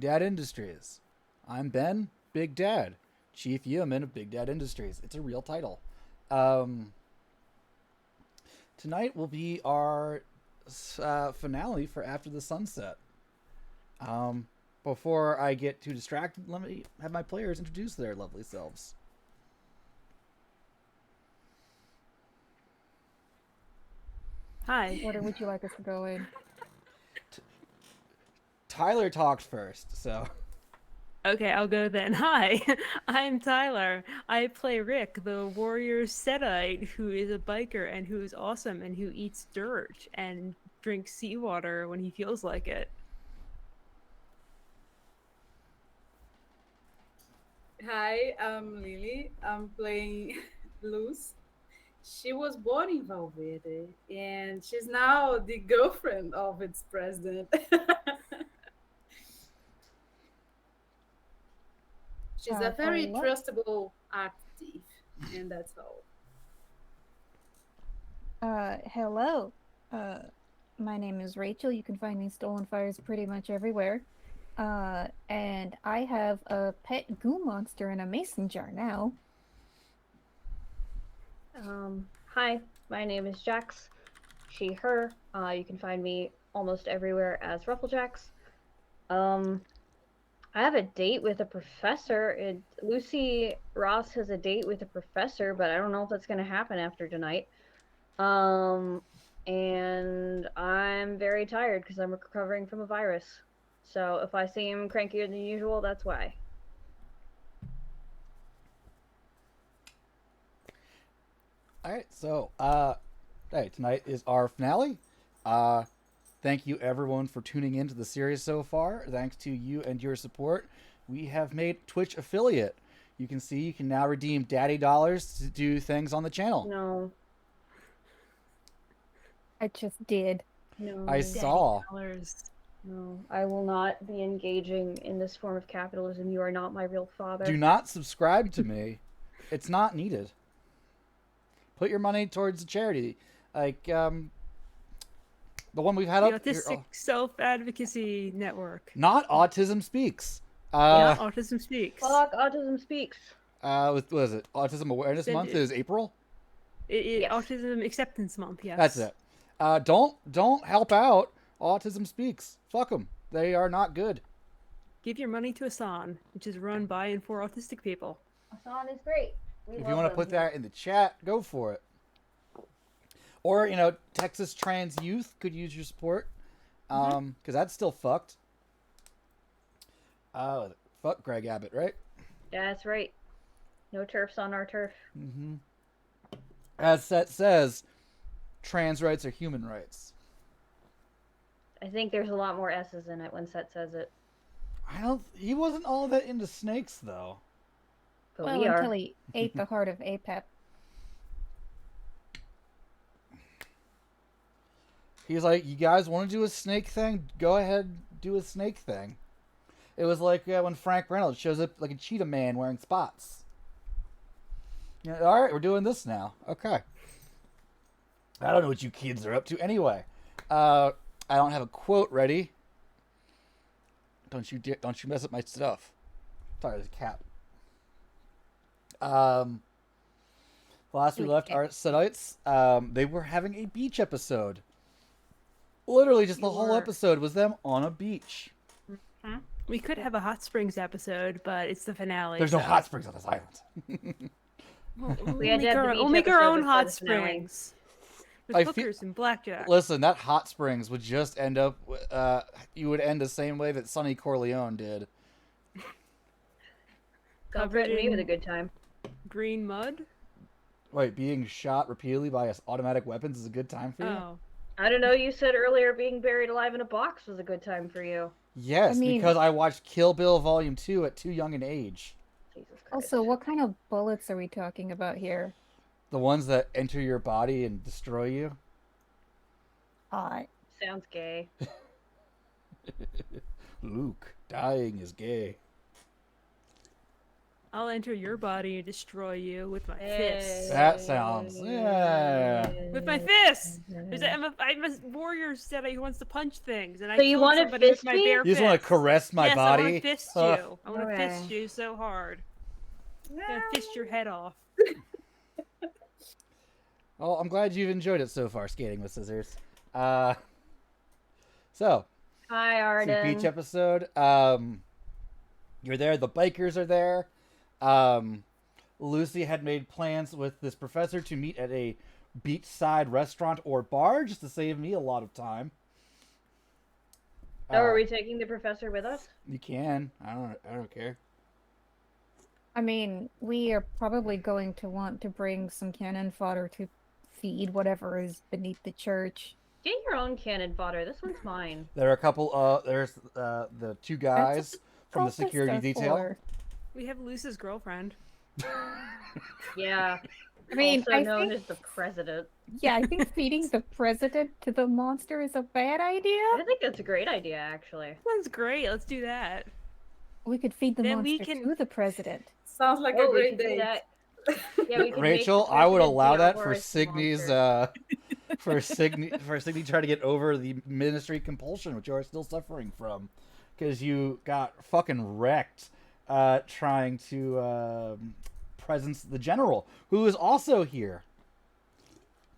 Dad Industries. I'm Ben, Big Dad, Chief Yeoman of Big Dad Industries. It's a real title. Tonight will be our finale for After the Sunset. Before I get too distracted, let me have my players introduce their lovely selves. Hi. What order would you like us to go in? Tyler talked first, so. Okay, I'll go then. Hi, I'm Tyler. I play Rick, the warrior Setite, who is a biker and who is awesome and who eats dirt and drinks seawater when he feels like it. Hi, I'm Lily. I'm playing Luz. She was born in Valverde, and she's now the girlfriend of its president. She's a very Hello. trustable art thief, and that's all. Hello. My name is Rachel. You can find me in Stolen Fires pretty much everywhere. And I have a pet goo monster in a mason jar now. Hi, my name is Jax. She, her. You can find me almost everywhere as Rufflejax. I have a date with a professor. Lucy Ross has a date with a professor, but I don't know if that's going to happen after tonight. And I'm very tired because I'm recovering from a virus. So if I seem crankier than usual, that's why. Alright, so, hey, tonight is our finale. Thank you everyone for tuning into the series so far. Thanks to you and your support, we have made Twitch affiliate. You can see you can now redeem daddy dollars to do things on the channel. No. I just did. No. I saw. No, I will not be engaging in this form of capitalism. You are not my real father. Do not subscribe to me. It's not needed. Put your money towards a charity. Like, the one we've had The up Autistic Self-Advocacy Network. Not Autism Speaks. Yeah, Autism Speaks. Fuck, Autism Speaks. What was it? Autism Awareness Send Month it. is April? Yes. Autism Acceptance Month, yes. That's it. Don't help out Autism Speaks. Fuck them. They are not good. Give your money to Asan, which is run by and for autistic people. Asan is great. If you want to put that in the chat, go for it. Or, Texas Trans Youth could use your support. Because that's still fucked. Fuck Greg Abbott, right? That's right. No turfs on our turf. Mm-hmm. As Set says, trans rights are human rights. I think there's a lot more S's in it when Set says it. He wasn't all that into snakes, though. But well, we are. until he ate the heart of Apep. He's like, you guys want to do a snake thing? Go ahead, do a snake thing. It was like when Frank Reynolds shows up like a cheetah man wearing spots. All right, we're doing this now. Okay. I don't know what you kids are up to anyway. I don't have a quote ready. Don't you mess up my stuff. Sorry, there's a cap. Last we left our Sedites, they were having a beach episode. Literally, just the whole episode was them on a beach. Mm-hmm. We could have a hot springs episode, but it's the finale. There's no hot springs on this island. We'll make our own hot springs. With hookers and blackjack. Listen, that hot springs would just end up. You would end the same way that Sonny Corleone did. Don't threaten me with a good time. Green mud. Wait, being shot repeatedly by automatic weapons is a good time for you? Oh. I don't know. You said earlier being buried alive in a box was a good time for you. Yes, because I watched Kill Bill Volume 2 at too young an age. Jesus Christ. Also, what kind of bullets are we talking about here? The ones that enter your body and destroy you? Hot. Sounds gay. Luke, dying is gay. I'll enter your body and destroy you with my Hey. fists. That sounds With my fists! I'm a warrior Jedi who wants to punch things, and I So you killed wanna somebody with fist my me? bare You just want to fists. caress my yes, I want body? to fist Huh. you. I want to fist you so hard. I'm gonna fist your head off. Well, I'm glad you've enjoyed it so far, skating with scissors. So, Hi, see, Arden. beach episode. You're there. The bikers are there. Lucy had made plans with this professor to meet at a beachside restaurant or bar just to save me a lot of time. So are we taking the professor with us? You can. I don't care. I mean, we are probably going to want to bring some cannon fodder to feed whatever is beneath the church. Get your own cannon fodder. This one's mine. There are a couple. There's the two guys from the Cultists security are detail. for. We have Luce's girlfriend. Yeah. I mean, Also I known think, as the president. yeah, I think feeding the president to the monster is a bad idea. I think that's a great idea, actually. Sounds great. Let's do that. We could feed the Then we monster can- to the president. Sounds like a Oh, we great could do date. that. Yeah, we could make Rachel, the I would president allow be that our for worst Signy's monster. for Signy trying to get over the ministry compulsion, which you are still suffering from, because you got fucking wrecked trying to presence the general, who is also here.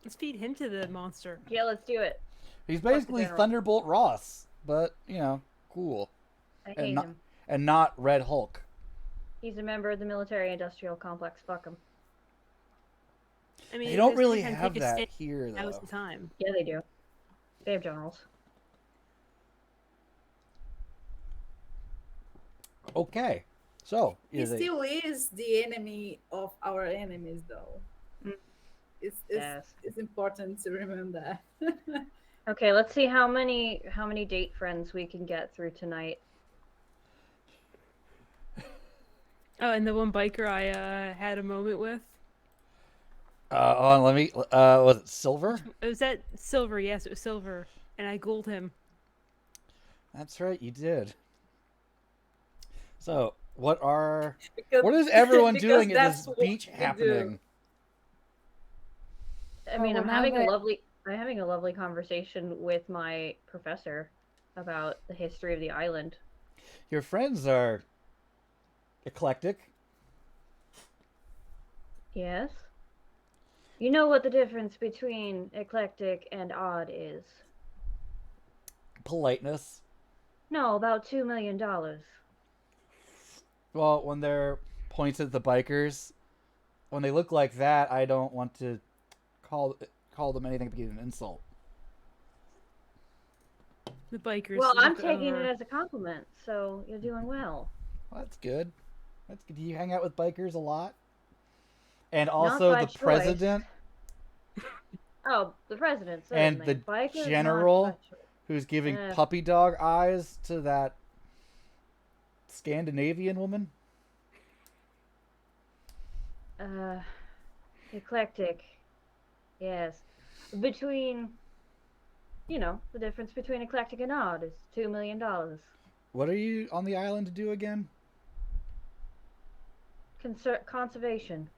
Let's feed him to the monster. Yeah, let's do it. He's the basically general. Thunderbolt Ross, but cool, I and hate not him. and not Red Hulk. He's a member of the military-industrial complex. Fuck him. I mean, They don't if really there's have take a that stand, here, Now's though. the time. Yeah, they do. They have generals. Okay, so He still is the enemy of our enemies, though. Yes. It's important to remember that. Okay, let's see how many date friends we can get through tonight. Oh, and the one biker I had a moment with. let me. Was it Silver? It was that Silver. Yes, it was Silver, and I ghouled him. That's right, you did. So, what is Because- everyone because doing at that's this what beach we do. happening? I mean, well, I'm now having that- I'm having a lovely conversation with my professor about the history of the island. Your friends are eclectic. Yes. You know what the difference between eclectic and odd is? Politeness. No, about $2 million. Well, when they're points at the bikers, when they look like that, I don't want to call them anything but an insult. The bikers. Well, I'm look taking over. it as a compliment, so you're doing well. Well, that's good. That's good. Do you hang out with bikers a lot? And also by the choice. president, Oh, the president, And certainly. the Bikers, not general? by choice. who's giving Eh. puppy dog eyes to that Scandinavian woman. Eclectic. Yes. Between, the difference between eclectic and odd is $2 million. What are you on the island to do again? Conservation.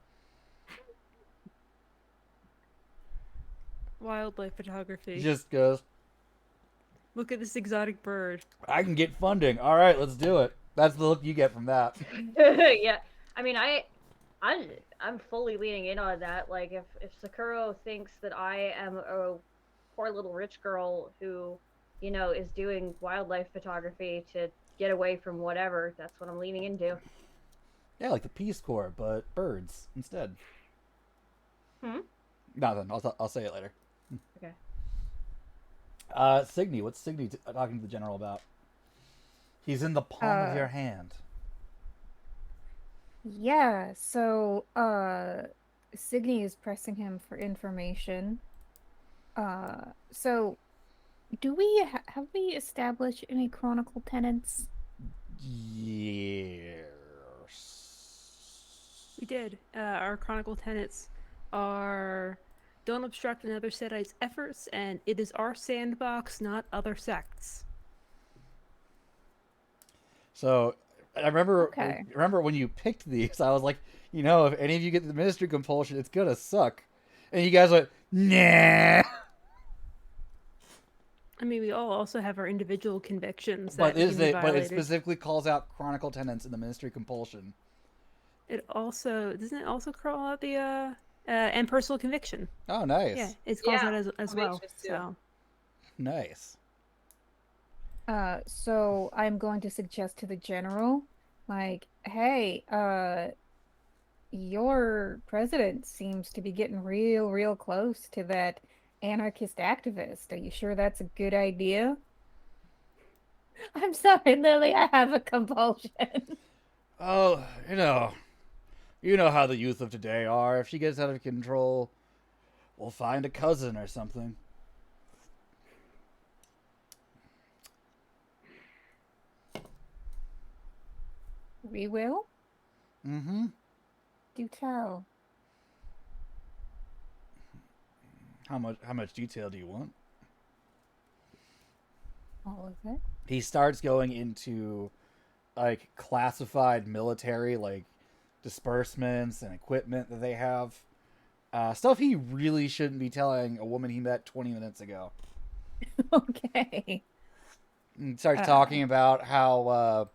Wildlife photography. He just goes, Look at this exotic bird. I can get funding. All right, let's do it. That's the look you get from that. Yeah. I mean, I'm fully leaning in on that. Like, if Sakuro thinks that I am a poor little rich girl who, is doing wildlife photography to get away from whatever, that's what I'm leaning into. Yeah, like the Peace Corps, but birds instead. Nothing. I'll say it later. Okay. Signy. What's Signy talking to the general about? He's in the palm of your hand. Yeah, so Signy is pressing him for information. So do we have we established any chronicle tenants? Yes. We did. Our chronicle tenets are don't obstruct another Sedite's efforts, and it is our sandbox, not other sects. So, I remember. Okay. Remember when you picked these? I was like, if any of you get the ministry compulsion, it's gonna suck. And you guys went, nah. I mean, we all also have our individual convictions But that can be it violated. specifically calls out chronicle tenants in the ministry compulsion. It also doesn't it also call out the and personal conviction. Oh, nice. Yeah, it calls Yeah, out as well. convictions too. So Nice. So I'm going to suggest to the general, like, hey, your president seems to be getting real close to that anarchist activist. Are you sure that's a good idea? I'm sorry, Lily, I have a compulsion. Oh, you know how the youth of today are. If she gets out of control, we'll find a cousin or something. We will? Mm-hmm. Do tell. How much detail do you want? All of it? He starts going into like classified military like disbursements and equipment that they have. Stuff he really shouldn't be telling a woman he met 20 minutes ago. Okay. And starts talking about how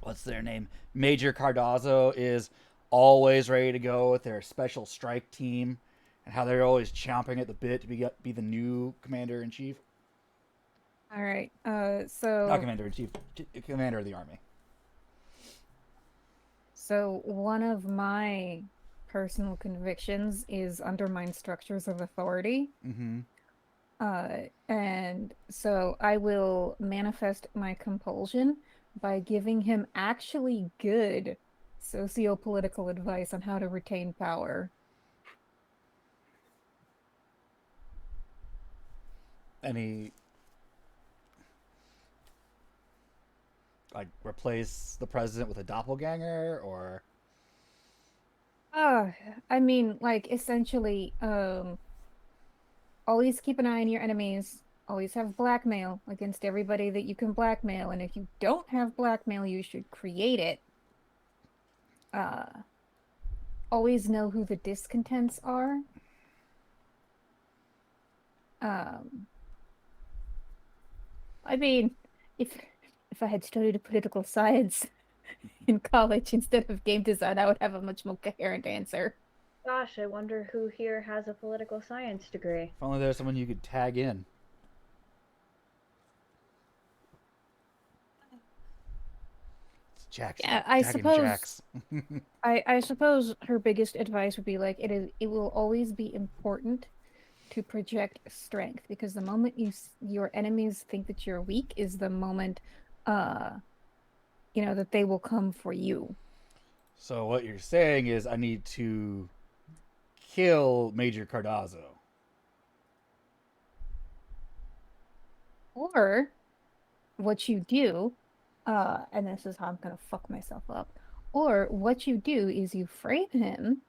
what's their name? Major Cardozo is always ready to go with their special strike team, and how they're always chomping at the bit to be the new commander in chief. All right. Not So commander in chief, commander of the army. one of my personal convictions is undermine structures of authority. Mm-hmm. And so I will manifest my compulsion by giving him actually good socio-political advice on how to retain power. Any like replace the president with a doppelganger or I mean, like, essentially, always keep an eye on your enemies. Always have blackmail against everybody that you can blackmail. And if you don't have blackmail, you should create it. Always know who the discontents are. I mean, if I had studied political science in college instead of game design, I would have a much more coherent answer. Gosh, I wonder who here has a political science degree. if only there's someone you could tag in. It's Jax. Yeah, I tagging suppose. Jax. I suppose her biggest advice would be like it will always be important to project strength, because the moment your enemies think that you're weak is the moment that they will come for you. So what you're saying is I need to kill Major Cardozo. Or what you do, and this is how I'm gonna fuck myself up, or what you do is you frame him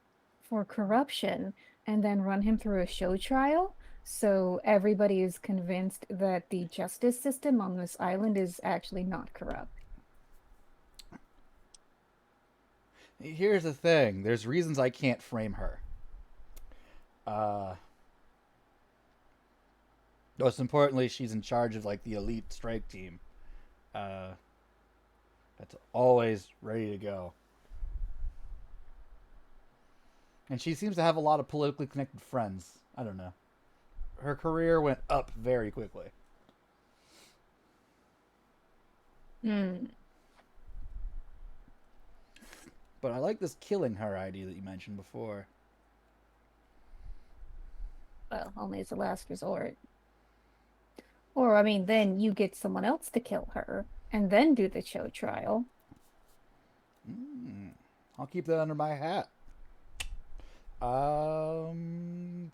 for corruption and then run him through a show trial, so everybody is convinced that the justice system on this island is actually not corrupt. Here's the thing. There's reasons I can't frame her. Most importantly, she's in charge of like the elite strike team. That's always ready to go. And she seems to have a lot of politically connected friends. I don't know. Her career went up very quickly. Hmm. But I like this killing her idea that you mentioned before. Well, only as a last resort. Or, I mean, then you get someone else to kill her, and then do the show trial. I'll keep that under my hat.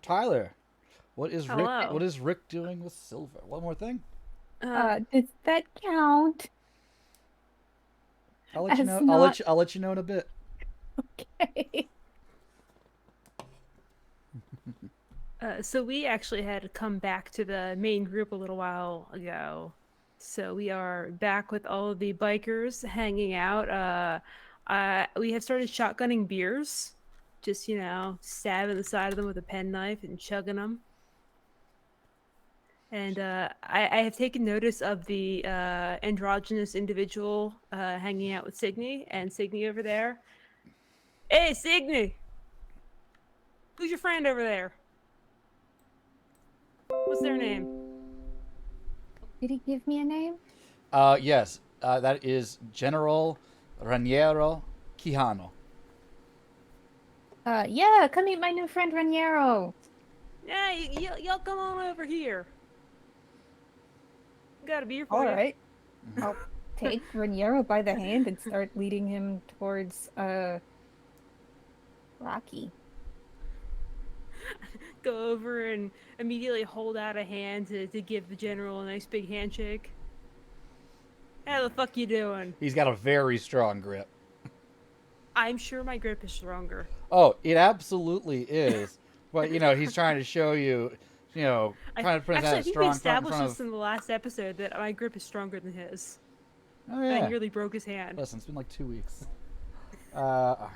Tyler, what is Rick? Hello. What is Rick doing with Silver? One more thing. Does that count? I'll let you As know. not- I'll let you know in a bit. Okay. So we actually had to come back to the main group a little while ago So we are back with all of the bikers hanging out. We have started shotgunning beers, just stabbing the side of them with a penknife and chugging them. And I have taken notice of the androgynous individual hanging out with Signy, and Signy over there. Hey, Signy! Who's your friend over there? What's their name? Did he give me a name? Yes, that is General Raniero Quijano. Yeah, come meet my new friend Raniero. Yeah, y'all come on over here. Got a beer for All you. right. I'll take Raniero by the hand and start leading him towards Rocky. Go over and immediately hold out a hand to give the general a nice big handshake. How the fuck you doing? He's got a very strong grip. I'm sure my grip is stronger. Oh, it absolutely is. But, he's trying to show you, trying to present Actually, I a think we strong front in established front this of... in the last episode that my grip is stronger than his. Oh, And yeah. I nearly broke his hand. Listen, it's been like 2 weeks. Yeah.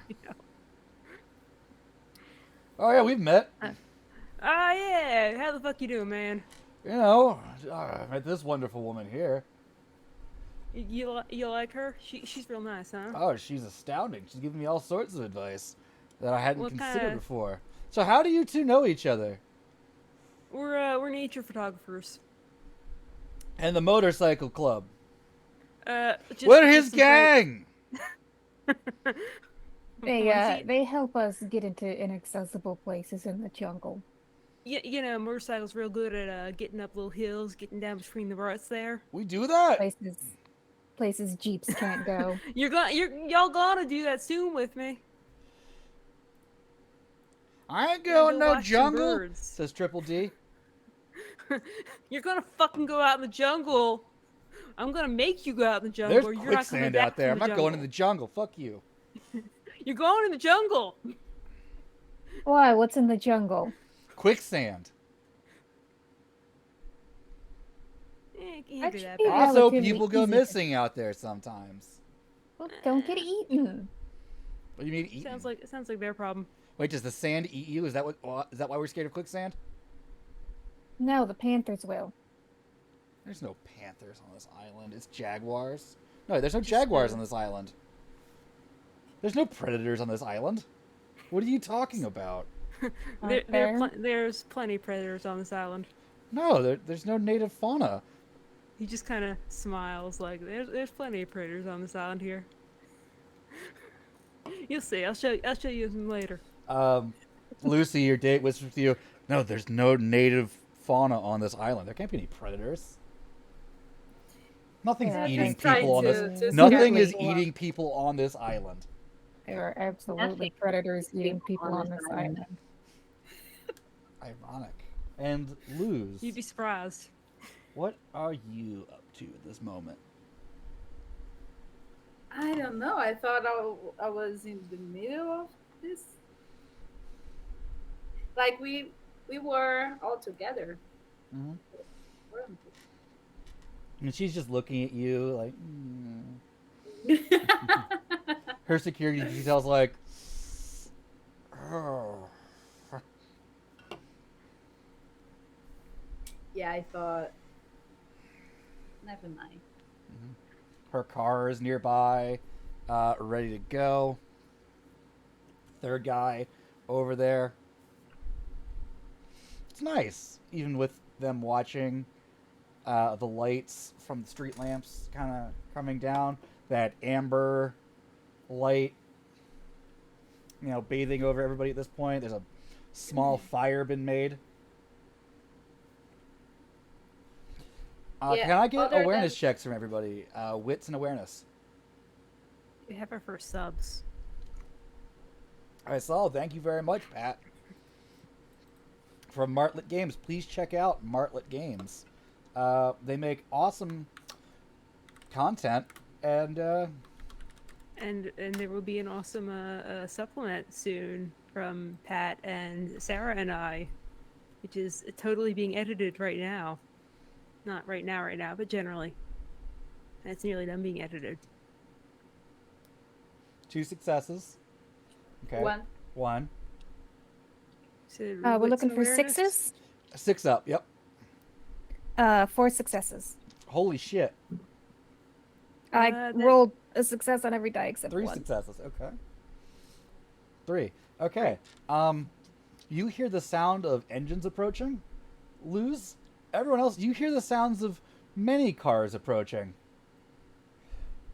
Oh, yeah, we've met. Yeah. How the fuck you doing, man? I met this wonderful woman here. You like her? She's real nice, huh? Oh, she's astounding. She's giving me all sorts of advice that I hadn't What considered kinda- before. So how do you two know each other? We're nature photographers. And the motorcycle club. Just, We're his just some friend- gang! They help us get into inaccessible places in the jungle. Motorcycles real good at getting up little hills, getting down between the ruts there. We do that? Places jeeps can't go. Y'all gonna do that soon with me. I ain't Go going no watch some jungle, birds. says Triple D. You're gonna fucking go out in the jungle. I'm gonna make you go out in the jungle. There's or you're not coming quicksand back out there. I'm from not going in the jungle. Fuck you. You're going in the jungle. Why? What's in the jungle? Quicksand. You can't do that. Actually, bad. Also, relatively people go easy to- missing out there sometimes. Well, don't get eaten. What do you mean eating? Sounds like their problem. Wait, does the sand eat you? Is that why we're scared of quicksand? No, the panthers will. There's no panthers on this island. It's jaguars. No, there's no jaguars on this island. There's no predators on this island. What are you talking about? There's plenty of predators on this island. No, there's no native fauna. He just kind of smiles like there's plenty of predators on this island here. You'll see. I'll show you some later. Lucy, your date was with you. No, there's no native fauna on this island. There can't be any predators. Nothing's Yeah, eating Just trying people on to- this. to Nothing scare is people eating people on this island. There are absolutely predators eating people on this island. Ironic. And Luz, You'd be surprised. what are you up to at this moment? I don't know. I thought I was in the middle of this. Like we were all together. Mm-hmm. weren't And she's just looking at you like. we? Her security details like. Oh. Yeah, I thought. Never mind. Her car is nearby, ready to go. Third guy over there. It's nice, even with them watching the lights from the street lamps kind of coming down. That amber light, bathing over everybody at this point. There's a small fire been made. Yeah, Can I get other awareness than- checks from everybody? Wits and awareness. We have our first subs. I saw. Thank you very much, Pat. From Martlet Games. Please check out Martlet Games. They make awesome content, and And there will be an awesome supplement soon from Pat and Sarah and I, which is totally being edited right now. Not right now, but generally. It's nearly done being edited. 2 successes. Okay. One. So We're wits looking and for awareness? 6s. 6 up. Yep. 4 successes. Holy shit. I That- rolled a success on every die except 3 one. successes. Okay. 3. Okay. You hear the sound of engines approaching. Lose. Everyone else, you hear the sounds of many cars approaching.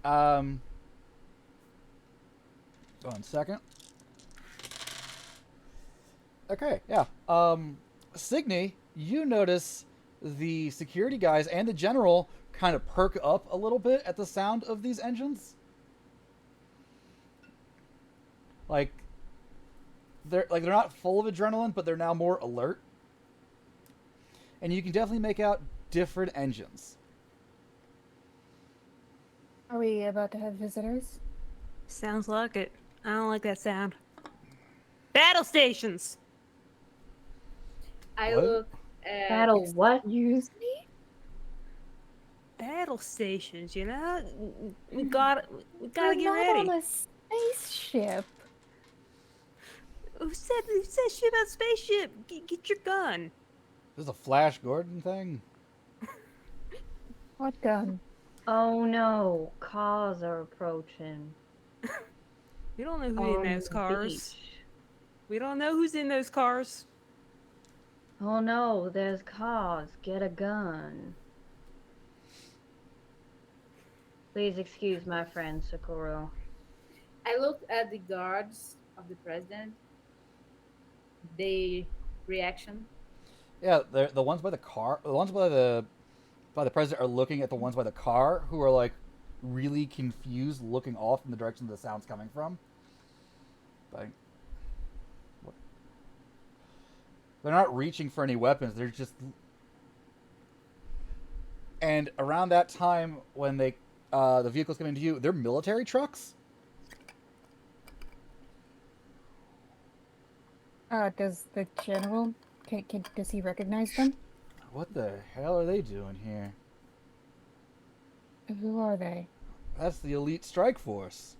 1 second. Okay, yeah. Signy, you notice the security guys and the general kind of perk up a little bit at the sound of these engines. Like they're not full of adrenaline, but they're now more alert. And you can definitely make out different engines. Are we about to have visitors? Sounds like it. I don't like that sound. Battle stations! I What? look at Battle what? Excuse me? Battle stations, you know? We gotta We're get not ready. on a spaceship. Who said shit about spaceship? Get your gun. This is a Flash Gordon thing. What gun? Oh no, cars are approaching. We don't know who's in those the cars. beach. We don't know who's in those cars. Oh no, there's cars. Get a gun. Please excuse my friend Sakura. I look at the guards of the president. They reaction. Yeah, they're the ones by the car. The ones by the president are looking at the ones by the car, who are like really confused, looking off in the direction the sound's coming from. Like, what? They're not reaching for any weapons. They're just. And around that time, when the vehicles come into you, they're military trucks. Does the general, does he recognize them? What the hell are they doing here? Who are they? That's the elite strike force.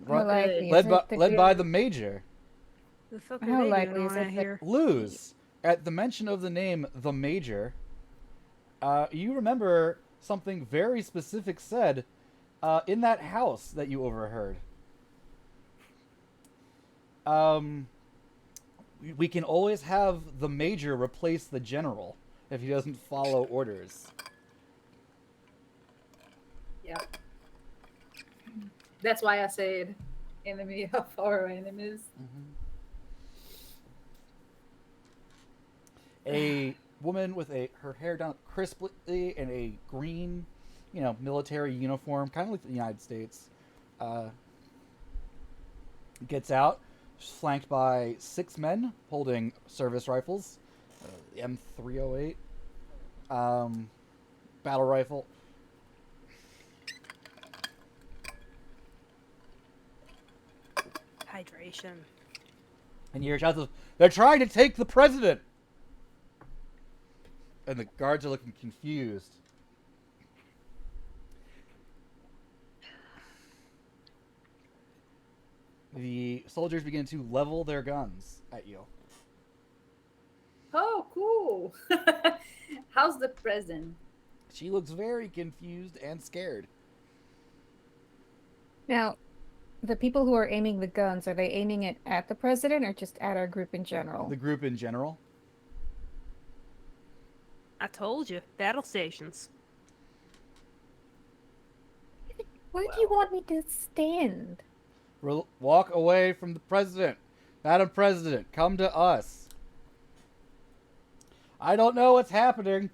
How likely is Led it by that led they- by the major. The fuck How are they likely doing is on it out that- here? Lose. At the mention of the name the Major, you remember something very specific said in that house that you overheard. We can always have the Major replace the General if he doesn't follow orders. Yeah. That's why I said enemy of our enemies. A woman with her hair done crisply in a green, military uniform, kind of like the United States, gets out. She's flanked by 6 men holding service rifles, M308, battle rifle. Hydration. And you hear shouts of, "They're trying to take the president!" And the guards are looking confused. The soldiers begin to level their guns at you. Oh, cool. How's the president? She looks very confused and scared. Now, the people who are aiming the guns, are they aiming it at the president or just at our group in general? The group in general. I told you, battle stations. Where do you want me to stand? Walk away from the president. Madam President, come to us. I don't know what's happening.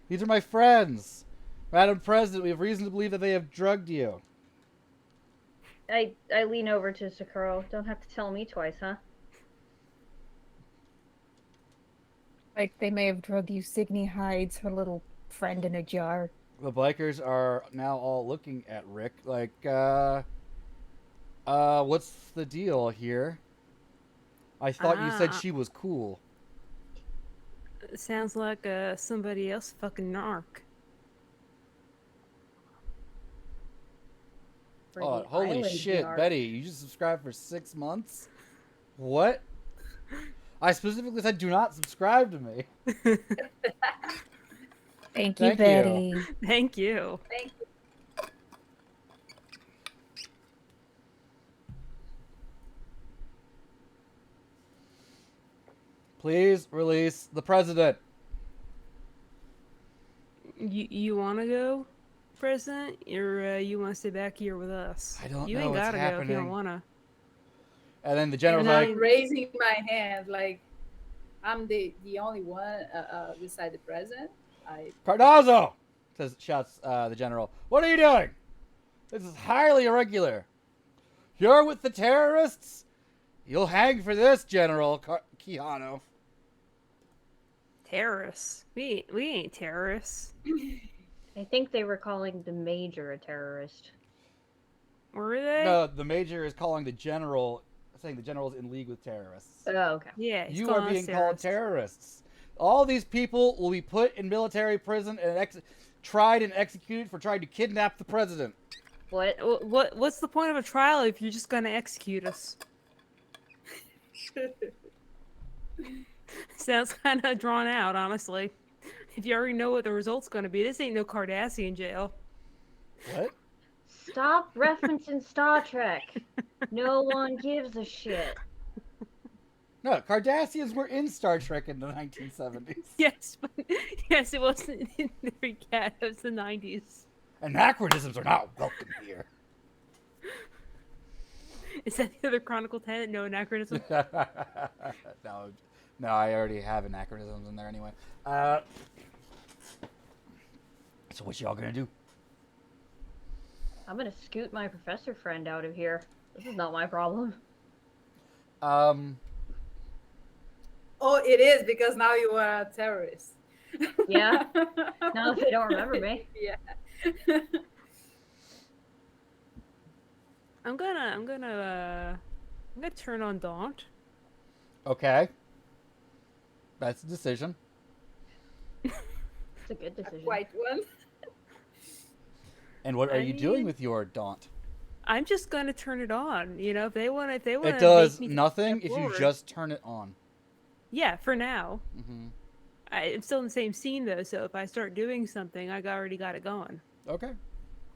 These are my friends. Madam President, we have reason to believe that they have drugged you. I lean over to Sakura. Don't have to tell me twice, huh? Like, they may have drugged you. Signy hides her little friend in a jar. The bikers are now all looking at Rick like, what's the deal here? I thought you said she was cool. Sounds like somebody else fucking narc. For Oh, the holy island shit, narc. Betty! You just subscribed for 6 months? What? I specifically said do not subscribe to me. Thank you, Thank you. Betty. Thank you. Thank you. Please release the president. You want to go, President, or you want to stay back here with us? I don't You know ain't what's gotta go if you don't happening. wanna. And then the general's And like, I'm raising my hand like I'm the only one beside the president. Cardozo! Shouts the general. What are you doing? This is highly irregular. You're with the terrorists? You'll hang for this, General Quijano. Terrorists? We ain't terrorists. I think they were calling the major a terrorist. Were they? No, the major is calling the general, saying the general's in league with terrorists. Oh, okay. Yeah, he's You are calling us being called terrorists. All these people will be put in military prison and tried and executed for trying to kidnap the president. What? What's the point of a trial if you're just gonna execute us? Sounds kind of drawn out, honestly. If you already know what the result's gonna be, this ain't no Cardassian jail. What? Stop referencing Star Trek. No one gives a shit. No, Cardassians were in Star Trek in the 1970s. Yes, but yes, it wasn't in the recap. It was the 90s. Anachronisms are not welcome here. Is that the other Chronicle 10? No anachronism? No, I already have anachronisms in there anyway. So what y'all gonna do? I'm gonna scoot my professor friend out of here. This is not my problem. Oh, it is because now you are a terrorist. Yeah. Now if they don't remember me. Yeah. I'm gonna turn on Daunt. Okay. That's a decision. It's a good decision. White one. And what are I you doing mean- with your daunt? I'm just gonna turn it on. You know, if they want to It does make me nothing step if you forward- just turn it on. Yeah, for now. Mm-hmm. I'm still in the same scene though, so if I start doing something, already got it going. Okay.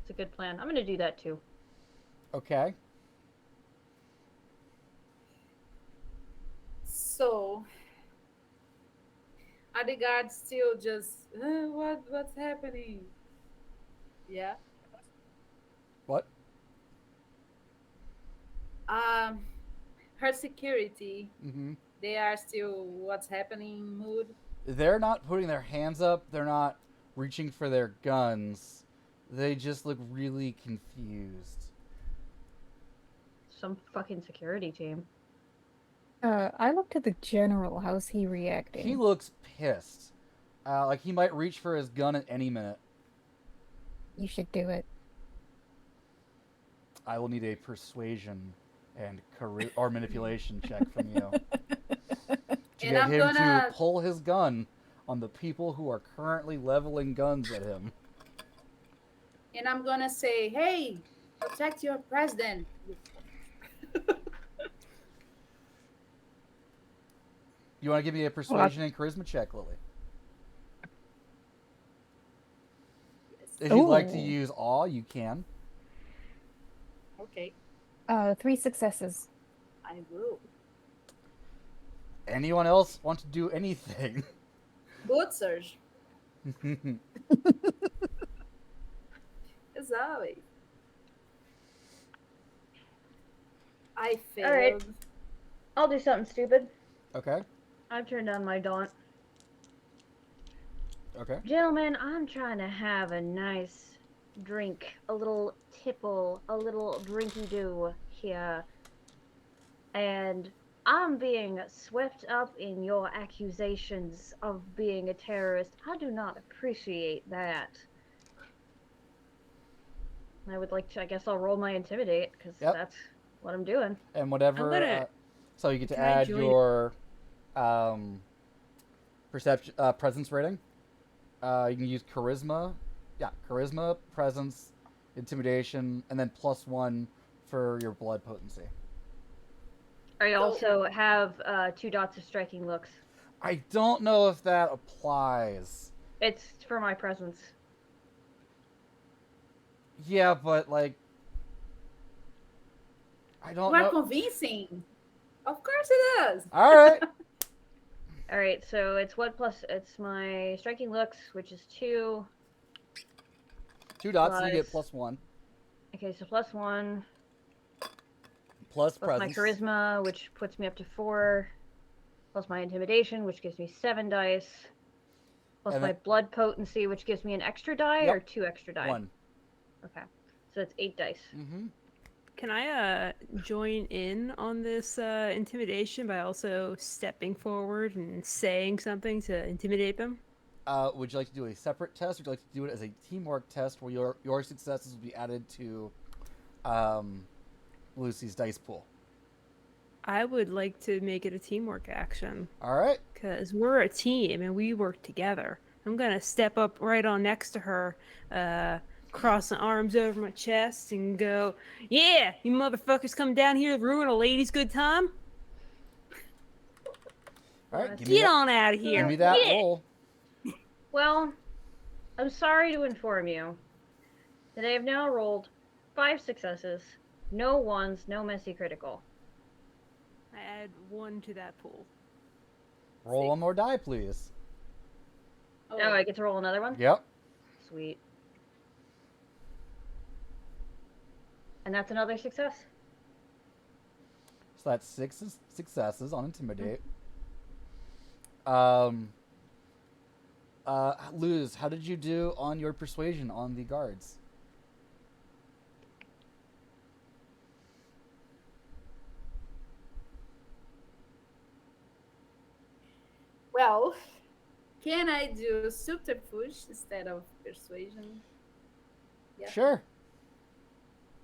It's a good plan. I'm gonna do that too. Okay. So, are the guards still just what's happening? Yeah. What? Her security. Mm-hmm. They are still what's happening mood. They're not putting their hands up. They're not reaching for their guns. They just look really confused. Some fucking security team. I looked at the general. How's he reacting? He looks pissed. Like he might reach for his gun at any minute. You should do it. I will need a persuasion and or manipulation check from you to And get I'm him to gonna- pull his gun on the people who are currently leveling guns at him. And I'm gonna say, hey, protect your president. You want to give me a persuasion and charisma check, Lily? If you'd like to Ooh. use awe, you can. Okay, 3 successes. I will. Anyone else want to do anything? Good, Serge. As always. I failed. All right. I'll do something stupid. Okay. I've turned on my daunt. Okay. Gentlemen, I'm trying to have a nice drink, a little tipple, a little drinky-do here. And I'm being swept up in your accusations of being a terrorist. I do not appreciate that. I would like to, I guess I'll roll my intimidate, because Yep. that's what I'm doing. And whatever. I'm gonna- So you get to Can I add join- your perception, presence rating. You can use charisma. Yeah, charisma, presence, intimidation, and then +1 for your blood potency. I also have 2 dots of striking looks. I don't know if that applies. It's for my presence. Yeah, but like, I don't You are know. convincing. Of course it does. All right. All right, so it's what plus? It's my striking looks, which is 2. 2 dots, so you get Plus- +1. Okay, so +1 Plus plus presence. my charisma, which puts me up to 4, plus my intimidation, which gives me 7 dice, plus And my then- blood potency, which gives me an extra die Yep. or 2 extra die. 1. Okay, so that's 8 dice. Mm-hmm. Can I join in on this intimidation by also stepping forward and saying something to intimidate them? Would you like to do a separate test, or would you like to do it as a teamwork test where your successes will be added to Lucy's dice pool? I would like to make it a teamwork action All right. because we're a team and we work together. I'm gonna step up right on next to her, cross the arms over my chest, and go, "Yeah, you motherfuckers come down here to ruin a lady's good time. All right. Get on out of here. Give me that Yeah." roll. Well, I'm sorry to inform you that I have now rolled 5 successes, no ones, no messy critical. I add 1 to that pool. Roll 1 more die, please. Oh, I get to roll another one? Yep. Sweet. And that's another success. So that's 6 successes on intimidate. Luz, how did you do on your persuasion on the guards? Well, can I do subterfuge instead of persuasion? Yeah. Sure.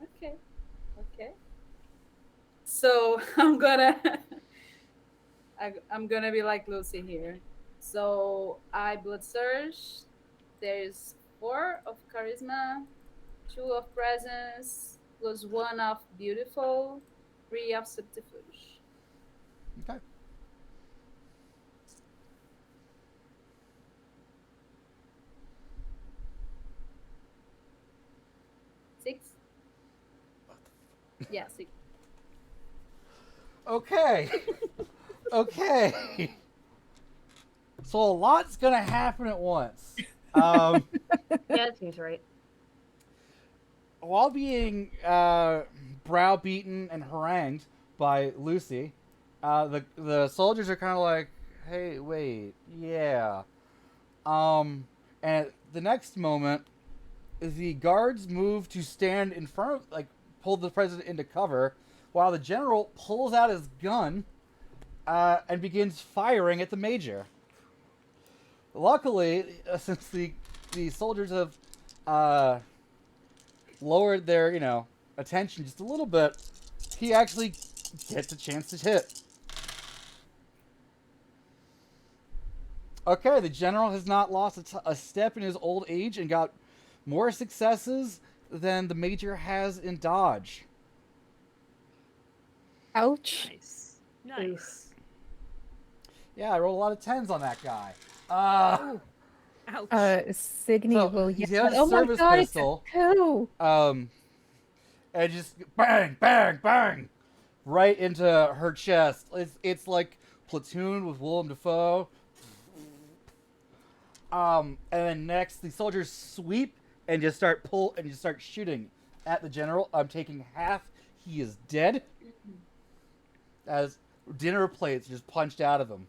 Okay. Okay. So I'm gonna I'm gonna be like Lucy here. So I blood surge. There's 4 of charisma, 2 of presence, plus 1 of beautiful, 3 of subterfuge. Okay. Six? Yeah, 6. Okay. Okay. So a lot's gonna happen at once. Yeah, that seems right. While being browbeaten and harangued by Lucy, the soldiers are kind of like, "Hey, wait, yeah." And at the next moment, the guards move to stand in front of, like, pull the president into cover, while the general pulls out his gun and begins firing at the major. Luckily, since the soldiers have lowered their, attention just a little bit, he actually gets a chance to hit. Okay, the general has not lost a step in his old age and got more successes than the major has in dodge. Ouch. Nice. Nice. Yeah, I rolled a lot of 10s on that guy. Ouch. Signy So, will he yell, has a "Oh my service god, pistol. it's a coup!" And just bang, bang, bang, right into her chest. It's like Platoon with Willem Dafoe. And then next, the soldiers sweep and just start shooting at the general. I'm taking half. He is dead. As dinner plates just punched out of him.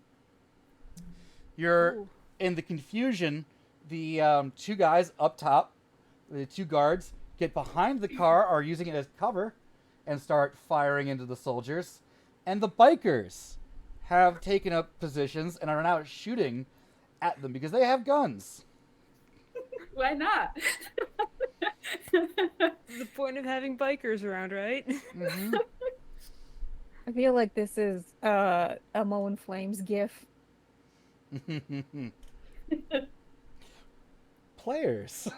Ooh. In the confusion, the 2 guys up top, the 2 guards, get behind the car, are using it as cover, and start firing into the soldiers. And the bikers have taken up positions and are now shooting at them because they have guns. Why not? The point of having bikers around, right? Mm-hmm. I feel like this is a Mo in Flames gif. Players.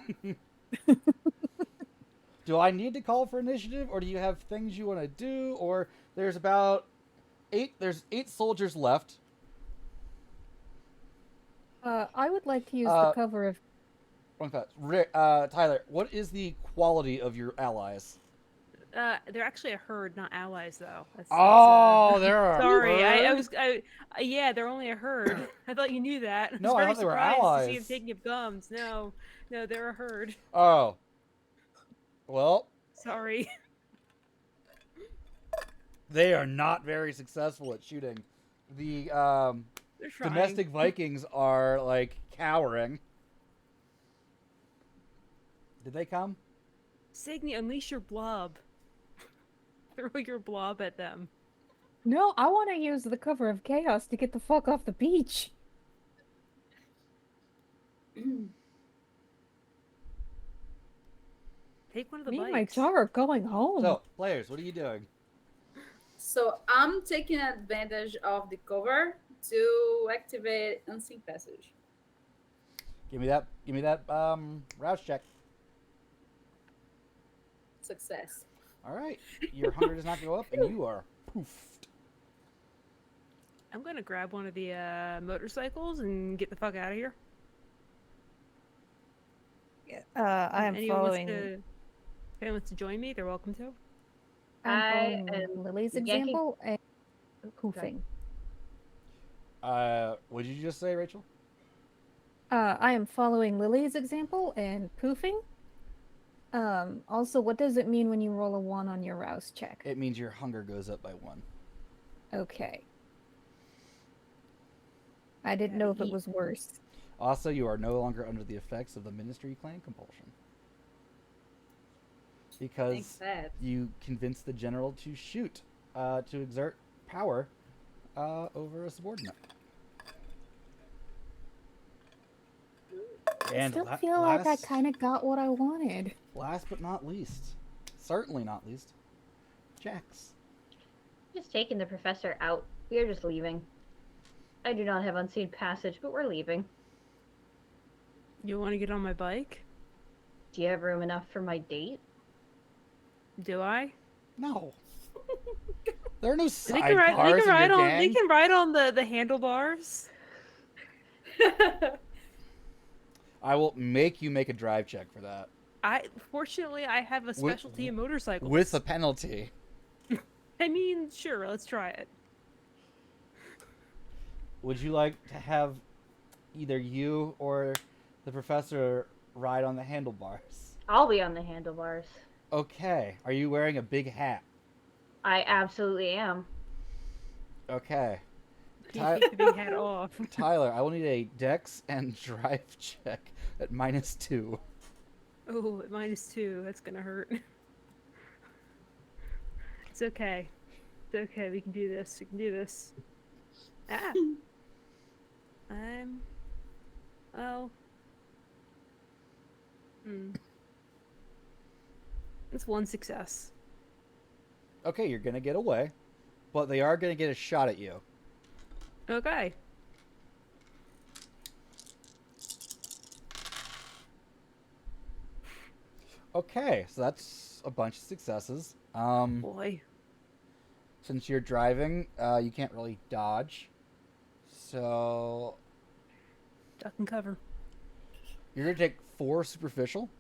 Do I need to call for initiative, or do you have things you want to do? Or there's about 8. There's 8 soldiers left. I would like to use the cover of. One fast. Rick, Tyler, what is the quality of your allies? They're actually a herd, not allies, though. They're a sorry. herd? Yeah, they're only a herd. I thought you knew that. No, I was very thought they were surprised allies. to see them taking up gums. No, they're a herd. Oh. Well, Sorry. they are not very successful at shooting. The They're trying. domestic Vikings are like cowering. Did they come? Signy, unleash your blob. Throw your blob at them. No, I want to use the cover of chaos to get the fuck off the beach. Take one of the Me and bikes. my jar are going home. So, players, what are you doing? So I'm taking advantage of the cover to activate Unseen Passage. Give me that rouse check. Success. All right. Your hunger does not go up, and you are poofed. I'm gonna grab one of the motorcycles and get the fuck out of here. I am following. If anyone wants to join me, they're welcome to. I'm I following am Lily's yanking- example and poofing. What did you just say, Rachel? I am following Lily's example and poofing. Also, what does it mean when you roll a 1 on your rouse check? It means your hunger goes up by 1. Okay. I didn't know if it was worse. Also, you are no longer under the effects of the Ministry Clan compulsion. Because Thanks, Dad. you convinced the general to shoot, to exert power over a subordinate. I still feel like I kind of got what I wanted. Last but not least, certainly not least, Jax. Just taking the professor out. We are just leaving. I do not have unseen passage, but we're leaving. You want to get on my bike? Do you have room enough for my date? Do I? No. There are no They sidecars can ride. They in can ride your on. gang. They can ride on the handlebars. I will make you make a drive check for that. Fortunately, I have a specialty in motorcycles. With a penalty. I mean, sure, let's try it. Would you like to have either you or the professor ride on the handlebars? I'll be on the handlebars. Okay. Are you wearing a big hat? I absolutely am. Okay. Can't take the big hat off. Tyler, I will need a dex and drive check at -2. Oh, at -2. That's gonna hurt. It's okay. It's okay. We can do this. We can do this. Ah. Oh. It's 1 success. Okay, you're gonna get away, but they are gonna get a shot at you. Okay. Okay, so that's a bunch of successes. Boy. Since you're driving, you can't really dodge. So Duck and cover. you're gonna take 4 superficial,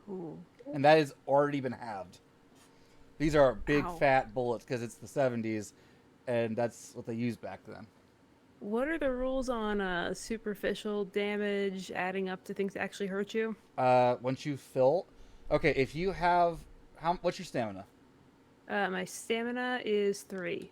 Ooh. and that has already been halved. These are big Ow. fat bullets because it's the 70s, and that's what they used back then. What are the rules on superficial damage adding up to things that actually hurt you? Once you fill, okay, if you have what's your stamina? My stamina is 3.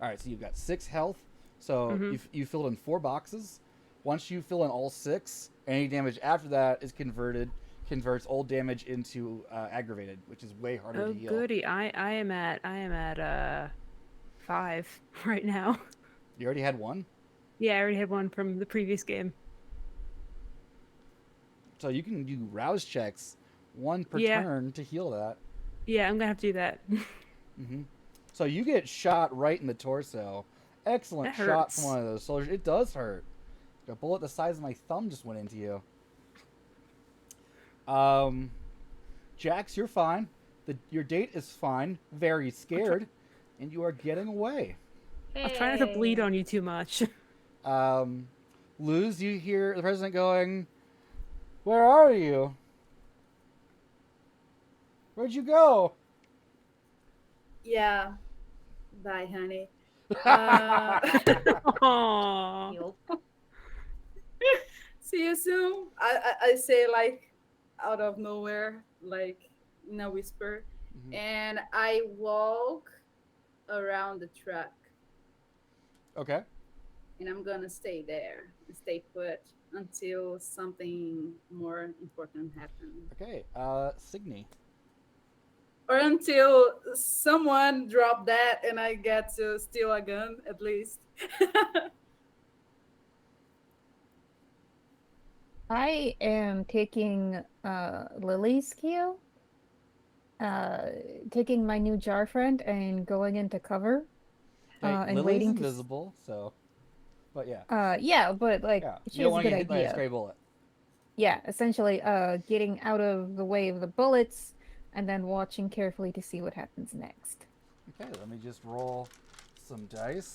All right, so you've got 6 health. So Mhm. you filled in 4 boxes. Once you fill in all 6, any damage after that is converts old damage into aggravated, which is way harder Oh to heal. goody! I am at 5 right now. You already had 1, Yeah, I already had one from the previous game. so you can do rouse checks, 1 per Yeah. turn to heal that. Yeah, I'm gonna have to do that. So you get shot right in the torso. Excellent That shot hurts. from one of those soldiers. It does hurt. A bullet the size of my thumb just went into you. Jax, you're fine. Your date is fine. Very scared, and you are getting away. I'm trying not to bleed Hey. on you too much. Luz, you hear the president going, "Where are you? Where'd you go?" Yeah. Bye, honey. Aww. Yup. See you soon. I say like out of nowhere, like in a whisper, Mhm. and I walk around the truck, Okay. and I'm gonna stay there, stay put until something more important happens, Okay. Signy. or until someone drop that and I get to steal a gun at least. I am taking Lily's keel, uh taking my new jar friend and going into cover, Okay. and Lily's waiting invisible, so. But yeah. yeah, but like Yeah. she You don't has a want to good get hit by a idea. stray bullet. Yeah, essentially getting out of the way of the bullets and then watching carefully to see what happens next. Okay. Let me just roll some dice.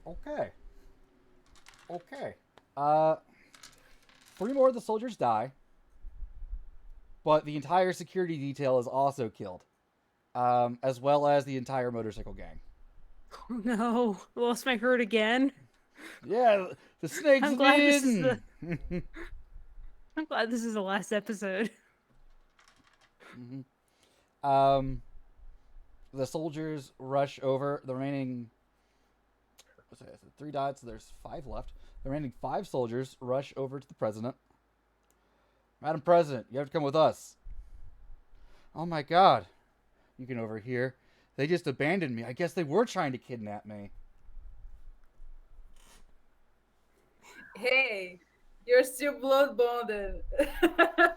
Okay. Okay. Uh, 3 more of the soldiers die, but the entire security detail is also killed, as well as the entire motorcycle gang. Oh no, lost my herd again. Yeah, the snakes I'm have glad been this is the. eaten. I'm glad this is the last episode. um, the soldiers rush over. The remaining, what's that? 3 died, so there's 5 left. The remaining 5 soldiers rush over to the president. Madam President, you have to come with us. Oh my God! You can overhear. They just abandoned me. I guess they were trying to kidnap me. Hey, you're still blood bonded. By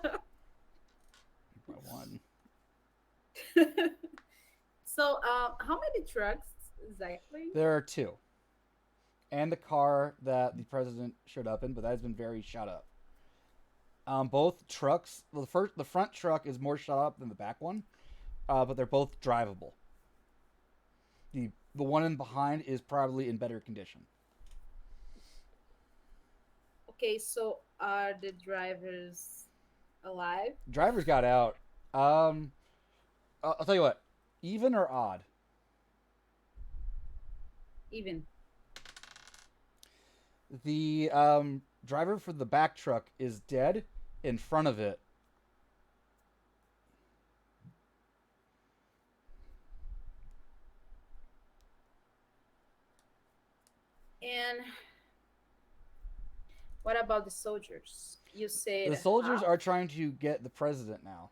1. So, how many trucks exactly? There are 2. And the car that the president showed up in, but that has been very shot up. Both trucks, well, the front truck is more shot up than the back one, but they're both drivable. The one in behind is probably in better condition. Okay, so are the drivers alive? Drivers got out. I'll tell you what, even or odd. Even. The driver for the back truck is dead in front of it. And what about the soldiers? You said The soldiers half? are trying to get the president now.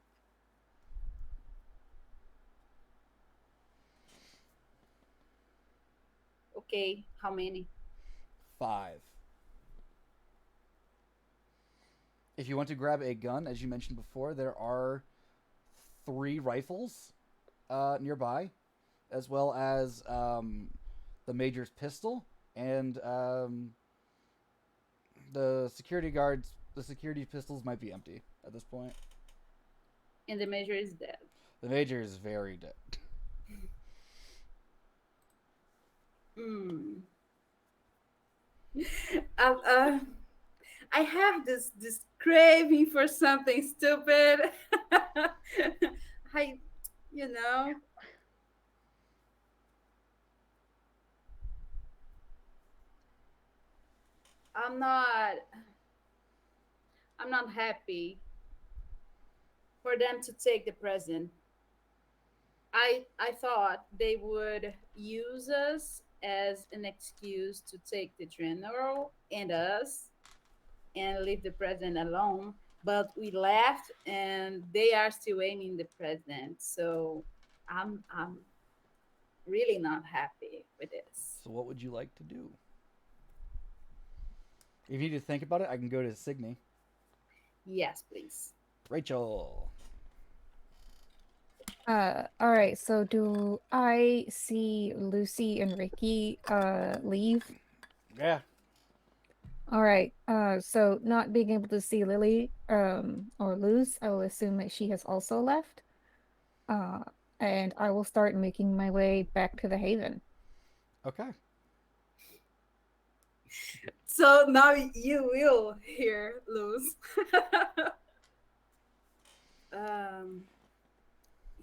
Okay, how many? 5. If you want to grab a gun, as you mentioned before, there are 3 rifles nearby, as well as the major's pistol and the security guards. The security pistols might be empty at this point. And the major is dead. The major is very dead. Hmm. uh, I have this craving for something stupid. I, you know, I'm not. I'm not happy for them to take the president. I thought they would use us as an excuse to take the general and us and leave the president alone. But we left, and they are still aiming the president. So I'm really not happy with this. So what would you like to do? If you need to think about it, I can go to Signy. Yes, please. Rachel. All right. So do I see Lucy and Ricky leave? Yeah. All right. So not being able to see Lily or Luz, I will assume that she has also left. Uh and I will start making my way back to the Haven. Okay. So now you will hear Luz.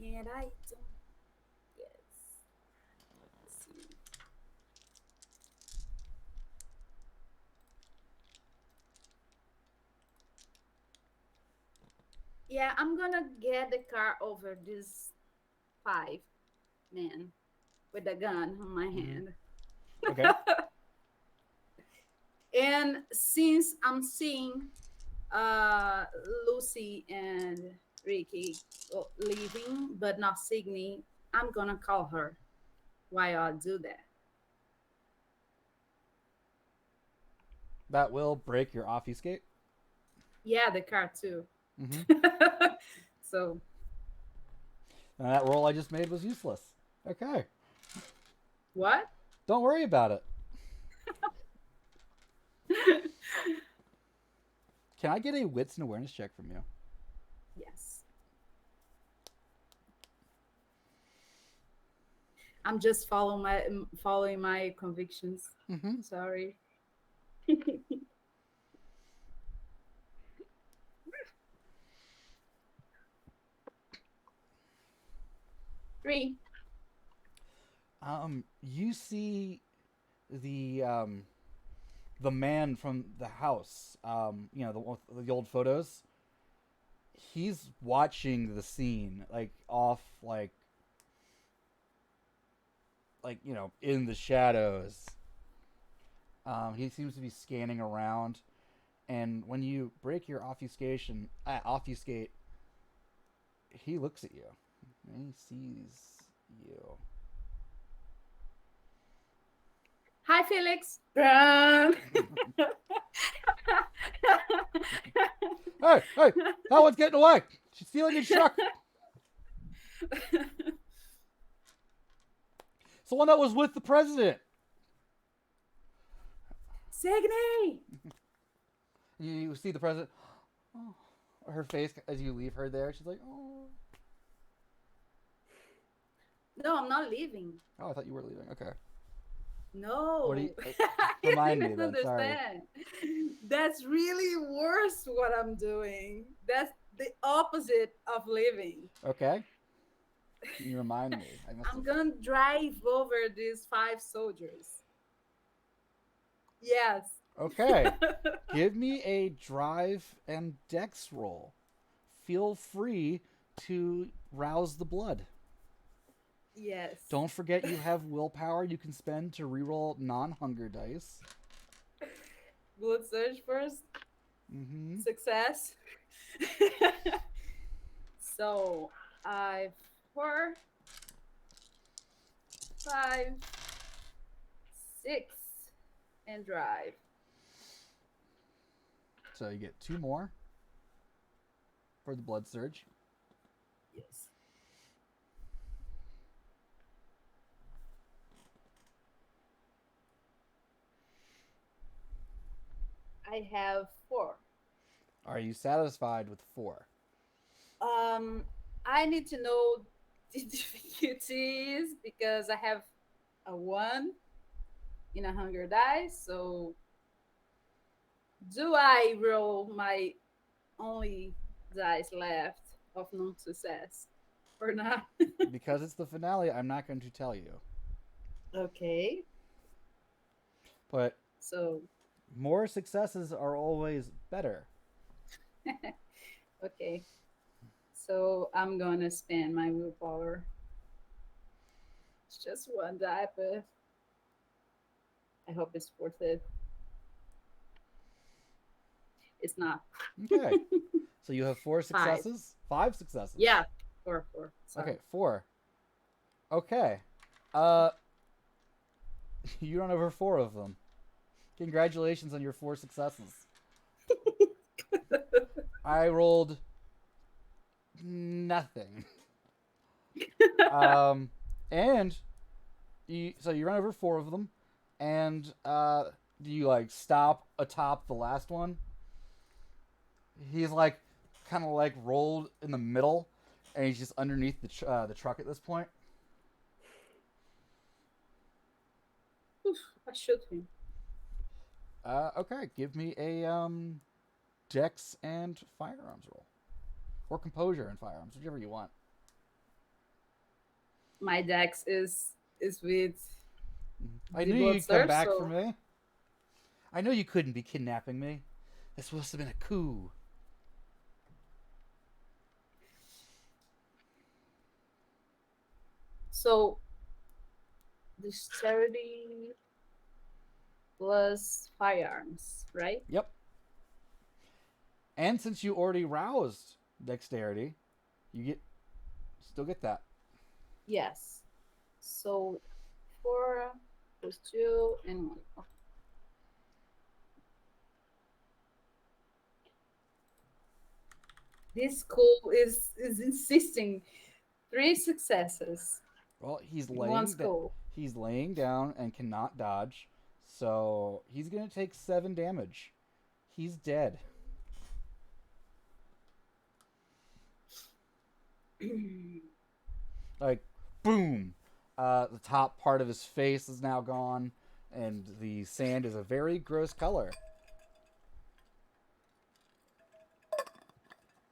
And I don't guess. Let's see. Yeah, I'm gonna get the car over this 5 man with a gun on my hand. Okay. And since I'm seeing uh Lucy and Ricky leaving but not Signy, I'm gonna call her while I do that. That will break your obfuscate. Yeah, the car too. Mm-hmm. So And that roll I just made was useless. Okay. what? Don't worry about it. Can I get a wits and awareness check from you? Yes. I'm just following my convictions. Mm-hmm. Sorry. 3. You see the man from the house. You know, the one with the old photos. He's watching the scene, like off, like you know, in the shadows. He seems to be scanning around, and when you break your obfuscate, he looks at you. And he sees you. Hi, Felix. Run. Hey, hey! That one's getting away. She's stealing his truck. It's the one that was with the president. Signe. You see the president. Oh, her face as you leave her there. She's like, oh. No, I'm not leaving. Oh, I thought you were leaving. Okay. No. What do you You remind me didn't then? Sorry. understand. That's really worse what I'm doing. That's the opposite of leaving. Okay. Can you remind me? I must I'm have. gonna drive over these 5 soldiers. Yes. Okay. Give me a drive and dex roll. Feel free to rouse the blood. Yes. Don't forget you have willpower you can spend to reroll non-hunger dice. Blood surge first. Mm-hmm. Success. So I 4, 5, 6, and drive. So you get 2 more for the blood surge. Yes. I have 4. Are you satisfied with 4? I need to know the difficulties because I have a 1 in a hunger dice. So do I roll my only dice left of non-success or not? Because it's the finale, I'm not going to tell you. Okay. But So more successes are always better. okay. So I'm gonna spend my willpower. It's just 1 die, but I hope it's worth it. It's not. Okay. So you have 4 5. successes? 5 successes. Yeah, 4. Sorry. Okay, 4. Okay. You run over 4 of them. Congratulations on your 4 successes. I rolled nothing. And so you run over 4 of them, and do you like stop atop the last one? He's like kind of like rolled in the middle, and he's just underneath the truck at this point. Oof, I shoot him. Okay, give me a dex and firearms roll, or composure and firearms, whichever you want. My dex is with I the knew you'd come bloodthirst, back for so me. I know you couldn't be kidnapping me. This must have been a coup. so dexterity plus firearms, right? Yep. And since you already roused dexterity, you still get that. Yes. So 4 plus 2 and 1. Okay. This school is insisting 3 successes Well, in one school. he's laying down and cannot dodge, so he's gonna take 7 damage. He's dead. Like, boom! The top part of his face is now gone, and the sand is a very gross color.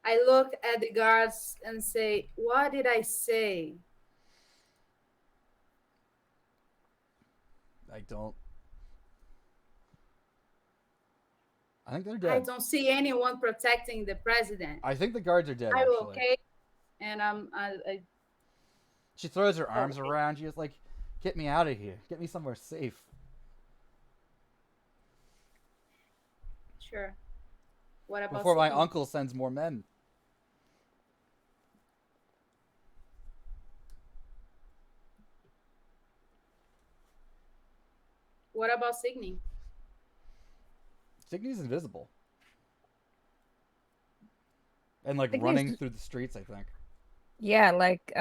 I look at the guards and say, "What did I say?" I don't. I think they're I dead. don't see anyone protecting the president. I think the guards are dead, I'm actually. okay, and I She throws her oh, arms around you. It's like, get me out of here. Get me somewhere safe. sure. What about Before my Sydney? uncle sends more men. What about Sydney? Signy's invisible. And like Signy's- running through the streets, I think. Yeah, like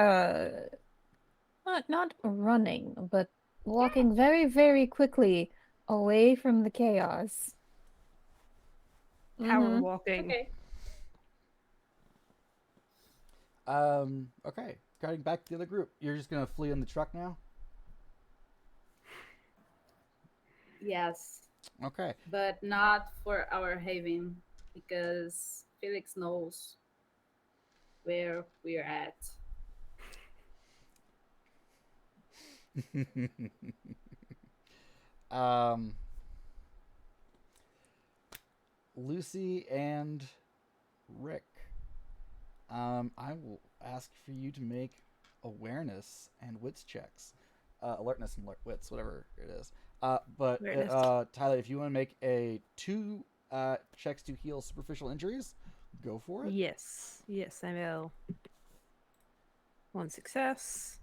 not running, but walking very, very quickly away from the chaos. Power Mhm. walking. Okay. Okay. Cutting back to the other group. You're just gonna flee in the truck now? Yes, Okay. but not for our haven because Felix knows where we're at. um Lucy and Rick. I will ask for you to make awareness and wits checks. Alertness and wits, whatever it is. But Awareness. Tyler, if you want to make a 2 checks to heal superficial injuries, go for it. Yes, I will. 1 success.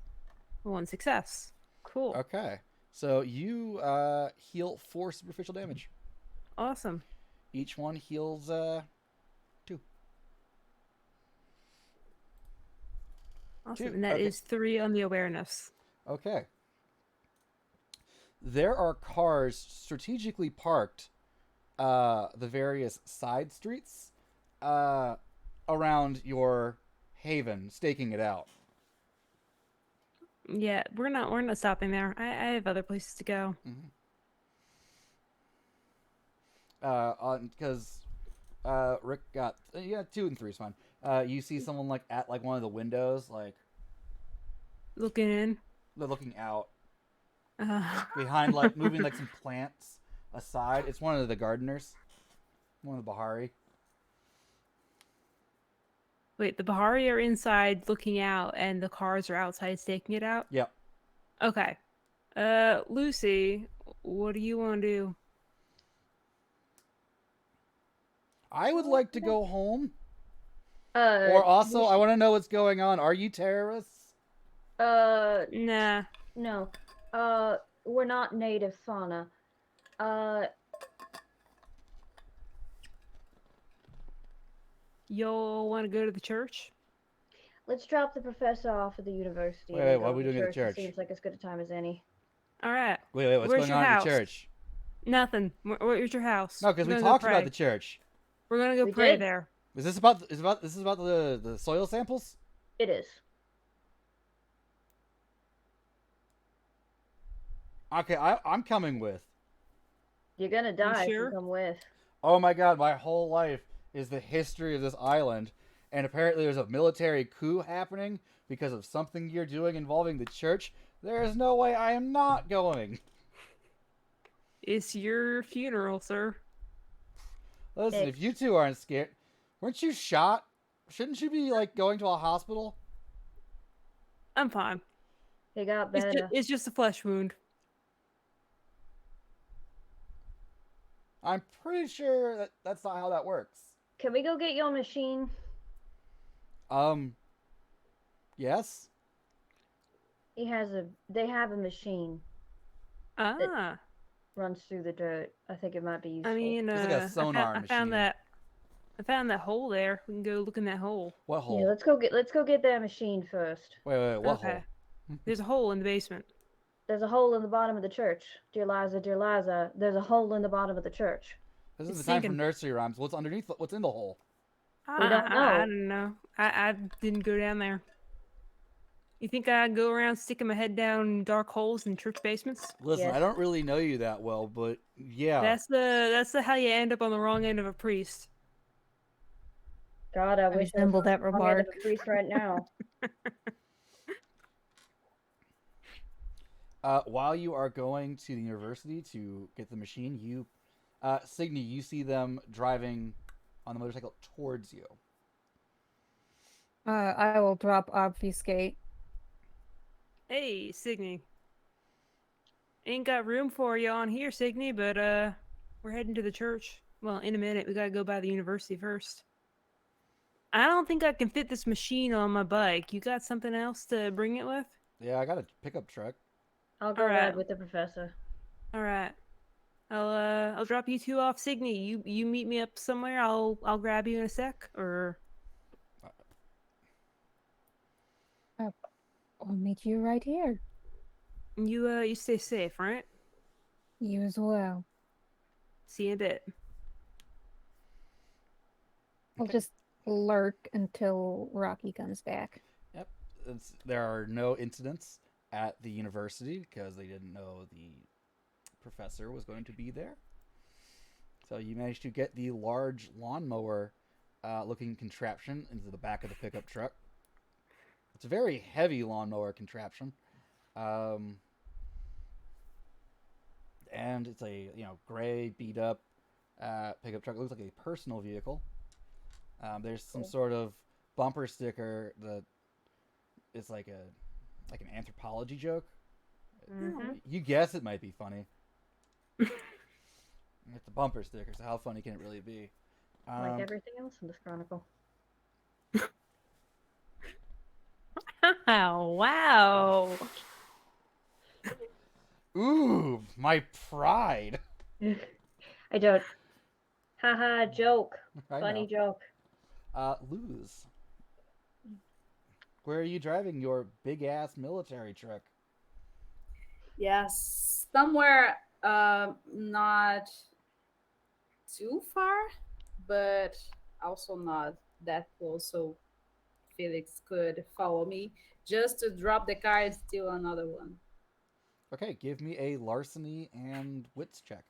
1 success. Cool. Okay. So you heal 4 superficial damage. Awesome. Each one heals 2. Awesome. 2. And that Okay. is 3 on the awareness. Okay. There are cars strategically parked the various side streets around your haven, staking it out. Yeah, we're not stopping there. I have other places to go. Because Rick got 2 and 3 is fine. You see someone like at like one of the windows, like Looking in. they're looking out Uh, behind, like moving like some plants aside. It's one of the gardeners, one of the Bahari. Wait, the Bahari are inside looking out, and the cars are outside staking it out? Yep. Okay. Lucy, what do you want to do? I would like to go home. Uh, Or also, we I want to know what's going on. Are you terrorists? Nah. No. We're not native fauna. You'll want to go to the church? let's drop the professor off at the university. Wait, and then what are go we to doing at the It church? seems like as good a time as any. All right. Wait, what's Where's going your on at house? the church? Nothing. Where's your house? No, because We're we gonna go talked about pray. the church. We're gonna go We pray did. there. Is this about the soil samples? It is. Okay, I'm coming with. You're gonna die if you sure? come with. Oh my god, my whole life is the history of this island, and apparently there's a military coup happening because of something you're doing involving the church. There is no way I am not going. It's your funeral, sir. Listen, if you two aren't scared, weren't you shot? Shouldn't you be like going to a hospital? I'm fine. It got better. It's just a flesh wound. I'm pretty sure that's not how that works. Can we go get your machine? Yes? They have a machine Ah. runs through the dirt. I think it might be useful. I mean, It's like a sonar I found machine. I found that hole there. We can go look in that hole. What hole? Yeah, let's go get that machine first. Wait, what Okay. hole? There's a hole in the basement. There's a hole in the bottom of the church. Dear Liza, there's a hole in the bottom of the church. This is It's the time for sinking. nursery rhymes. What's underneath? What's in the hole? We don't know. I don't know. I didn't go down there. You think I'd go around sticking my head down dark holes in church basements? Listen, Yes. I don't really know you that well, but yeah. That's the how you end up on the wrong end of a priest. God, I wish I resemble was that on the end of remark. a priest right now. While you are going to the university to get the machine, Signy, you see them driving on the motorcycle towards you. I will drop obfuscate. Hey, Signy. Ain't got room for you on here, Signy, but we're heading to the church. Well, in a minute, we gotta go by the university first. I don't think I can fit this machine on my bike. You got something else to bring it with? Yeah, I got a pickup truck. I'll go Alright. ride with the professor. All right. I'll drop you two off, Signy. You meet me up somewhere. I'll grab you in a sec, or I'll meet you right here. you stay safe, right? You as well. See you in a bit. I'll Okay. just lurk until Rocky comes back. Yep. There are no incidents at the university because they didn't know the professor was going to be there. So you managed to get the large lawnmower looking contraption into the back of the pickup truck. It's a very heavy lawnmower contraption. And it's a gray beat up pickup truck. It looks like a personal vehicle. There's some sort of bumper sticker that is like an anthropology joke. Mhm. You guess it might be funny. It's a bumper sticker, so how funny can it really be? Like everything else in this chronicle. Oh, wow. Ooh, my pride. I don't. Haha, joke. I Funny know. joke. Luz. Where are you driving your big ass military truck? Yes, somewhere not too far, but also not that close, so Felix could follow me just to drop the car and steal another one. Okay, give me a larceny and wits check.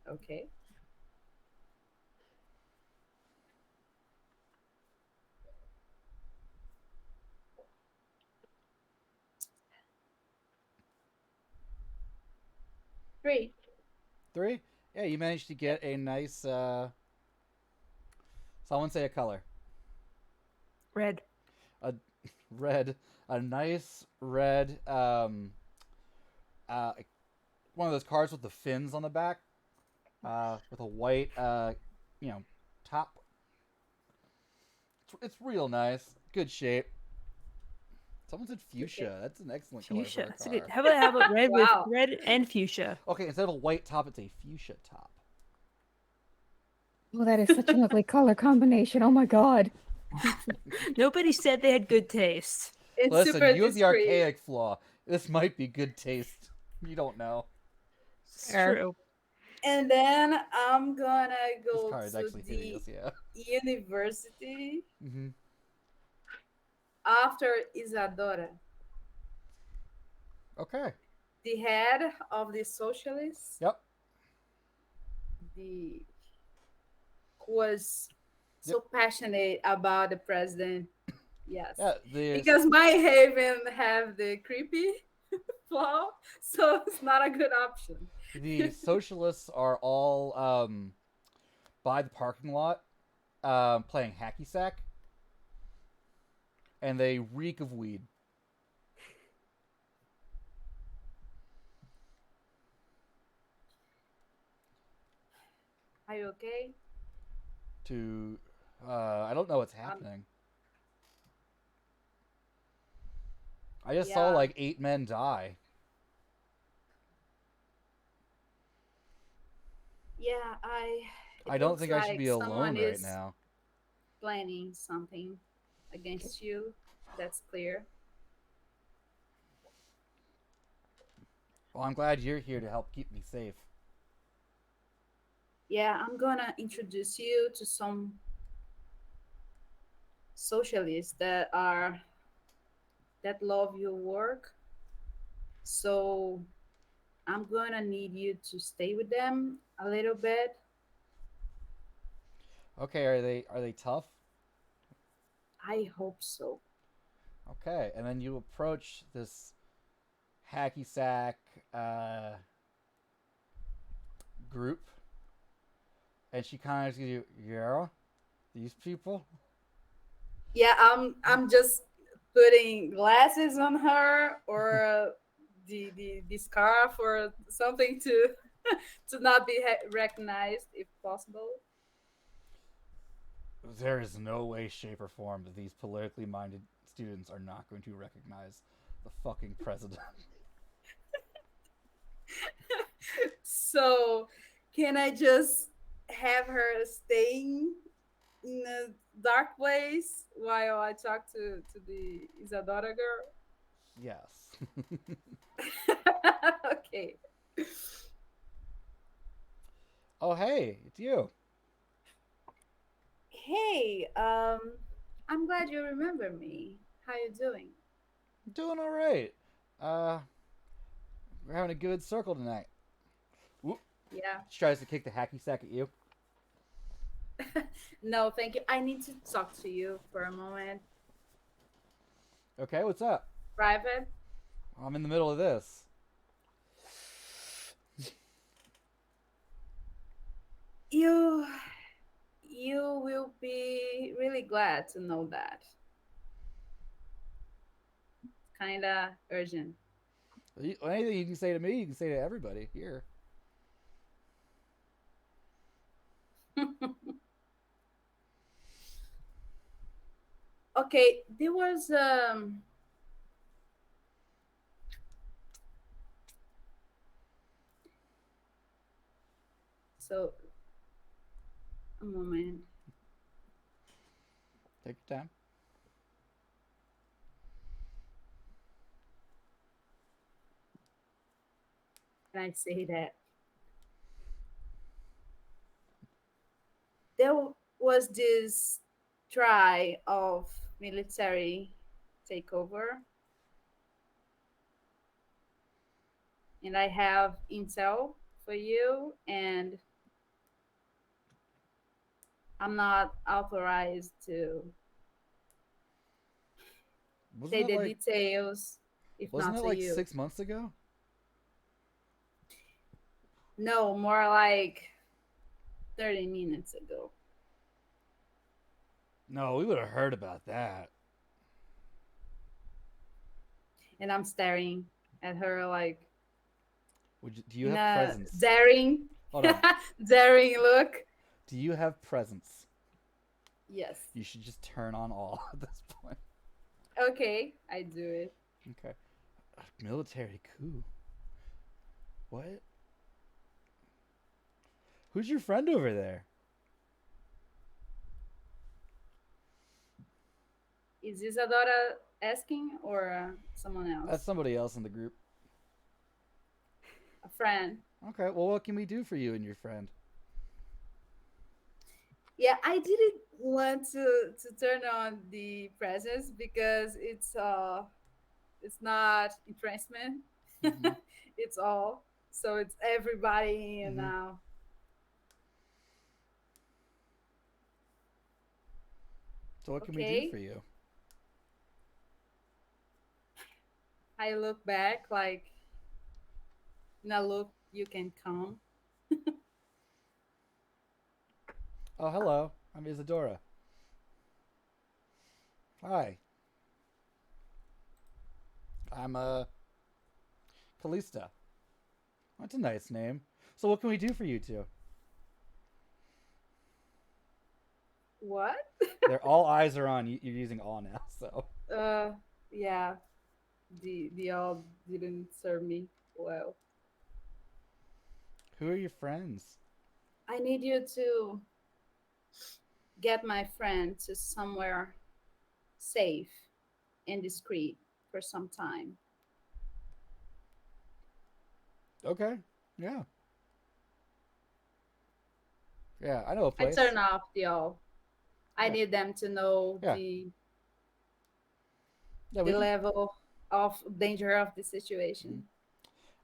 Okay. Three. 3? Yeah, you managed to get a nice someone say a color. Red. Red. A nice red one of those cars with the fins on the back. With a white top. It's real nice. Good shape. Someone said fuchsia. That's an excellent Fuchsia. color That's for a a good. car. How about red Wow. with red and fuchsia? Okay, instead of a white top, it's a fuchsia top. Oh, that is such an ugly color combination. Oh my god. Nobody said they had good taste. It's Listen, super you have the discreet. archaic flaw. This might be good taste. You don't know. It's Fair. true. And then I'm gonna This go card is to actually the hideous, yeah. university hmm after Isadora, Okay. the head of the socialists, Yep. the who was Yep. so passionate about the president. Yes, Yeah, the because my haven have the creepy flaw, so it's not a good option. the socialists are all by the parking lot playing hacky sack, and they reek of weed. Are you okay? To I don't know what's Um, happening. I just saw yeah, like 8 men die. yeah. It I don't looks think I should like be alone someone right is now. planning something against you. That's clear. Well, I'm glad you're here to help keep me safe. Yeah, I'm gonna introduce you to some socialists that love your work. So I'm gonna need you to stay with them a little bit. Okay, are they tough? I hope so. Okay, and then you approach this hacky sack group, and she kind of gives you, yeah, these people. Yeah, I'm just putting glasses on her or the scarf or something to to not be recognized if possible. There is no way, shape, or form that these politically minded students are not going to recognize the fucking president. So can I just have her staying in a dark place while I talk to the Isadora girl? Yes. Okay. Oh, hey, it's you. Hey, I'm glad you remember me. How you doing? Doing all right. Uh, we're having a good circle tonight. Whoop. Yeah. She tries to kick the hacky sack at you. No, thank you. I need to talk to you for a moment. Okay, what's up? Private. I'm in the middle of this. You you will be really glad to know that. Kinda urgent. Anything you can say to me, you can say to everybody here. Okay, there was so a moment. Take your time. Can I say that? There was this try of military takeover, and I have intel for you, and I'm not authorized to say Wasn't it the like details, if wasn't not it to like you. 6 months ago? No, more like 30 minutes ago. No, we would have heard about that. And I'm staring at her like Do you in have a presence? daring, Hold on. daring look. Do you have presence? Yes. You should just turn on all at this point. Okay, I do it. Okay. Military coup. What? Who's your friend over there? Is Isadora asking or someone That's else? somebody else in the group. A friend. Okay, well, what can we do for you and your friend? Yeah, I didn't want to turn on the presence because it's not entrancement. Hmm. It's all. So it's everybody and Hmm. So what can we do for okay. you? I look back like now look you can come. Oh, hello. I'm Isadora. Hi. I'm Callista. That's a nice name. So what can we do for you two? What? They're all eyes are on you. You're using all now, so. Uh yeah, the all didn't serve me well. Who are your friends? I need you to get my friend to somewhere safe and discreet for some time. Okay. Yeah. Yeah, I know a I place. turn off the all. I Yeah. need them to know Yeah. Yeah, we the can. level of danger of the Mhm. situation.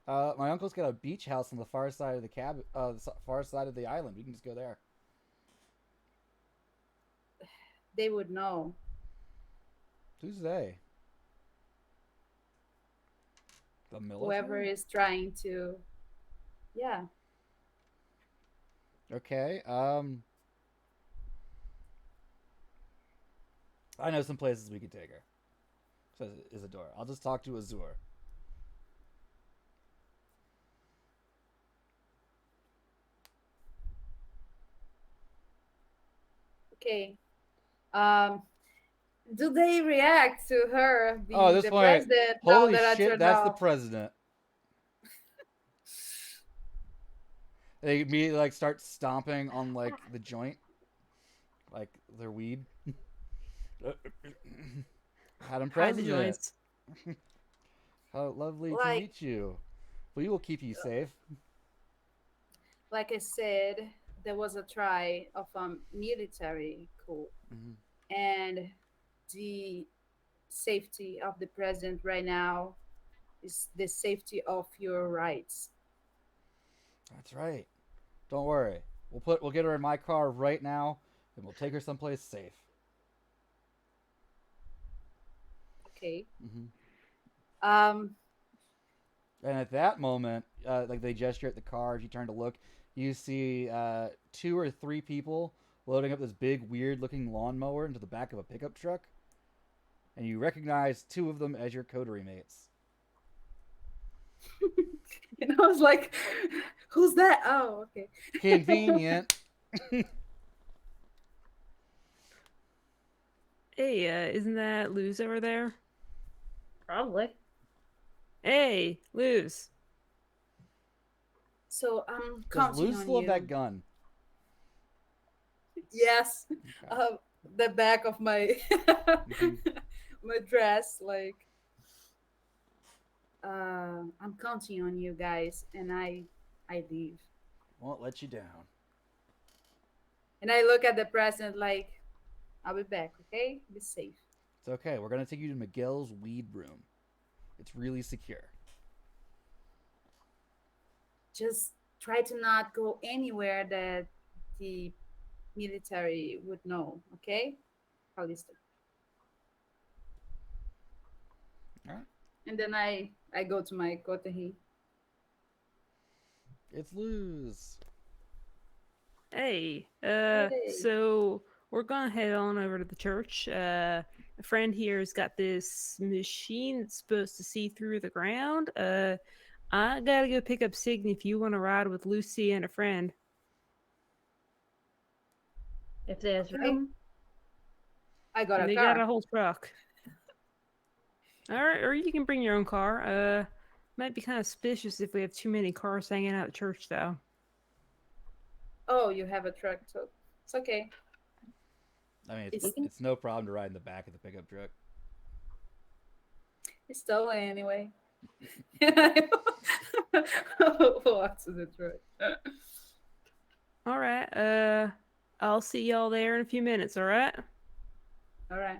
My uncle's got a beach house on the far side of the far side of the island. We can just go there. They would know Who's they? The whoever military? is trying to. Yeah. Okay. I know some places we could take her. Says Isadora. I'll just talk to Azur. Okay. Um, do they react to her Oh, at being this the point, president now holy that I shit, turned that's the off? president. They immediately like start stomping on like the joint, like their weed. Madam Hide the President, joints. how lovely to Like, meet you. We will keep you safe. like I said, there was a try of a military coup, Hmm. and the safety of the president right now is the safety of your rights. That's right. Don't worry. We'll get her in my car right now, and we'll take her someplace safe. Okay. Hmm. Um, And at that moment, like they gesture at the car, if you turn to look, you see two or three people loading up this big, weird-looking lawnmower into the back of a pickup truck, and you recognize two of them as your coterie mates. and I was like, who's that? Oh, okay. Convenient. Hey, isn't that Luz over there? Probably. Hey, Luz. So I'm Does counting Luz on still have that you. gun? Yes. Okay. The back of my Hmm. my dress, like I'm counting on you guys, and I leave, Won't let you down. and I look at the president like I'll be back. Okay, be safe. It's okay. We're gonna take you to Miguel's weed room. It's really secure. Just try to not go anywhere that the military would know. Okay, Calista. All right. And then I go to my coterie. It's Luz. Hey, Hey. so we're gonna head on over to the church. A friend here's got this machine that's supposed to see through the ground. I gotta go pick up Signy if you want to ride with Lucy and a friend. If there's Okay, room. I got And a they got a car. whole truck. All right, or you can bring your own car. Might be kind of suspicious if we have too many cars hanging out at church, though. Oh, you have a truck, so it's okay. I mean, It's, it's no problem to ride in the back of the pickup truck. it's stolen anyway. Walk to the truck. All right. I'll see y'all there in a few minutes. All right. All right.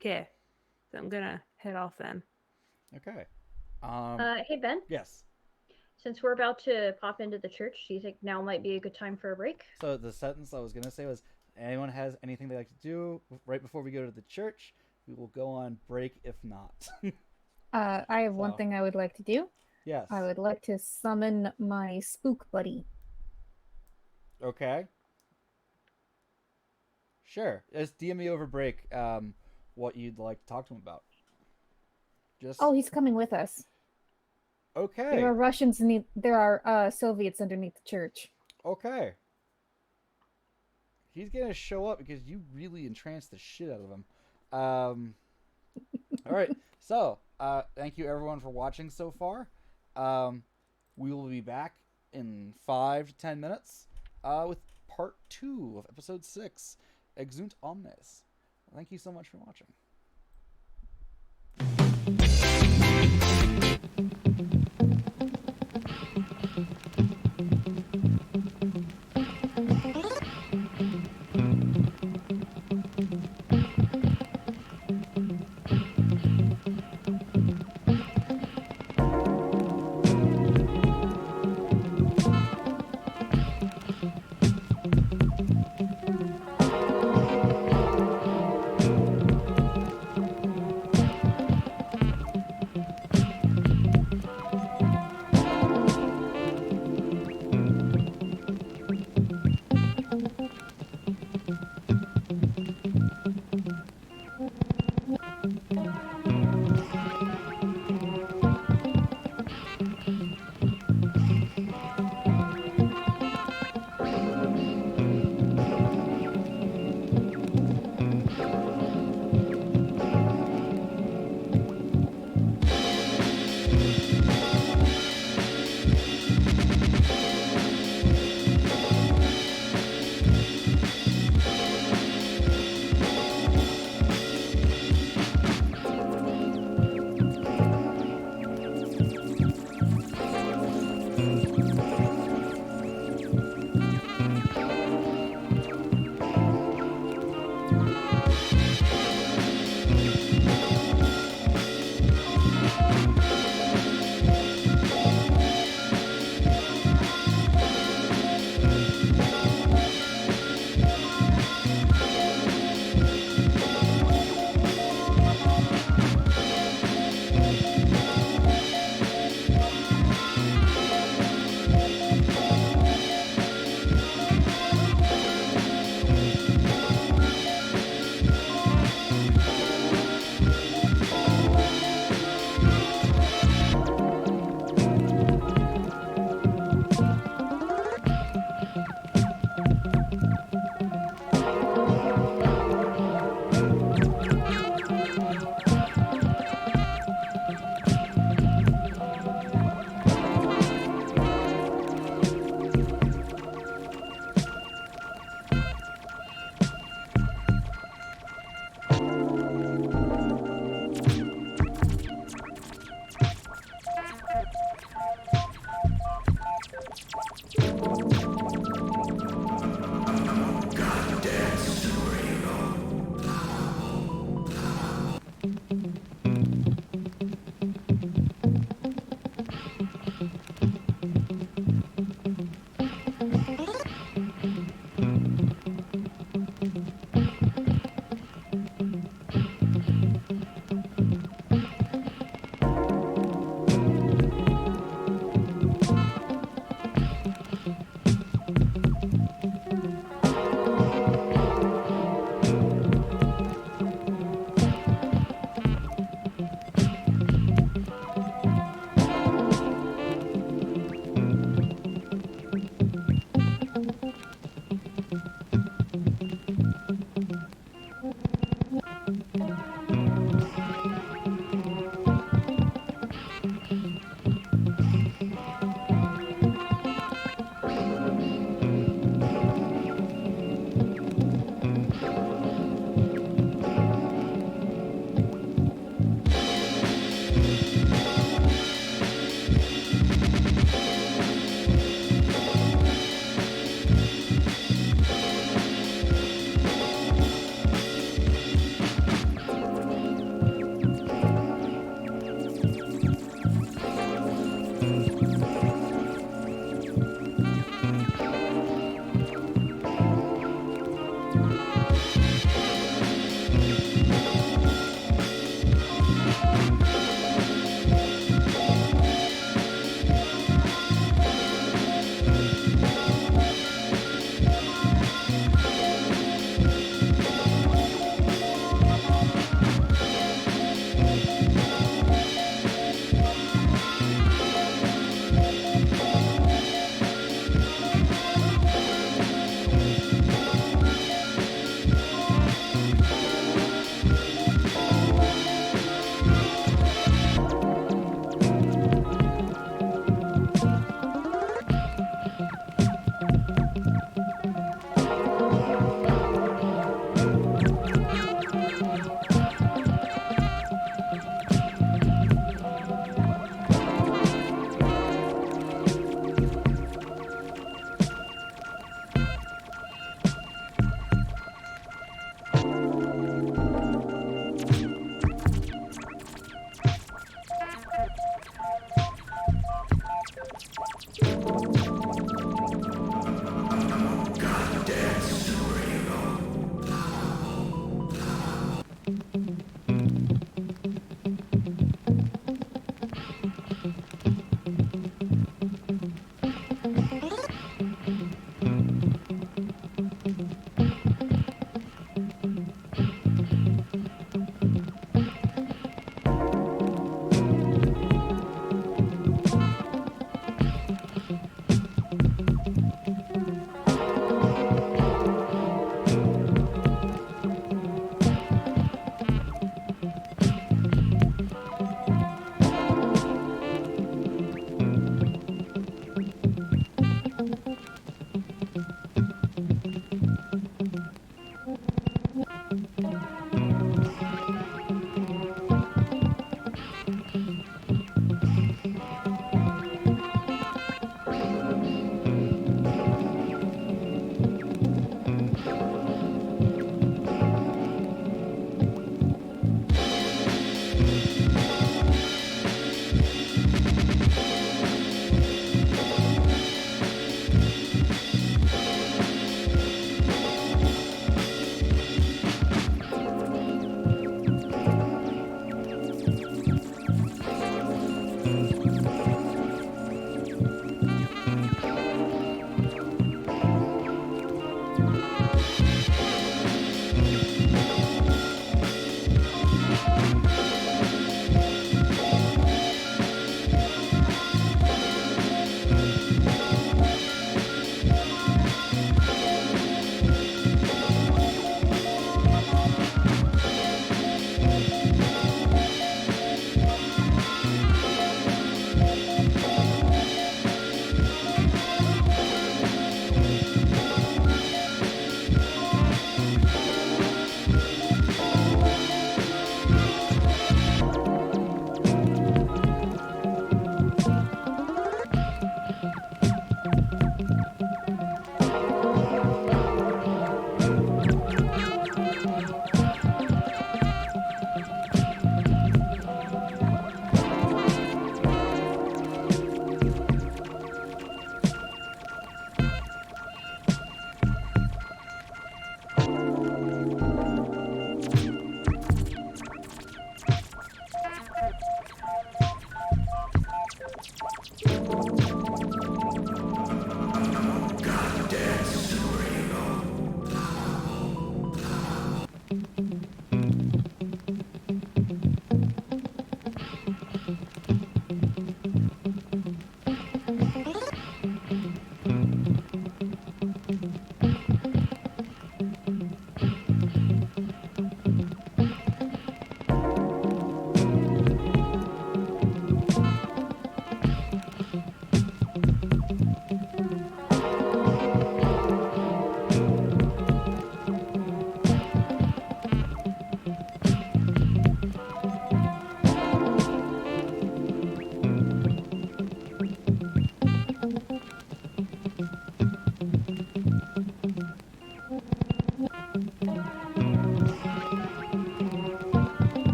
Okay. So I'm gonna head off then. Okay. Hey Ben, Yes. since we're about to pop into the church, do you think now might be a good time for a break? So the sentence I was gonna say was, anyone has anything they like to do right before we go to the church, we will go on break. If not, I have one So- thing I would like to do. yes. I would like to summon my spook buddy. Okay. Sure. Just DM me over break. What you'd like to talk to him about. Just Oh, he's coming with us. okay. There are Russians there are Soviets underneath the church. Okay. He's gonna show up because you really entranced the shit out of him. All right. So, thank you everyone for watching so far. We will be back in 5 to 10 minutes with part 2 of episode 6, Exeunt Omnes. Thank you so much for watching.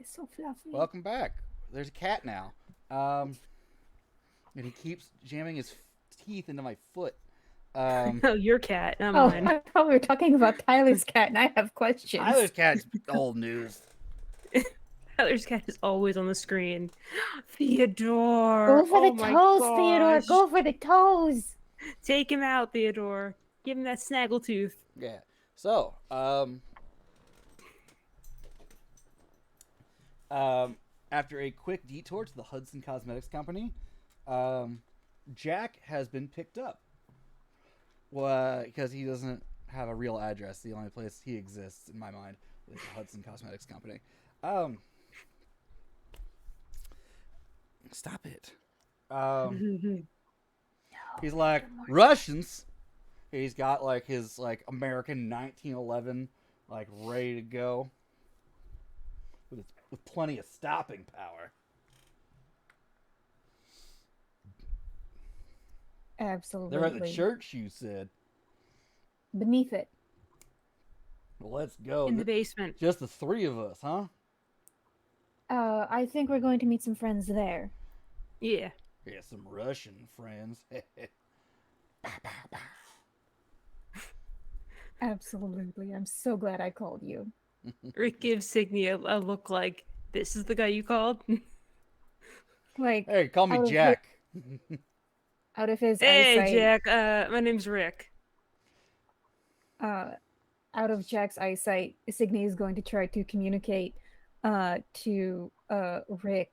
It's so fluffy. Welcome back. There's a cat now. And he keeps jamming his teeth into my foot. No, your cat, not Oh, mine. I thought we were talking about Tyler's cat, and I have questions. Tyler's cat's old news. Tyler's cat is always on the screen. Theodore. Go for oh the my toes, Theodore. gosh. Go for the toes. Take him out, Theodore. Give him that snaggletooth. Yeah. So, after a quick detour to the Hudson Cosmetics Company, Jack has been picked up. Well, because he doesn't have a real address. The only place he exists, in my mind, is the Hudson Cosmetics Company. Stop it. He's like, Russians? He's got, like, his, like, American 1911, like, ready to go. With plenty of stopping power. Absolutely. They're at the church, you said. Beneath it. Well, let's go. In the basement. Just the three of us, huh? I think we're going to meet some friends there. Yeah. Yeah, some Russian friends. Absolutely. I'm so glad I called you. Rick gives Signy a look like, this is the guy you called? Like, Hey, call me out of Jack. out of his Hey, eyesight, Jack. My name's Rick. out of Jack's eyesight, Signy is going to try to communicate to Rick,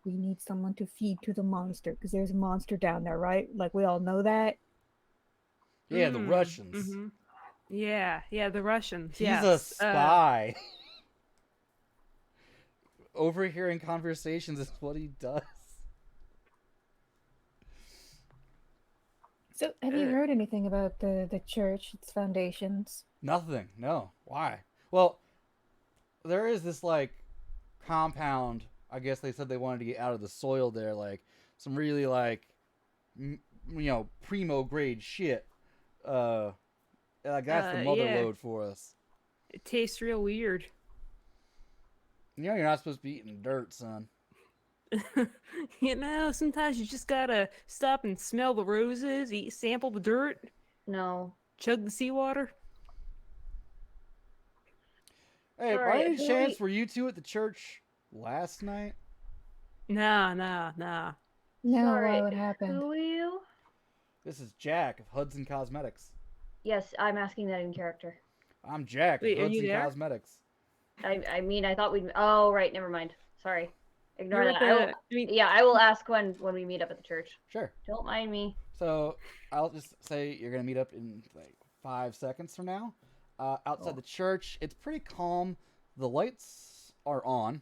we need someone to feed to the monster because there's a monster down there, right? Like we all know that. Yeah, the Russians. Mm-hmm. Yeah, the Russians. He's yes. a spy. Overhearing conversations is what he does. So, have you heard anything about the church, its foundations? Nothing. No. Why? Well, there is this, like, compound. I guess they said they wanted to get out of the soil there. Like, some really, like, primo grade shit. Like, that's the mother yeah. lode for us. It tastes real weird. You know you're not supposed to be eating dirt, son. Sometimes you just gotta stop and smell the roses, sample the dirt, No. chug the seawater. Hey, by Sorry, any who chance were you two at the church last night? Nah. No, Sorry, why? What happened? Who are you? This is Jack of Hudson Cosmetics. Yes, I'm asking that in character. I'm Jack Wait, of are you Hudson there? Cosmetics. I mean, I thought we'd. Oh, right. Never mind. Sorry. Ignore You're that. at the- Yeah, I will ask when we meet up at the church. Sure. Don't mind me. So I'll just say you're gonna meet up in like 5 seconds from now. Outside Cool. the church, it's pretty calm. The lights are on,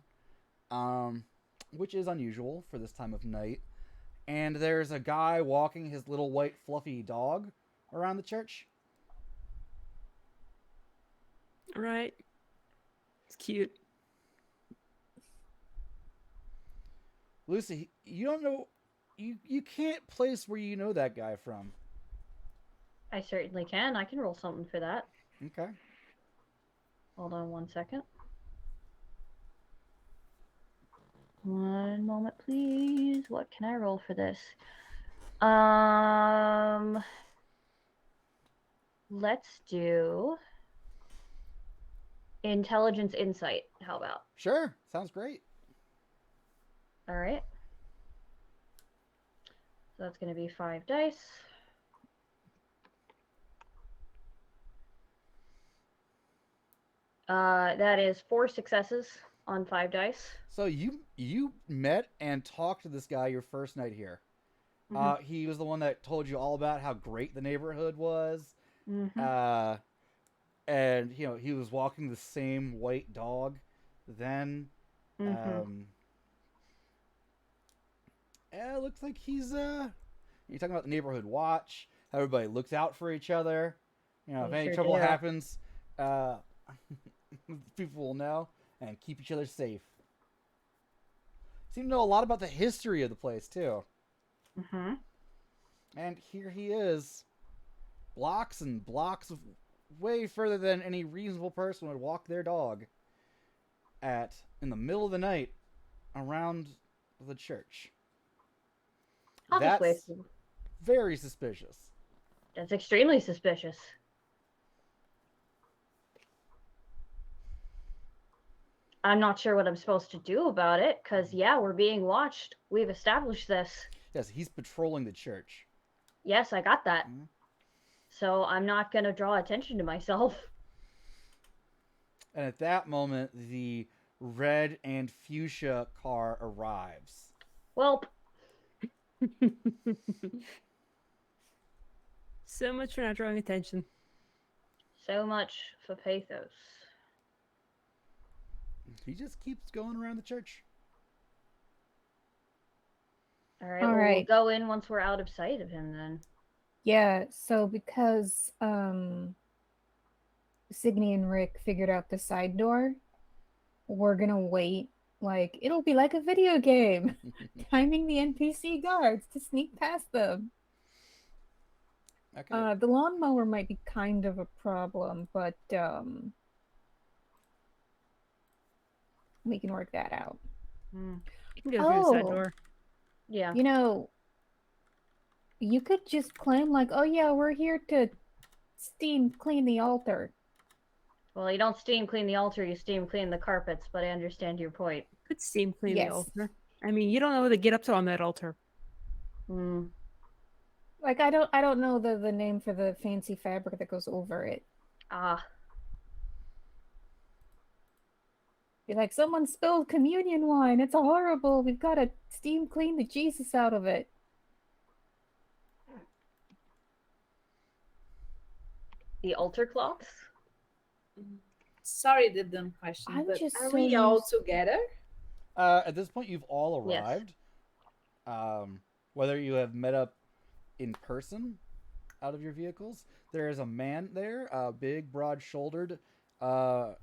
which is unusual for this time of night. And there's a guy walking his little white fluffy dog around the church. Right. It's cute. Lucy, you don't know. You can't place where you know that guy from. I certainly can. I can roll something for that. Okay. Hold on 1 second. One moment, please. What can I roll for this? Let's do intelligence insight. How about? Sure. Sounds great. All right. So that's going to be 5 dice. That is 4 successes on 5 dice. So you met and talked to this guy your first night here. Mhm. He was the one that told you all about how great the neighborhood was. Mhm. And he was walking the same white dog then. Mhm. It looks like he's you're talking about the neighborhood watch, how everybody looks out for each other. If We any sure trouble do. happens, people will know and keep each other safe. Seem to know a lot about the history of the place too. Mhm. And here he is, blocks and blocks of way further than any reasonable person would walk their dog in the middle of the night around the church. I'll just wait. That's very suspicious. That's extremely suspicious. I'm not sure what I'm supposed to do about it, because, yeah, we're being watched. We've established this. Yes, he's patrolling the church. Yes, I got that. Mhm. So I'm not going to draw attention to myself. And at that moment, the red and fuchsia car arrives. Well, So much for not drawing attention. So much for pathos. He just keeps going around the church. All right, All well, right. we'll go in once we're out of sight of him then. Yeah, so because Signy and Rick figured out the side door, we're gonna wait. Like, it'll be like a video game, timing the NPC guards to sneak past them. Okay. The lawnmower might be kind of a problem, but we can work that out. Hmm. You can go through the side Oh. door. Yeah. You know, you could just claim like, "Oh yeah, we're here to steam clean the altar." Well, you don't steam clean the altar, you steam clean the carpets, but I understand your point. Could steam clean the Yes. altar. I mean, you don't know what to get up to on that altar. Hmm. Like I don't know the name for the fancy fabric that goes over it. Ah. Be like, someone spilled communion wine. It's horrible. We've got to steam clean the Jesus out of it. The altar cloths? Sorry, the dumb question, I'm but just are so we all used- together? At this point, you've all Yes. arrived. Whether you have met up in person out of your vehicles, there is a man there, a big, broad-shouldered, corn-fed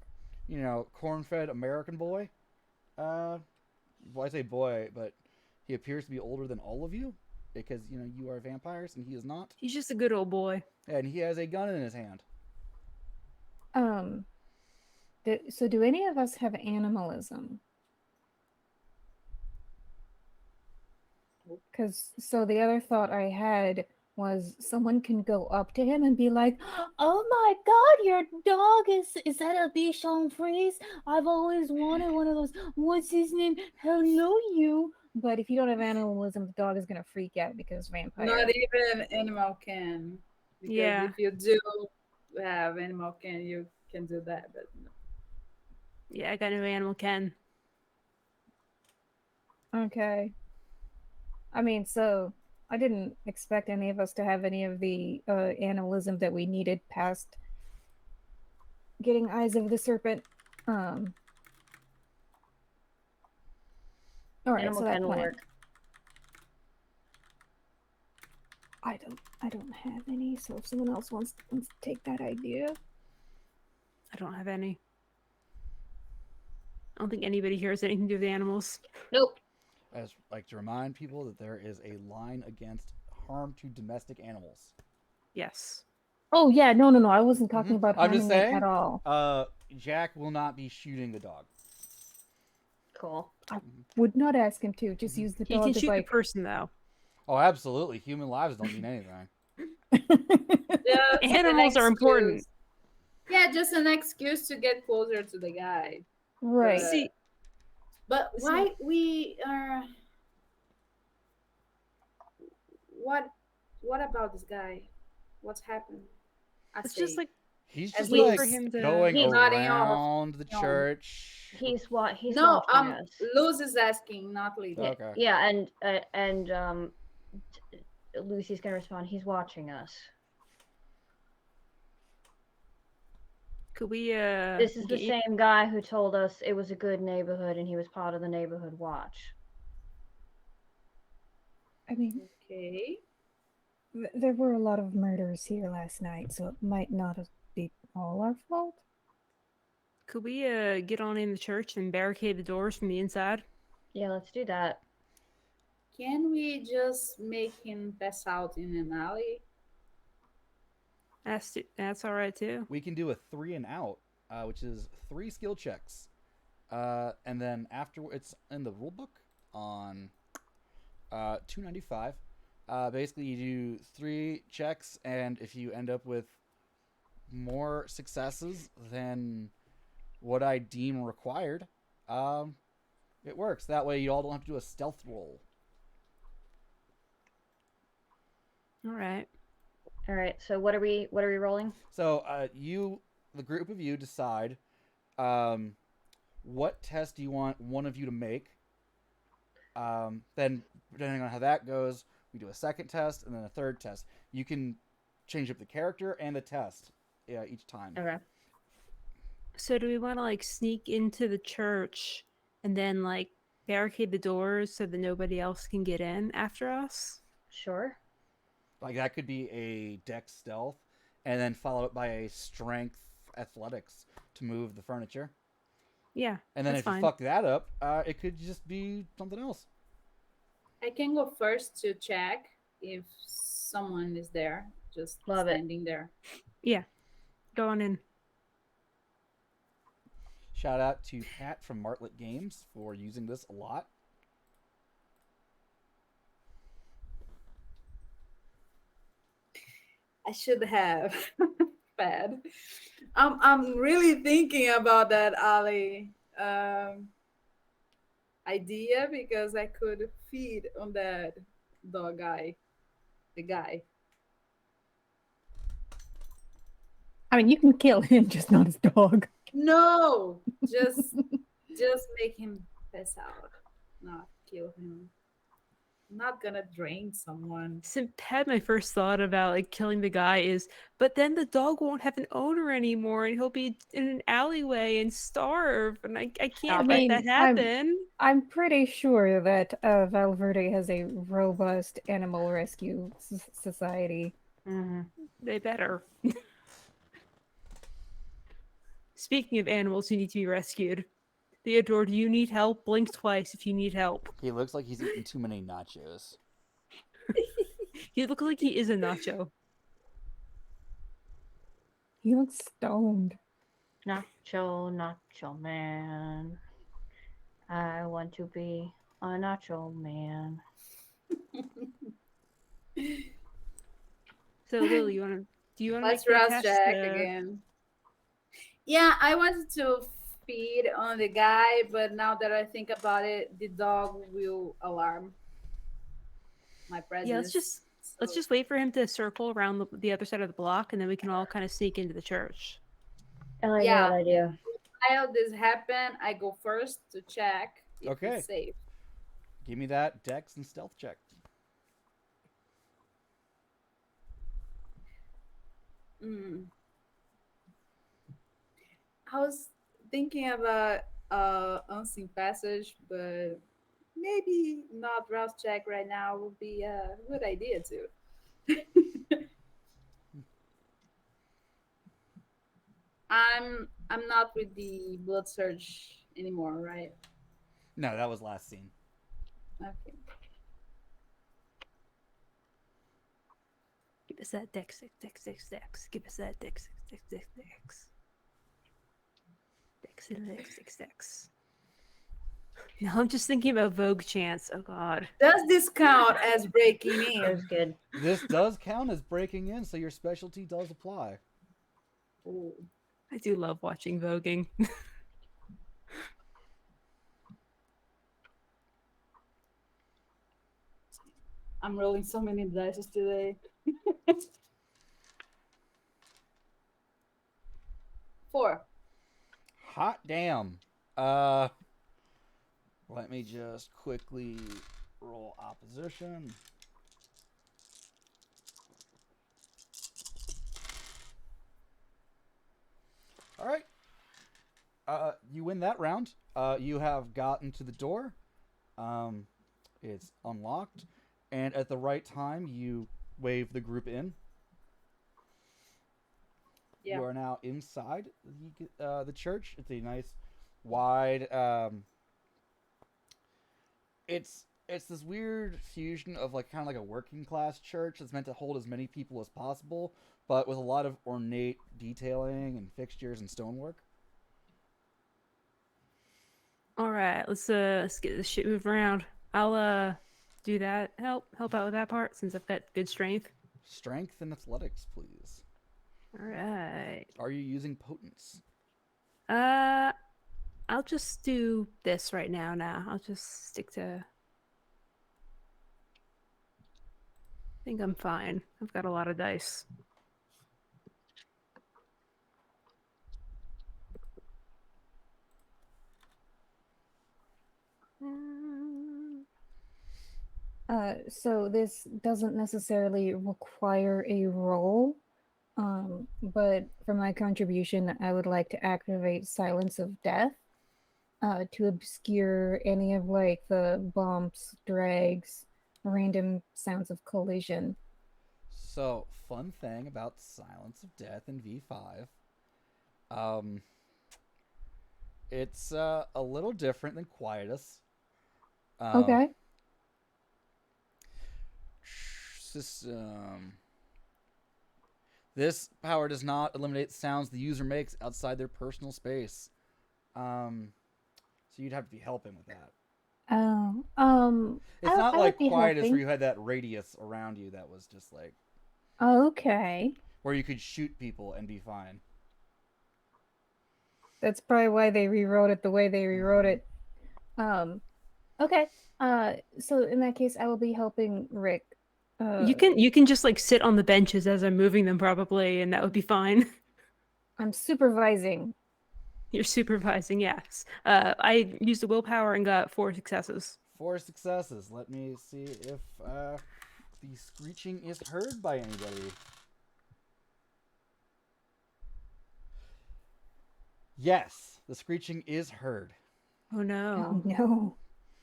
American boy. Well, I say boy, but he appears to be older than all of you because you are vampires and he is not. He's just a good old boy. And he has a gun in his hand. So do any of us have animalism? Because so the other thought I had was someone can go up to him and be like, "Oh my God, your dog is that a Bichon Frise? I've always wanted one of those. What's his name? Hello, you." But if you don't have animalism, the dog is gonna freak out because vampire. Not even animal can. Because Yeah. if you do have animal can, you can do that, but no. Yeah, I got no animal Ken. Okay. I mean, so I didn't expect any of us to have any of the animalism that we needed past getting Eyes of the Serpent. All right, Animal so that can will plan. work. I don't have any. So if someone else wants to take that idea, I don't have any. I don't think anybody here has anything to do with animals. Nope. I just like to remind people that there is a line against harm to domestic animals. Yes. oh yeah, no, I wasn't talking about I'm harming just it saying. at all. Jack will not be shooting the dog. Cool. Would not ask him to. Just use the He dog can as shoot like. the person though. Oh, absolutely. Human lives don't mean anything. Just an Animals are important. excuse. Yeah, just an excuse to get closer to the guy. right. But- See, But So- why we are? What about this guy? What's happened? it's just like He's At just least like for him to- going He's nodding off. around the No. church. He's no, watching us. Luz is asking, not Lee. Okay. Yeah, and Lucy's gonna respond. He's watching us. Could we This is the get you- same guy who told us it was a good neighborhood and he was part of the neighborhood watch. I mean, Okay. there were a lot of murders here last night, so it might not have been all our fault. Could we get on in the church and barricade the doors from the inside? Yeah, let's do that. Can we just make him pass out in an alley? That's all right too. We can do a 3 and out, which is 3 skill checks. And then after it's in the rule book on 295. Basically, you do 3 checks, and if you end up with more successes than what I deem required, it works. That way, you all don't have to do a stealth roll. All right. All right. So what are we rolling? So, the group of you decide what test do you want one of you to make. Then, depending on how that goes, we do a second test and then a third test. You can change up the character and the test each time. Okay. So do we want to like sneak into the church and then like barricade the doors so that nobody else can get in after us? Sure. Like that could be a dex stealth, and then followed up by a strength athletics to move the furniture. Yeah, And then that's if you fine. fuck that up, it could just be something else. I can go first to check if someone is there, just Love it. standing there. Yeah, go on in. Shout out to Pat from Martlet Games for using this a lot. I should have. Bad. I'm really thinking about that Ali idea because I could feed on that dog guy, the guy. I mean, you can kill him, just not his dog. No, just make him pass out, not kill him. I'm not gonna drain someone. Had my first thought about like killing the guy is, but then the dog won't have an owner anymore, and he'll be in an alleyway and starve, and I I can't let that mean, happen. I'm pretty sure that Valverde has a robust animal rescue society. Mm-hmm. They better. Speaking of animals who need to be rescued, Theodore, do you need help? Blink twice if you need help. He looks like he's eating too many nachos. He looks like he is a nacho. He looks stoned. Nacho, nacho man. I want to be a nacho man. So Lily, do you want to Let's make the rouse test? Jack again. Yeah, I wanted to feed on the guy, but now that I think about it, the dog will alarm my presence. Yeah, let's just wait for him to circle around the other side of the block, and then we can all kind of sneak into the church. I like Yeah. that idea. While this happen, I go first to check if Okay. he's safe. Give me that dex and stealth check. I was thinking about unseen passage, but maybe not rouse check right now would be a good idea too. I'm not with the blood surge anymore, right? No, that was last scene. Okay. Give us that dex. Give us that dex. Dex. Now I'm just thinking about Vogue chants. Oh God. Does this count as breaking That in? was good. This does count as breaking in, so your specialty does apply. Ooh. I do love watching voguing. I'm rolling so many dice today. 4. Hot damn. Let me just quickly roll opposition. All right. You win that round. You have gotten to the door. It's unlocked, and at the right time, you wave the group in. Yeah. You are now inside the church. It's a nice, wide. It's this weird fusion of like kind of like a working class church that's meant to hold as many people as possible, but with a lot of ornate detailing and fixtures and stonework. All right, let's get this shit moved around. I'll do that. Help out with that part since I've got good strength. Strength and athletics, please. All right. Are you using potence? I'll just do this right now. I'll just stick to. I think I'm fine. I've got a lot of dice. So this doesn't necessarily require a roll. But for my contribution, I would like to activate Silence of Death, to obscure any of like the bumps, drags, random sounds of collision. So, fun thing about Silence of Death in V5. Um, it's a little different than Quietus. Um, Okay. System. This power does not eliminate sounds the user makes outside their personal space. So you'd have to be helping with that. Oh, It's not I would like be Quietus where helping. you had that radius around you that was just like Okay. where you could shoot people and be fine. That's probably why they rewrote it the way they rewrote it. Um, okay. So in that case, I will be helping Rick. You can just like sit on the benches as I'm moving them probably, and that would be fine. I'm supervising. You're supervising, yes. I used the willpower and got 4 successes. 4 successes. Let me see if the screeching is heard by anybody. Yes, the screeching is heard. Oh Oh no. no.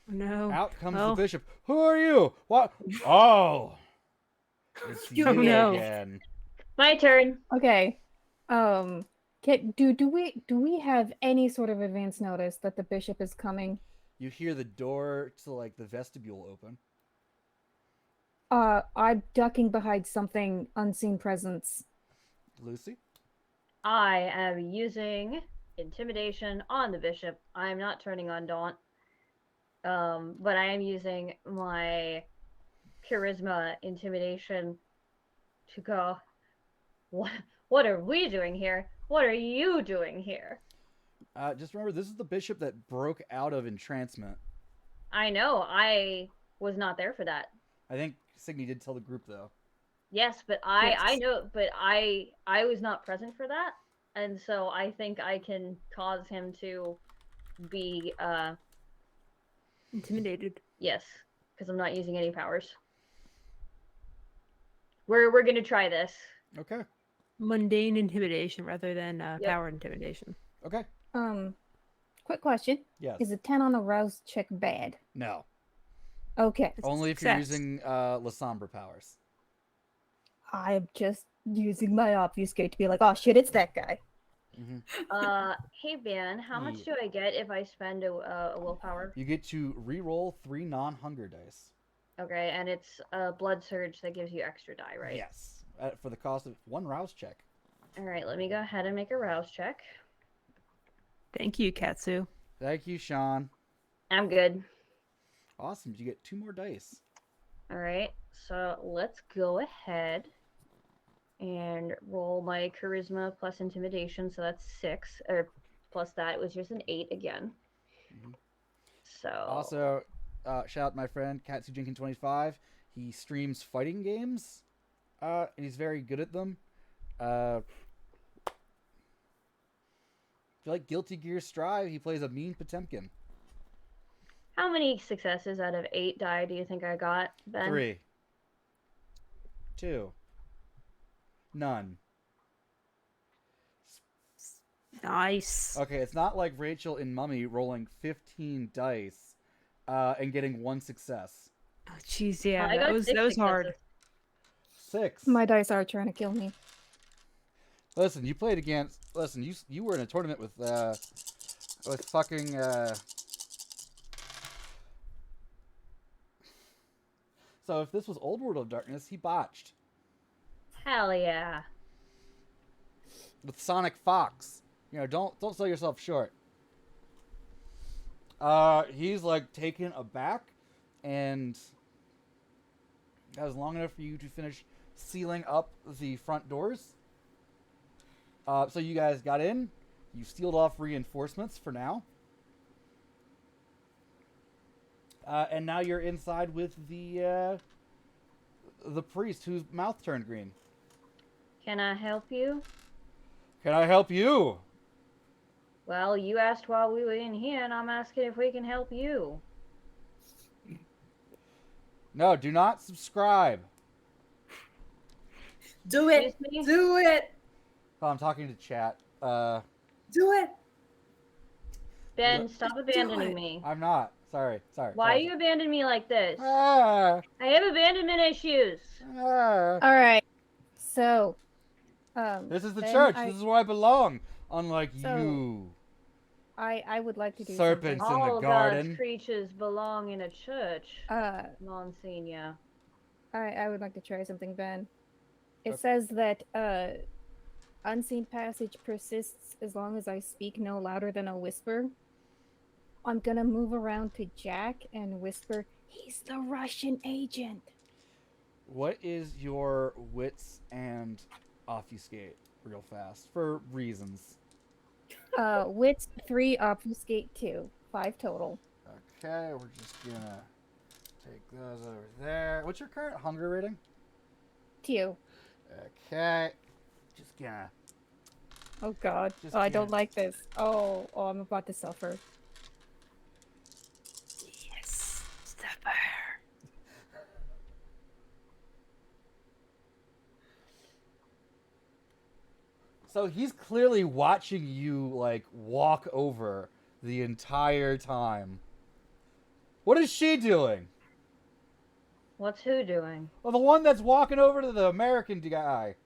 Oh no. Out comes Well, the bishop. Who are you? What? Oh, it's you Oh, no. again. My turn. Okay. Do we have any sort of advance notice that the bishop is coming? You hear the door to like the vestibule open. I'm ducking behind something unseen presence. Lucy? I am using intimidation on the bishop. I am not turning on Daunt. But I am using my charisma intimidation to go, what are we doing here? What are you doing here? Just remember, this is the bishop that broke out of entrancement. I know, I was not there for that. I think Signy did tell the group though. Yes, but I Yes. know, but I was not present for that, and so I think I can cause him to be intimidated. yes, because I'm not using any powers. We're gonna try this. Okay. Mundane intimidation rather than Yep. power intimidation. Okay. Quick question. Yes. Is a 10 on a rouse check bad? No. Okay. It's a Only if you're success. using La Sombra powers. I'm just using my obfuscate to be like, oh shit, it's that guy. Hey Ben, how much Yeah. do I get if I spend a willpower? You get to re-roll 3 non-hunger dice. Okay, and it's a blood surge that gives you extra die, right? Yes. For the cost of 1 rouse check. All right, let me go ahead and make a rouse check. Thank you, Katsu. Thank you, Sean. I'm good. Awesome. You get 2 more dice. All right, so let's go ahead and roll my charisma plus intimidation. So that's 6, or plus that was just an 8 again. Mhm. So Also, shout out my friend Katsu Jinkin 25. He streams fighting games. And he's very good at them. If you like Guilty Gear Strive, he plays a mean Potemkin. how many successes out of 8 die do you think I got, Ben? 3. 2. None. Nice. Okay, it's not like Rachel in Mummy rolling 15 dice and getting 1 success. Oh, jeez, yeah, I got that was 6 hard. successes. 6. My dice are trying to kill me. Listen, you played against. Listen, you were in a tournament with fucking. So if this was Old World of Darkness, he botched Hell yeah. with Sonic Fox. You know, don't sell yourself short. He's like taken aback, and that was long enough for you to finish sealing up the front doors. So you guys got in. You sealed off reinforcements for now. And now you're inside with the priest whose mouth turned green. Can I help you? Can I help you? Well, you asked while we were in here, and I'm asking if we can help you. No, do not subscribe. Do it. Excuse me? Do it. Oh, I'm talking to chat. Do it. Ben, Look- stop Do abandoning it. me. I'm not. Sorry. Why you abandon me like this? Ah, I have abandonment issues. ah. All right. So, This is the then church. This is where I belong. Unlike So- you. I would like to do Serpents something. in the All garden. God's creatures belong in a church. Monsignor. I would like to try something, Ben. It Okay. says that unseen passage persists as long as I speak no louder than a whisper. I'm gonna move around to Jack and whisper, "He's the Russian agent." What is your wits and obfuscate real fast for reasons? Wits 3, obfuscate 2, 5 total. Okay, we're just gonna take those over there. What's your current hunger rating? 2. Okay, just gonna. Oh God. Just Oh, I don't kidding. like this. Oh, I'm about to suffer. Yes, stuffer. So he's clearly watching you like walk over the entire time. What is she doing? What's who doing? Well, the one that's walking over to the American guy.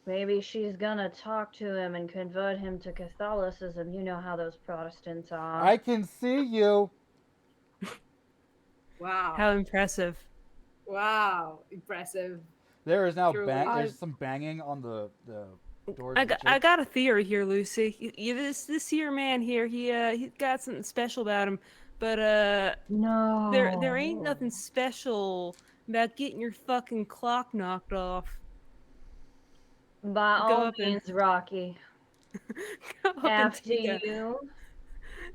Maybe she's gonna talk to him and convert him to Catholicism. You know how those Protestants are. I can see you. Wow. How impressive. Wow. Impressive. There is now Truly. there's some banging on the doors. I of the got, I church. got a theory here, Lucy. This here man here, he got something special about him, but No. there ain't nothing special about getting your fucking clock knocked off. By Go all up and- means, Rocky. Go up and After take you.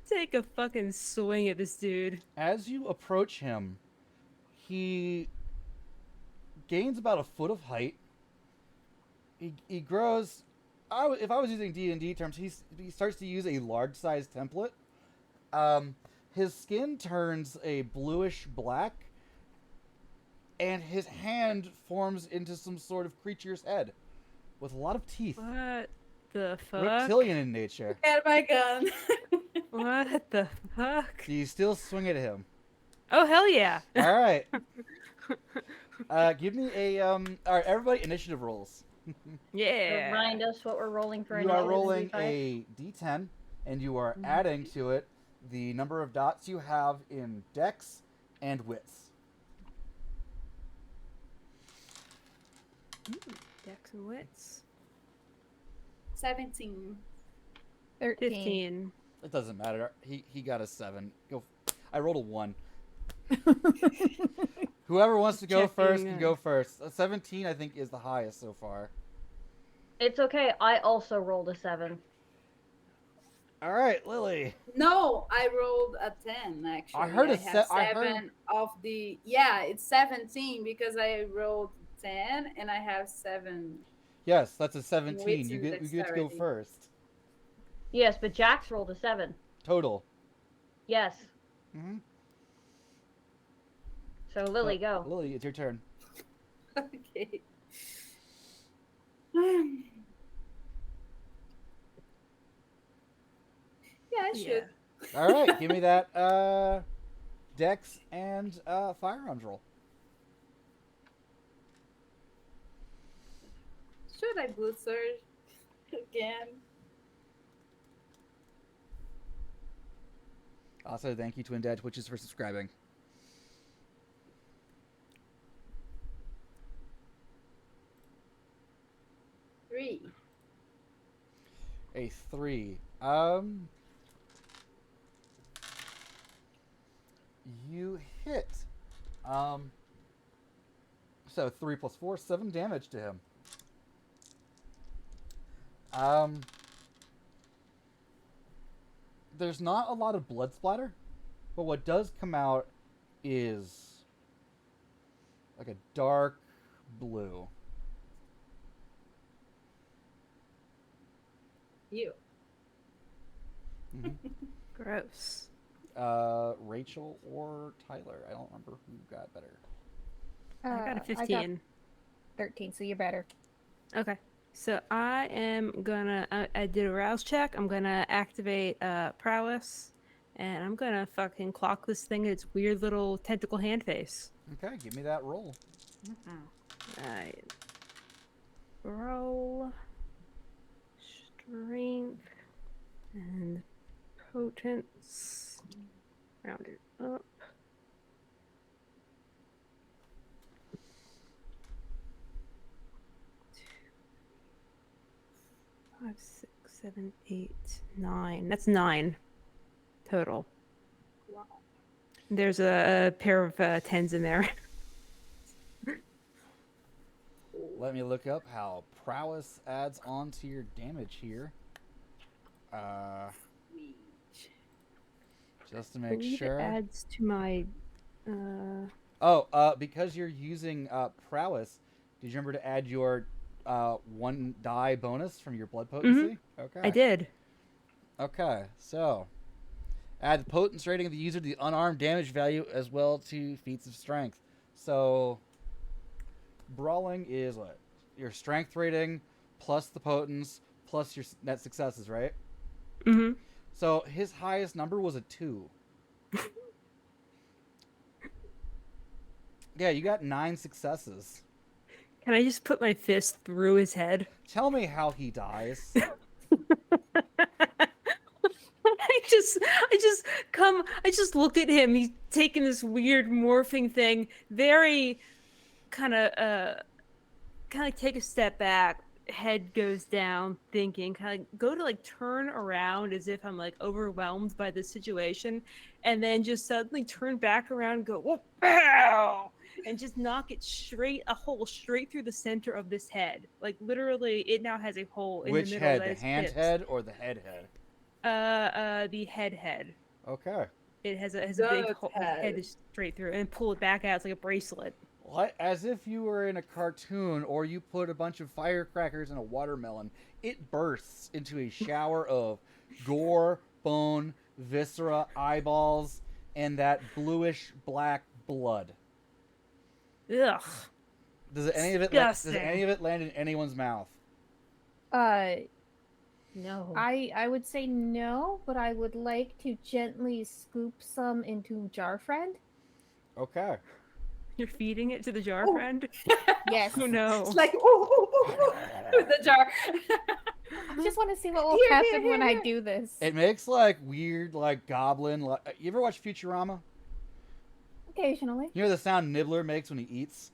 take a fucking swing at this dude. As you approach him, he gains about a foot of height. He grows. If I was using D&D terms, he starts to use a large size template. His skin turns a bluish black, and his hand forms into some sort of creature's head with a lot of teeth. What the fuck? Reptilian in nature. Get my gun. What the fuck? Do you still swing at him? Oh hell yeah! All right. Give me a All right, everybody, initiative rolls. Yeah. Remind us what we're rolling for You are initiative, rolling D5. a d10, and you are Mhm. adding to it the number of dots you have in Dex and Wits. Dex and wits. 17. 13. 15. It doesn't matter. He got a 7. Go. I rolled a 1. Whoever wants to go first can go first. A 17, I think, is the highest so far. It's okay. I also rolled a 7. All right, Lily. No, I rolled a 10 actually. I heard a have I heard- 7 of the. Yeah, it's 17 because I rolled 10 and I have 7. Yes, that's a 17. Wits You and get to go dexterity. first. Yes, but Jax rolled a 7. Total. Yes. Mm-hmm. So Lily, go. Lily, it's your turn. Okay. Yeah, I should. All right, give me that Dex and firearms roll. Should I blood surge again? Also, thank you, Twin Dad Twitches, for subscribing. Three. A 3. You hit. So 3 plus 4, 7 damage to him. There's not a lot of blood splatter, but what does come out is like a dark blue. You. Mhm. Gross. Rachel or Tyler. I don't remember who got better. I got a I got 15. 13, so you're better. Okay. So I am gonna. I did a rouse check. I'm gonna activate prowess, and I'm gonna fucking clock this thing in its weird little tentacle hand face. Okay, give me that roll. Alright. Roll. Strength. And potence. Round it up. Five, 6, 7, 8, 9. That's 9 total. Wow. There's a pair of 10s in there. Let me look up how prowess adds on to your damage here. Just to make Believe sure. it adds to my. Because you're using prowess, did you remember to add your 1 die bonus from your blood potency? Okay. I did. Okay, so add the potence rating of the user to the unarmed damage value as well to feats of strength. So brawling is what? Your strength rating plus the potence plus your net successes, right? Mm-hmm. So his highest number was a 2. Yeah, you got 9 successes. Can I just put my fist through his head? Tell me how he dies. I just look at him. He's taking this weird morphing thing, very kind of take a step back, head goes down, thinking, kind of go to like turn around as if I'm like overwhelmed by the situation, and then just suddenly turn back around and go, whoa, pow! And just knock it a hole straight through the center of this head. Like literally, it now has a hole in Which the middle. head? That The is hand pips. head or the head head? The head. Okay. It has a big Goat head head. is straight through, and pull it back out. It's like a bracelet. What? As if you were in a cartoon or you put a bunch of firecrackers in a watermelon. It bursts into a shower of gore, bone, viscera, eyeballs, and that bluish black blood. Ugh. Does any of it land in anyone's mouth? No. I would say no, but I would like to gently scoop some into Jar Friend. Okay. You're feeding it to the jar Oh. friend? Yes. Oh no. It's like, ooh, with the jar. I just want to see what will Here, happen here, when I here. do this. It makes like weird, like goblin. You ever watch Futurama? Occasionally. You know the sound Nibbler makes when he eats?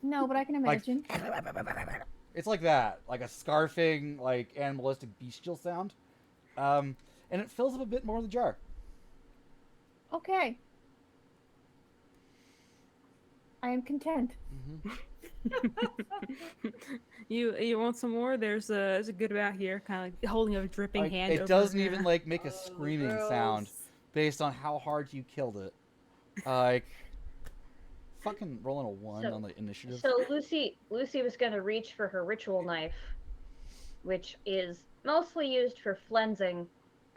No, but I can Like- imagine. It's like that, like a scarfing, like animalistic bestial sound. And it fills up a bit more of the jar. Okay. I am content. You want some more? There's a good amount here, kind of like holding a dripping Like, hand. it over doesn't her. even like make a screaming sound based on how hard you killed it. Like, fucking rolling a 1 on the initiative. So Lucy was gonna reach for her ritual knife, which is mostly used for flensing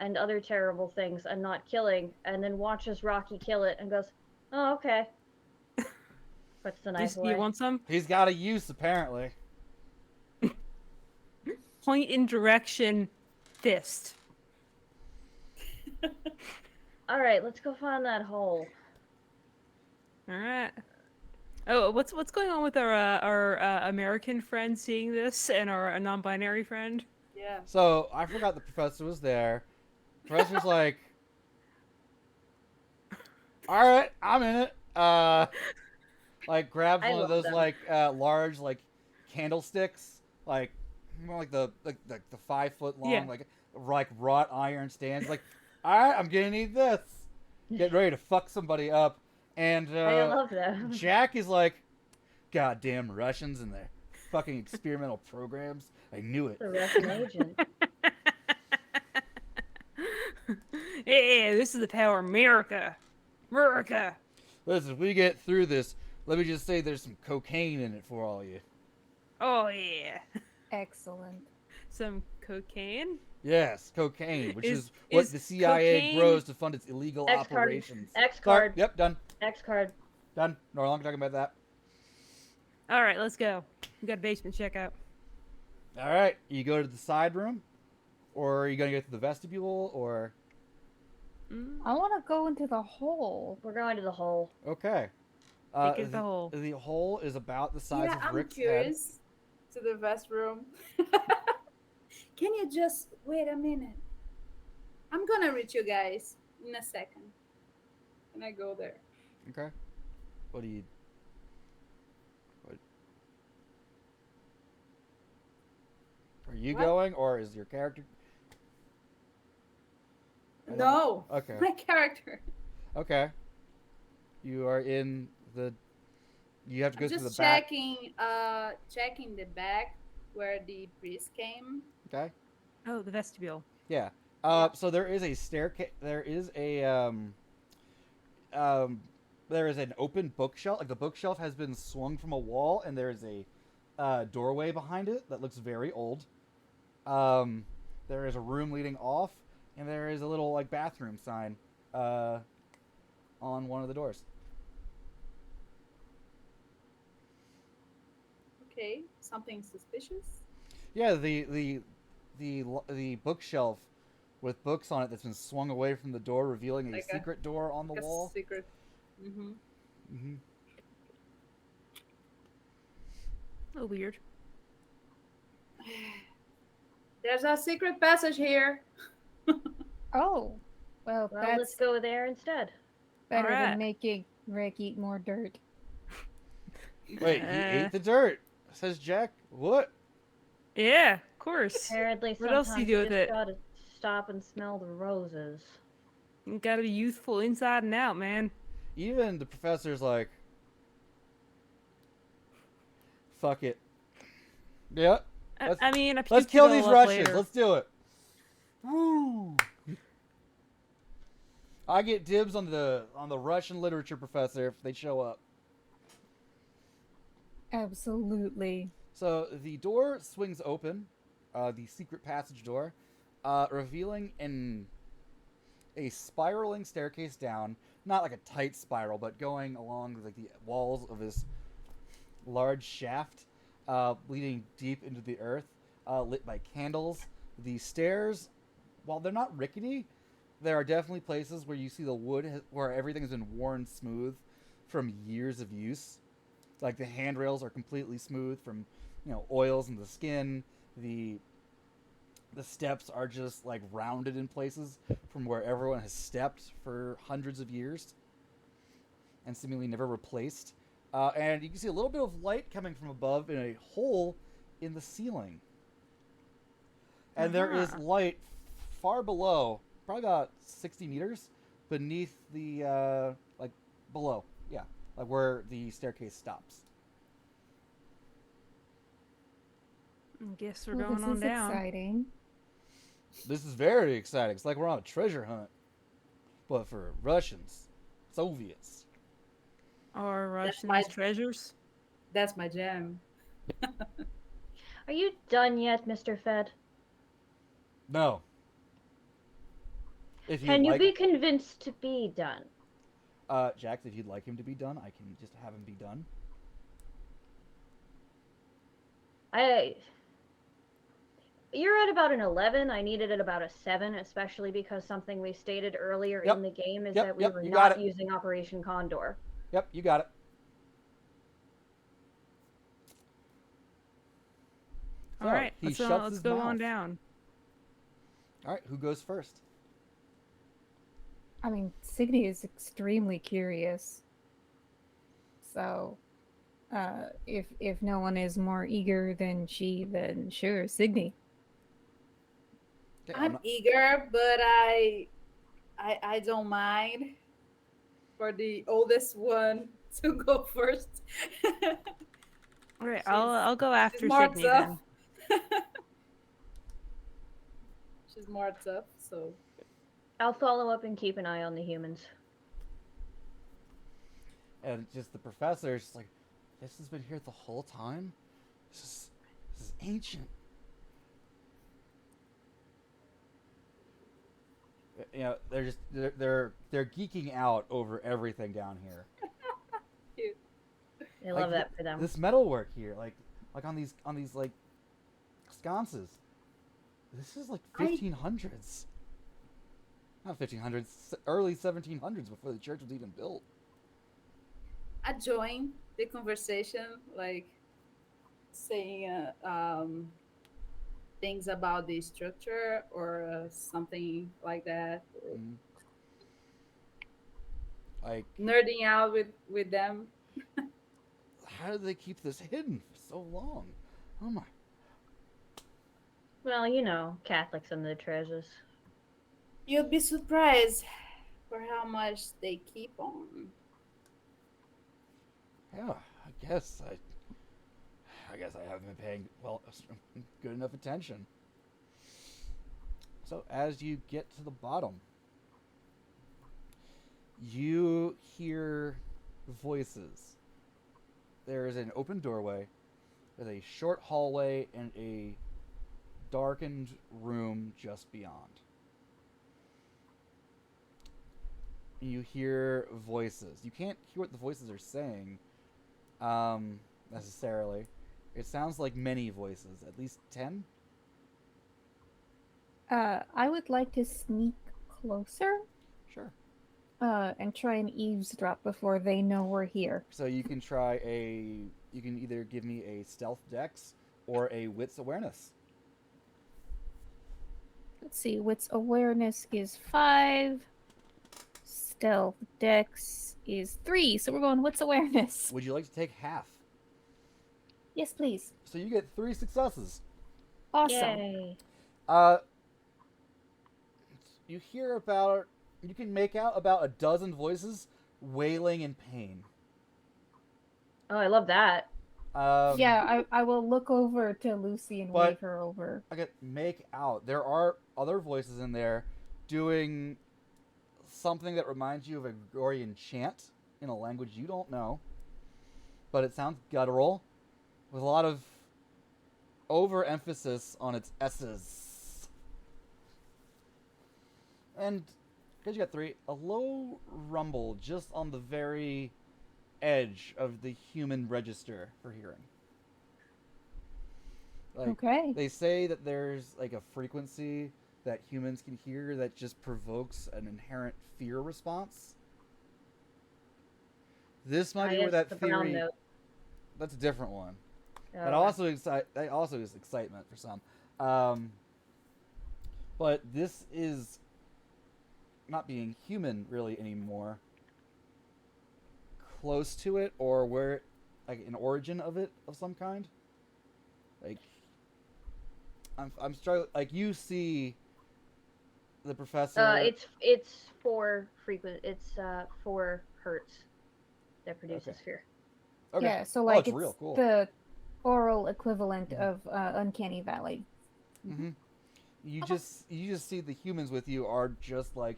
and other terrible things and not killing, and then watches Rocky kill it and goes, "Oh, okay." Puts the knife away. You want some? He's got a use apparently. Point in direction, fist. All right, let's go find that hole. All right. Oh, what's going on with our American friend seeing this and our non-binary friend? Yeah. So I forgot the professor was there. Professor's like, all right, I'm in it. Like grabs I one of love those them. like large like candlesticks, like more like the 5 foot long Yeah. like wrought iron stands. Like, all right, I'm gonna need this. Getting ready to fuck somebody up, and I love them. Jack is like, goddamn Russians and their fucking experimental programs. I knew it. The Russian agent. Hey, this is the power of America. America. Listen, if we get through this, let me just say there's some cocaine in it for all you. Oh yeah. Excellent. some cocaine? Yes, cocaine, which Is- is what is the CIA cocaine- grows to fund its illegal X card. operations. X Sorry, card. yep, done. X card. Done. No longer talking about that. All right, let's go. We got a basement checkout. All right, you go to the side room, or are you going to go to the vestibule, or... Mm, I want to go into the hole. We're going to the hole. Okay. Take it to the hole. The hole is about the size Yeah, of I'm Rick's head. curious to the vest room. Can you just wait a minute? I'm gonna reach you guys in a second. And I go there. Okay. What do you... What... Are you What? going, or is your character... I don't- No, Okay. my character. Okay. You are in the... You have to go I'm through the just back. checking the back where the priest came. Okay. Oh, the vestibule. Yeah. So there is a staircase. There is a there is an open bookshelf. Like the bookshelf has been swung from a wall, and there is a doorway behind it that looks very old. There is a room leading off, and there is a little like bathroom sign on one of the doors. Okay, something suspicious. Yeah, the bookshelf with books on it that's been swung away from the door, revealing a Like a- secret door on the Like a wall. secret. Mm-hmm. Mm-hmm. Oh, weird. There's a secret passage here. Oh, well, Well, let's that's go there instead. better Alright. than making Rick eat more dirt. Wait, he ate the dirt, says Jack. What? Yeah, of course. Apparently, What else do sometimes you do with just it? gotta stop and smell the roses. You gotta be youthful inside and out, man. Even the professor's like, fuck it. Yeah, Let's- I mean, let's puked kill it all these up Russians. later. Let's do it. Woo! I get dibs on the Russian literature professor if they show up. Absolutely. So the door swings open, the secret passage door, revealing a spiraling staircase down. Not like a tight spiral, but going along like the walls of this large shaft, leading deep into the earth, lit by candles. The stairs, while they're not rickety, there are definitely places where you see the wood where everything has been worn smooth from years of use. Like the handrails are completely smooth from, oils in the skin. The steps are just like rounded in places from where everyone has stepped for hundreds of years and seemingly never replaced. And you can see a little bit of light coming from above in a hole in the ceiling. And there is light far below, probably about 60 meters beneath the, below. Yeah, like where the staircase stops. I guess we're Well, going this on is down. exciting. This is very exciting. It's like we're on a treasure hunt. But for Russians, Soviets. Or Russians' my- treasures. That's my jam. Are you done yet, Mr. Fed? No. If Can you like, be convinced to be done? Jax, if you'd like him to be done, I can just have him be done. You're at about an 11. I needed at about a 7, especially because something we stated earlier Yep. in the game is Yep, that we yep, were you got not it. using Operation Condor. Yep, you got it. All So, right, he let's, shuts let's his go mouth. on down. All right, who goes first? I mean, Signy is extremely curious. So, if no one is more eager than she, then sure, Signy. Okay, I'm eager, but I don't mind for the oldest one to go first. All right, She's- I'll go after She's more Sydney tough. then. She's more tough, so I'll follow up and keep an eye on the humans. And just the professor's just like, this has been here the whole time? This is ancient. you know, they're geeking out over everything down here. Cute. I Like, love that for them. This metalwork here, like on these like sconces. This is like 1500s. Not 1500s, early 1700s before the church was even built. I join the conversation, like saying things about the structure or something like that. Mm. Like, Nerding out with them. how did they keep this hidden for so long? Oh my. Well, you know, Catholics and the treasures. You'll be surprised for how much they keep on. Yeah, I guess I haven't been paying good enough attention. So as you get to the bottom, you hear voices. There is an open doorway with a short hallway and a darkened room just beyond. You hear voices. You can't hear what the voices are saying, necessarily. It sounds like many voices, at least 10. I would like to sneak closer, Sure. and try and eavesdrop before they know we're here. So you can you can either give me a stealth dex or a wits awareness. Let's see, wits awareness is 5. Stealth dex is 3, so we're going wits awareness. Would you like to take half? Yes, please. So you get 3 successes. Awesome. Yay. You can make out about a dozen voices wailing in pain. Oh, I love that. Yeah, I will look over to Lucy and But- wave her over. I get make out. There are other voices in there doing something that reminds you of a Gregorian chant in a language you don't know. But it sounds guttural with a lot of overemphasis on its S's. And because you got 3, a low rumble just on the very edge of the human register for hearing. Like, Okay. they say that there's like a frequency that humans can hear that just provokes an inherent fear response. This might be where that the brown theory. note. That's a different one. Oh, That also is excitement for some. But this is not being human really anymore. Close to it, or where, like an origin of it of some kind. Like, I'm struggling. Like, you see the professor. It's 4 frequent. It's 4 hertz that produces Okay. fear. Okay. Yeah, so Oh, like it's it's real cool. the oral equivalent of Uncanny Valley. Mm-hmm. You just see the humans with you are just like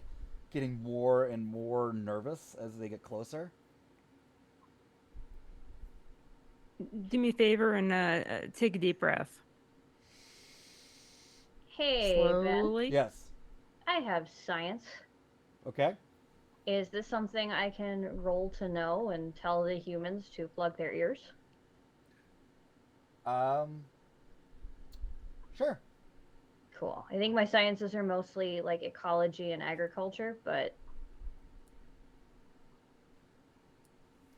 getting more and more nervous as they get closer. Do me a favor and take a deep breath. Hey, Ben. Slowly. Yes. I have science. Okay. Is this something I can roll to know and tell the humans to plug their ears? Sure. Cool. I think my sciences are mostly like ecology and agriculture, but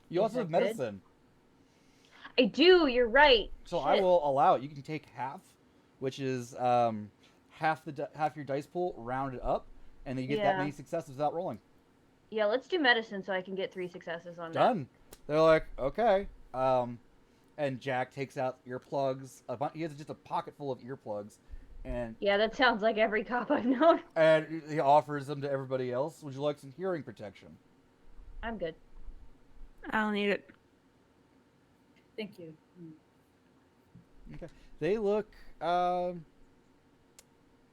You Is also have that good? medicine. I do. You're right. So I Shit. will allow it. You can take half, which is half your dice pool rounded up, and then you get that Yeah. many successes without rolling. Yeah, let's do medicine so I can get 3 successes on that. Done. They're like, okay. And Jack takes out earplugs. He has just a pocket full of earplugs, and Yeah, that sounds like every cop I've known. he offers them to everybody else. Would you like some hearing protection? I'm good. I'll need it. Thank you. Okay. They look, a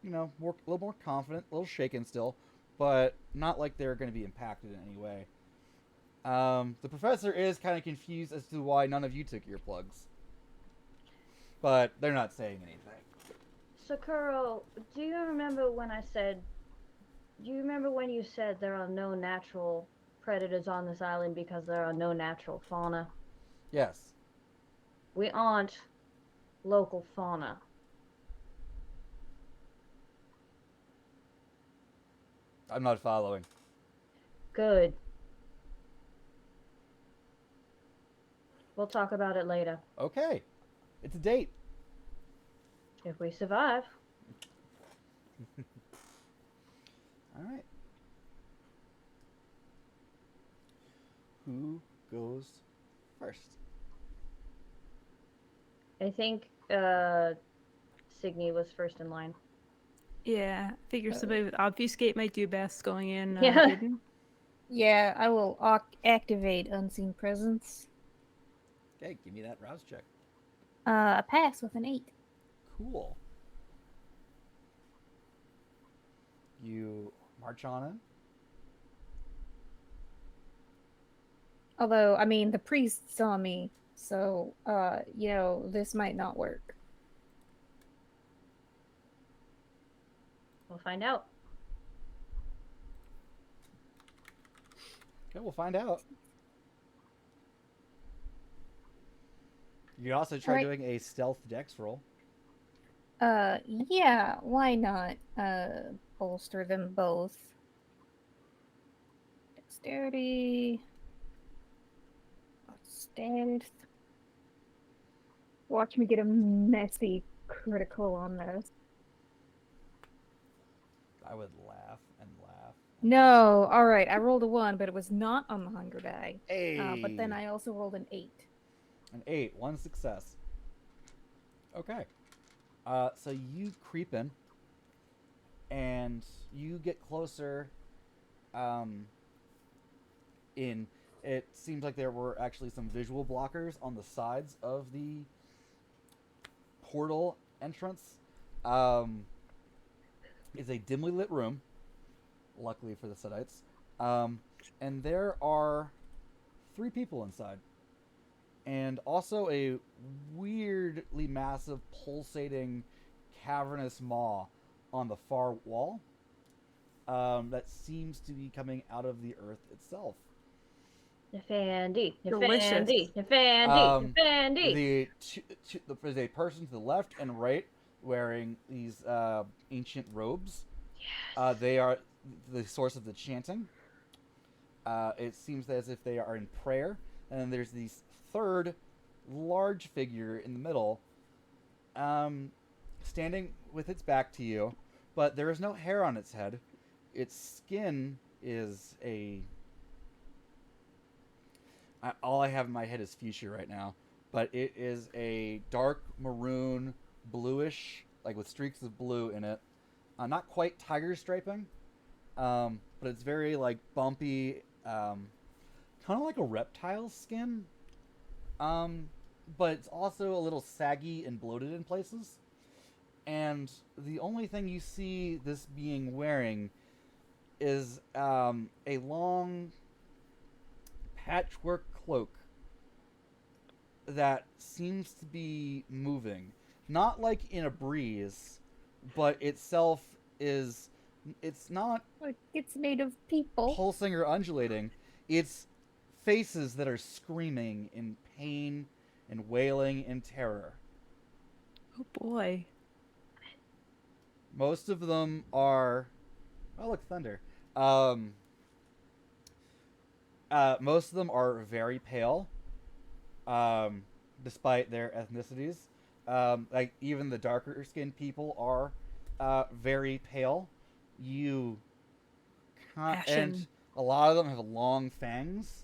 little more confident, a little shaken still, but not like they're going to be impacted in any way. The professor is kind of confused as to why none of you took earplugs, but they're not saying anything. Sakuro, do you remember when I said Do you remember when you said there are no natural predators on this island because there are no natural fauna? Yes. We aren't local fauna. I'm not following. Good. We'll talk about it later. Okay. It's a date. If we survive. All right. Who goes first? I think Signy was first in line. Yeah, I figure somebody with obfuscate might do best going in Yeah. hidden. Yeah, I will activate unseen presence. Okay, give me that rouse check. A pass with an 8. Cool. You march on in. Although, I mean, the priest saw me, so, this might not work. We'll find out. Okay, we'll find out. You can also try Alright. doing a stealth dex roll. Yeah, why not, bolster them both? Dexterity. Stealth. Watch me get a messy critical on this. I would laugh and laugh. No, alright, I rolled a 1, but it was not on the hunger die. Hey. But then I also rolled an 8. An 8, one success. Okay. So you creep in, and you get closer. In it seems like there were actually some visual blockers on the sides of the portal entrance. It's a dimly lit room, luckily for the Sedites. And there are 3 people inside. And also a weirdly massive, pulsating, cavernous maw on the far wall that seems to be coming out of the earth itself. Nefandi, Delicious. Nefandi, Nefandi, Nefandi. There's a person to the left and right wearing these ancient robes. Yes. They are the source of the chanting. It seems as if they are in prayer. And then there's this third large figure in the middle, standing with its back to you, but there is no hair on its head. Its skin is all I have in my head is fuchsia right now, but it is a dark maroon, bluish, like with streaks of blue in it. Not quite tiger striping, but it's very like bumpy, kind of like a reptile's skin. But it's also a little saggy and bloated in places. And the only thing you see this being wearing is a long patchwork cloak that seems to be moving. Not like in a breeze, but itself is... It's not Like, it's made of people. pulsing or undulating. It's faces that are screaming in pain and wailing in terror. Oh boy. Most of them are... Oh, look, thunder. Most of them are very pale, despite their ethnicities. Like, even the darker skinned people are very pale. You can't... And Ashen. a lot of them have long fangs.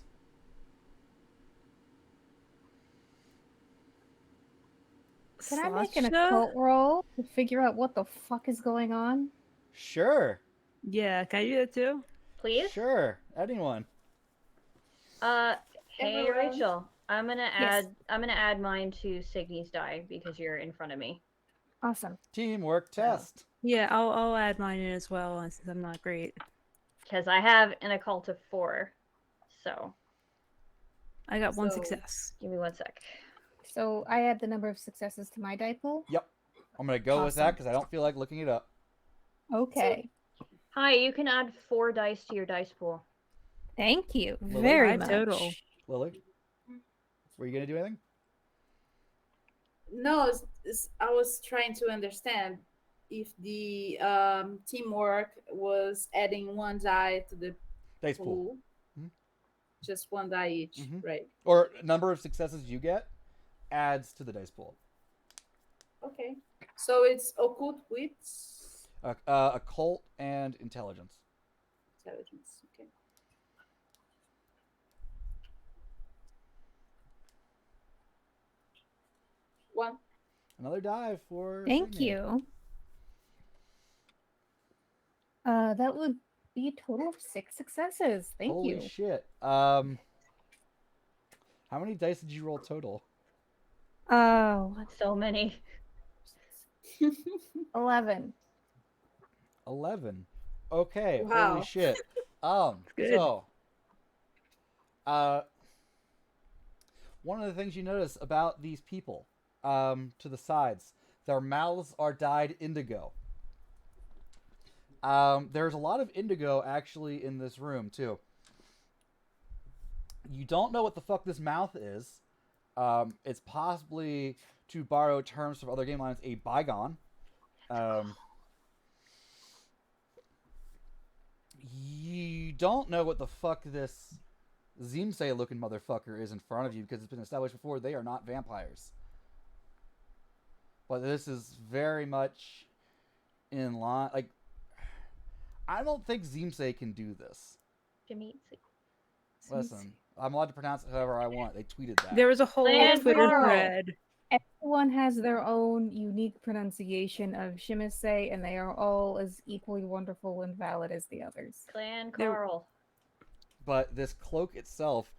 Can I make an Sasha? occult roll to figure out what the fuck is going on? Sure. Yeah, can I do that too? Please? Sure. Anyone. Hey Everyone. Rachel, I'm gonna Yes. add mine to Signy's die because you're in front of me. Awesome. Teamwork test. Yeah, I'll add mine in as well since I'm not great. Because I have an occult of 4. So I got 1 So- success. give me 1 sec. So I add the number of successes to my die pool. Yep. I'm going to go with that Awesome. because I don't feel like looking it up. Okay. Hi, you can add 4 dice to your dice pool. Thank you Lily? very 5 much. total. Lily, were you gonna do anything? No, I was trying to understand if the teamwork was adding one die to the Dice pool. pool, Mhm. just one die each, Mhm. right? Or number of successes you get adds to the dice pool. Okay. So it's occult wits, Occult and intelligence. intelligence. Okay. One. Another die for Thank Sydney. you. That would be a total of 6 successes. Thank Holy you. shit. How many dice did you roll total? Oh, So many. 11. 11. Okay, holy Wow. shit. Good. So, uh, one of the things you notice about these people, to the sides, their mouths are dyed indigo. There's a lot of indigo actually in this room too. You don't know what the fuck this mouth is. It's possibly, to borrow terms from other game lines, a bygone. You don't know what the fuck this Zimse looking motherfucker is in front of you because it's been established before they are not vampires. But this is very much in line. Like, I don't think Zimse can do this. Jimmy. Listen, I'm allowed to pronounce it however I want. They tweeted that. There was a whole Clan Twitter Carl. thread. Everyone has their own unique pronunciation of Shimise, and they are all as equally wonderful and valid as the others. Clan There- Carl. But this cloak itself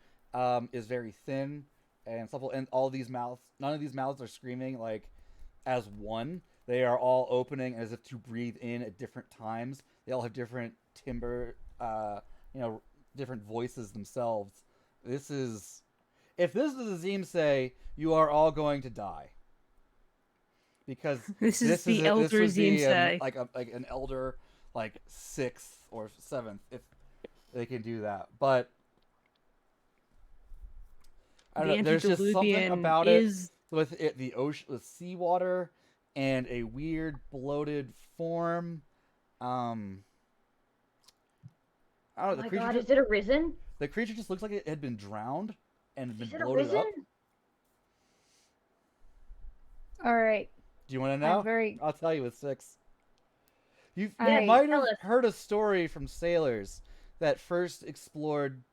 is very thin and supple, and all these mouths, none of these mouths are screaming like as one. They are all opening as if to breathe in at different times. They all have different timbre, different voices themselves. This is, if this is a Zim say, you are all going to die. Because This is the elder would be Zimse. like an elder, like 6th or 7th, if they can do that. But I don't The know. There's just something antediluvian about is it with it, the ocean, with seawater, and a weird bloated form. I don't know. Oh The my creature, god, just, is it arisen? the creature just looks like it had been drowned and Is been it bloated arisen? up. All right. Do you want to I'm know? very. I'll tell you with 6. You Yes, might tell have us. heard a story from sailors that first explored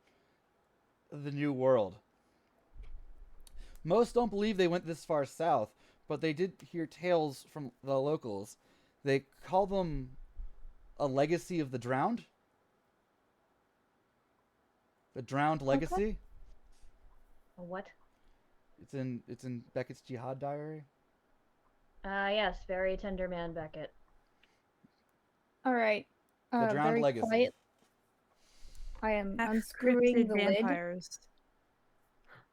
the New World. Most don't believe they went this far south, but they did hear tales from the locals. They call them a legacy of the drowned. The drowned legacy. A what? It's in Beckett's Jihad diary. Yes, very tender man Beckett. All right. The drowned Very legacy. quiet. I am half unscrewing cryptid the lid. vampires.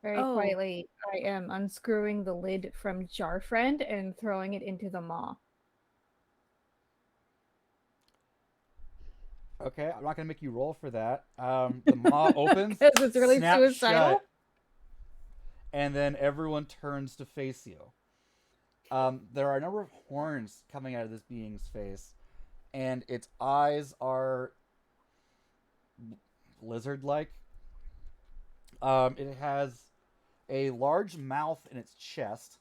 Very Oh. quietly, I am unscrewing the lid from Jar Friend and throwing it into the maw. Okay, I'm not gonna make you roll for that. The maw opens, 'Cause it's really snaps suicidal? shut, and then everyone turns to face you. There are a number of horns coming out of this being's face, and its eyes are lizard-like. It has a large mouth in its chest,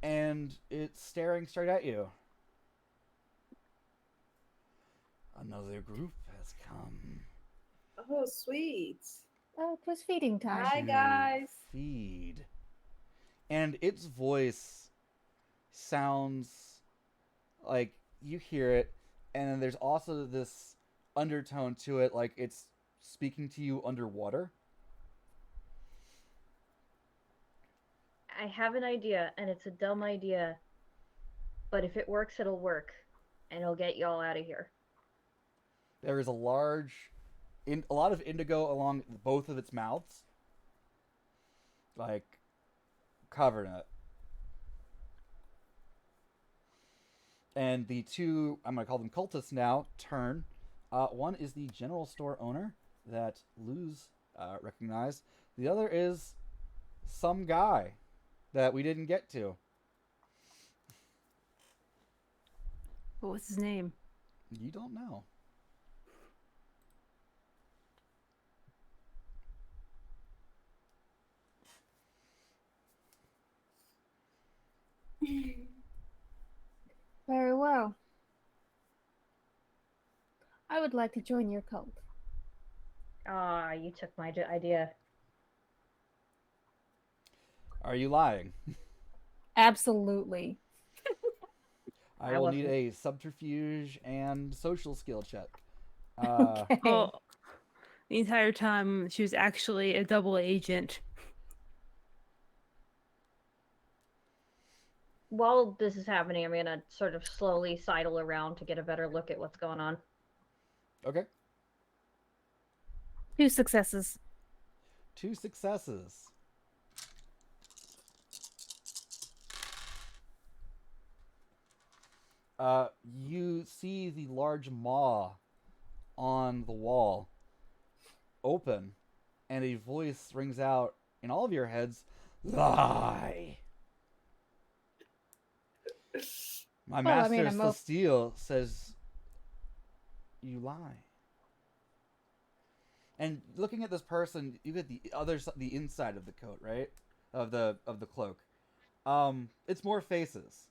and it's staring straight at you. Another group has come. Oh, sweet. Oh, it was feeding time. Hi, to guys. Feed. And its voice sounds like you hear it, and then there's also this undertone to it, like it's speaking to you underwater. I have an idea, and it's a dumb idea. But if it works, it'll work. And it'll get y'all out of here. There is a lot of indigo along both of its mouths, like covered in it. And the two, I'm going to call them cultists now, turn. One is the general store owner that Luz recognized. The other is some guy that we didn't get to. What's his name? You don't know. Very well. I would like to join your cult. Ah, you took my idea. Are you lying? Absolutely. I I will need wasn't. a subterfuge and social skill check. Okay. Oh, the entire time she was actually a double agent. While this is happening, I'm gonna sort of slowly sidle around to get a better look at what's going on. Okay. 2 successes. 2 successes. You see the large maw on the wall open, and a voice rings out in all of your heads, "Lie!" My Well, I master, mean, I'm Celestial, says, "You lie." And looking at this person, you get the inside of the coat, right? Of the cloak. It's more faces,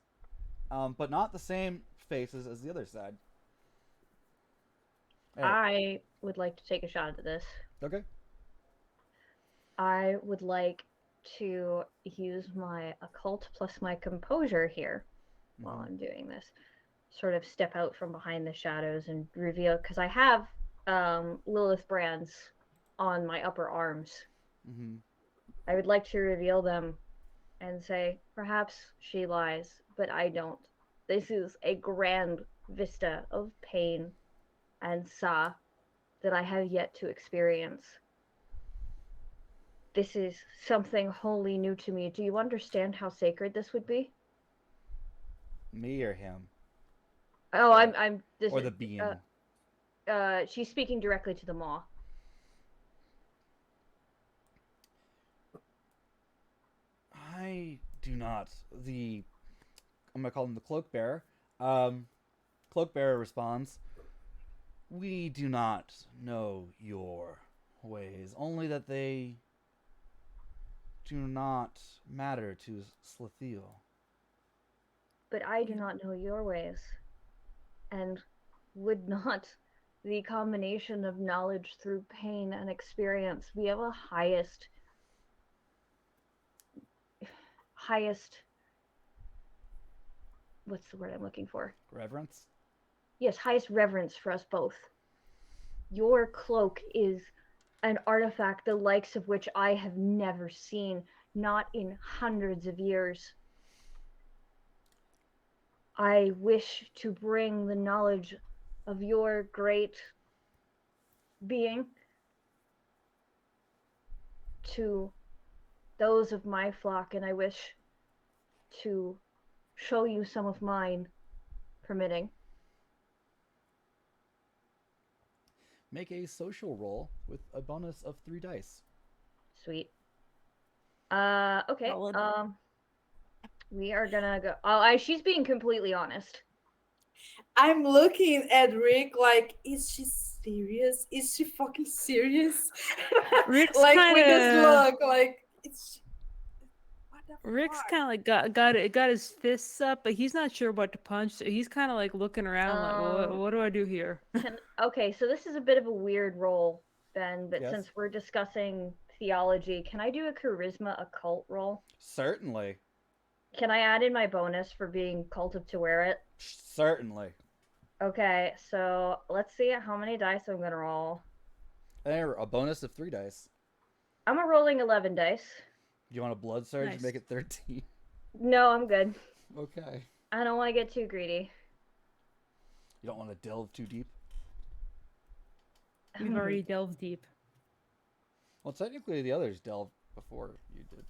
but not the same faces as the other side. Hey, I would like to take a shot at this. okay. I would like to use my occult plus my composure here while Mhm. I'm doing this. Sort of step out from behind the shadows and reveal, because I have Lilith brands on my upper arms. Mm-hmm. I would like to reveal them and say, perhaps she lies, but I don't. This is a grand vista of pain and sorrow that I have yet to experience. This is something wholly new to me. Do you understand how sacred this would be? Me or him? Oh, Or- I'm. This or is. the being? She's speaking directly to the maw. I do not. I'm gonna call him the cloak bearer. Cloak bearer responds, "We do not know your ways, only that they do not matter to Slithiel." But I do not know your ways. And would not the combination of knowledge through pain and experience be of a highest, what's the word I'm looking for? Reverence? Yes, highest reverence for us both. Your cloak is an artifact the likes of which I have never seen, not in hundreds of years. I wish to bring the knowledge of your great being to those of my flock, and I wish to show you some of mine, permitting. Make a social roll with a bonus of 3 dice. Sweet. Okay. Solid. We are gonna go. Oh, she's being completely honest. I'm looking at Rick like, is she serious? Is she fucking serious? Rick's like with this kinda- look, like it's what the Rick's fuck? kind of like got his fists up, but he's not sure what to punch. So he's kind of like looking around, like, what do I do here? Okay, so this is a bit of a weird roll, Ben. But Yes. since we're discussing theology, can I do a charisma occult roll? Certainly. Can I add in my bonus for being cultive to wear it? Certainly. Okay, so let's see how many dice I'm gonna roll. There, a bonus of 3 dice. I'm rolling 11 dice. Do you want a blood surge Nice. to make it 13? No, I'm good. Okay. I don't want to get too greedy. You don't want to delve too deep? We've already delved deep. Well, technically the others delved before you did.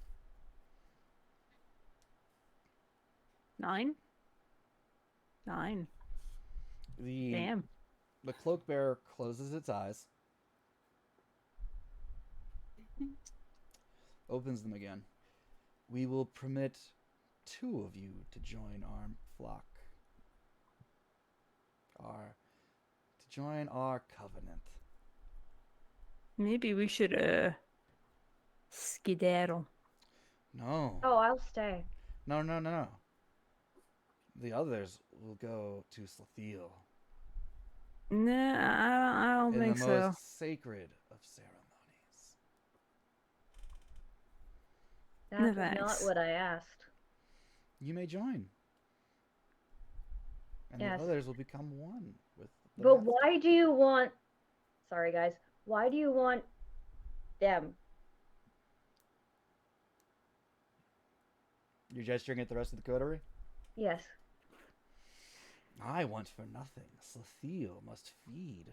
9? 9. The Damn. the cloak bearer closes its eyes, opens them again. We will permit 2 of you to join our flock. To join our covenant. Maybe we should skedaddle. No. Oh, I'll stay. No. The others will go to Slothiel Nah, I don't in the think so. most sacred of ceremonies. That No was not thanks. what I asked. You may join. And Yes. the others will become one with the But master. why do you want... Sorry, guys. Why do you want them? You're gesturing at the rest of the coterie? Yes. I want for nothing. Slothiel must feed.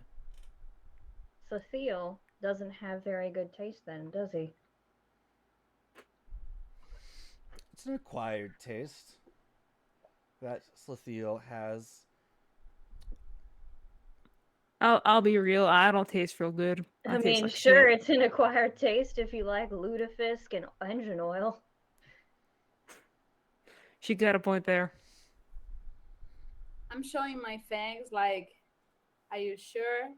So Theo doesn't have very good taste then, does he? It's an acquired taste that Slothiel has. I'll be real. I don't taste real good. I taste mean, like sure, shit. it's an acquired taste if you like lutefisk and engine oil. She got a point there. I'm showing my fangs like, are you sure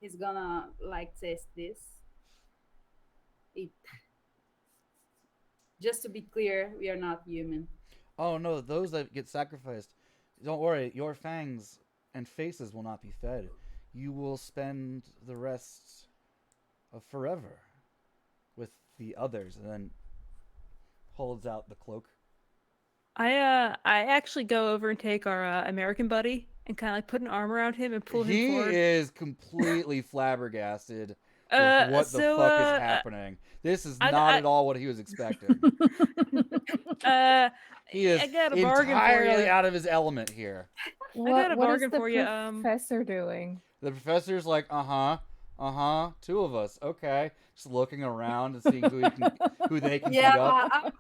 he's gonna like taste this? It. Just to be clear, we are not human. Oh no, those that get sacrificed. Don't worry, your fangs and faces will not be fed. You will spend the rest of forever with the others, and then holds out the cloak. I actually go over and take our American buddy and kind of like put an arm around him and pull him He forward. is completely flabbergasted with what the so, fuck is happening. This is I- not I- at all what he was expecting. He is I got a bargain for entirely you. out of his element here. got a What is bargain the for you, professor doing? The professor's like, 2 of us, okay. Just looking around and seeing who they can beat Yeah, up.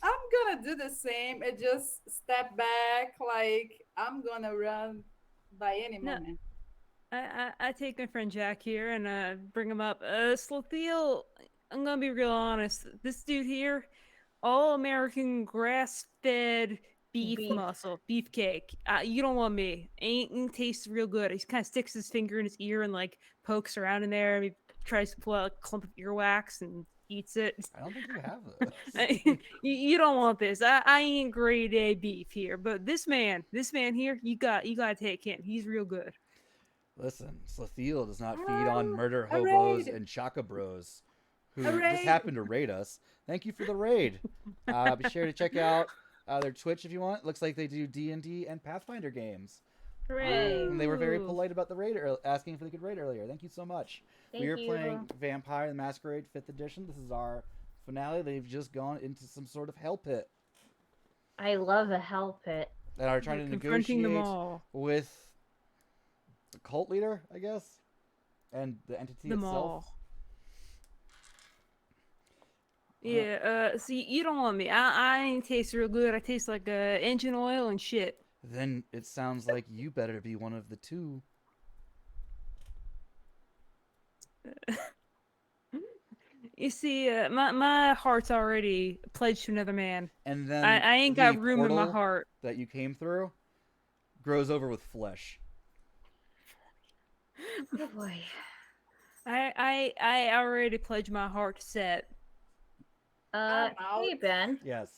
I'm gonna do the same and just step back, like I'm gonna run by any No. moment. I take my friend Jack here and bring him up. Slothiel, I'm gonna be real honest. This dude here, all American grass-fed beef Beef. muscle, beefcake. You don't want me. Ain't tastes real good. He kind of sticks his finger in his ear and like pokes around in there. He tries to pull out a clump of earwax and eats it. I don't think you have this. You don't want this. I ain't grade A beef here, but this man here, you got to take him. He's real good. Listen, Slothiel does not feed on murder A hobos raid. and chacabros who A just raid. happened to raid us. Thank you for the raid. Be sure to check out their Twitch if you want. Looks like they do D&D and Pathfinder games. Hooray. And they were very Ooh. polite about the raid, asking if they could raid earlier. Thank you so much. Thank We are you. playing Vampire the Masquerade 5th edition. This is our finale. They've just gone into some sort of hell pit I love a hell pit. and are trying to Confronting them negotiate all. with the cult leader, I guess, and the entity Them itself. all. Yeah, see, you don't want me. I ain't taste real good. I taste like engine oil and shit. Then it sounds like you better be one of the 2. You see, my heart's already pledged to another man. And then I ain't the got room in my portal heart. that you came through grows over with flesh. Oh boy. I already pledged my heart to Set. I'm out. Hey Ben, Yes,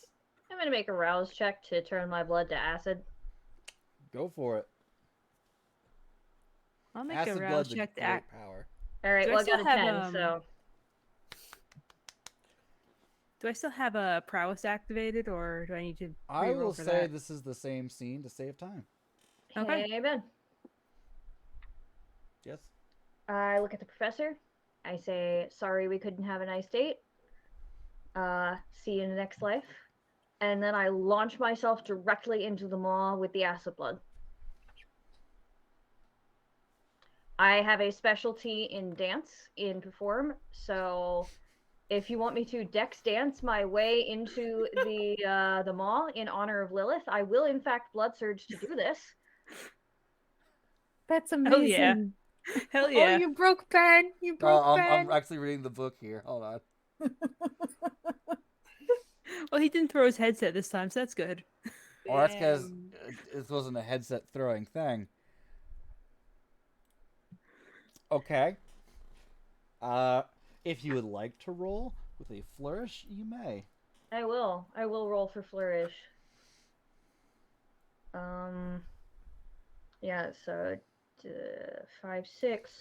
I'm gonna make a rouse check to turn my blood to acid. go for it. I'll make Acid a rouse blood's a check to great act. power. All right, Do I well I still got a have, 10, so Do I still have a prowess activated, or do I need to I reroll will for say that? this is the same scene to save time. Okay. Hey Ben. Yes. I look at the professor. I say, sorry we couldn't have a nice date. See you in the next life. And then I launch myself directly into the maw with the acid blood. I have a specialty in dance, in perform, so if you want me to dex dance my way into the mall in honor of Lilith, I will in fact blood surge to do this. That's Hell yeah. amazing. Hell Oh, yeah. you broke Ben. You broke Ben. I'm actually reading the book here. Hold on. Well, he didn't throw his headset this time, so that's good. Well, that's because Damn. this wasn't a headset throwing thing. Okay. If you would like to roll with a flourish, you may. I will. I will roll for flourish. Yeah, so 5, 6.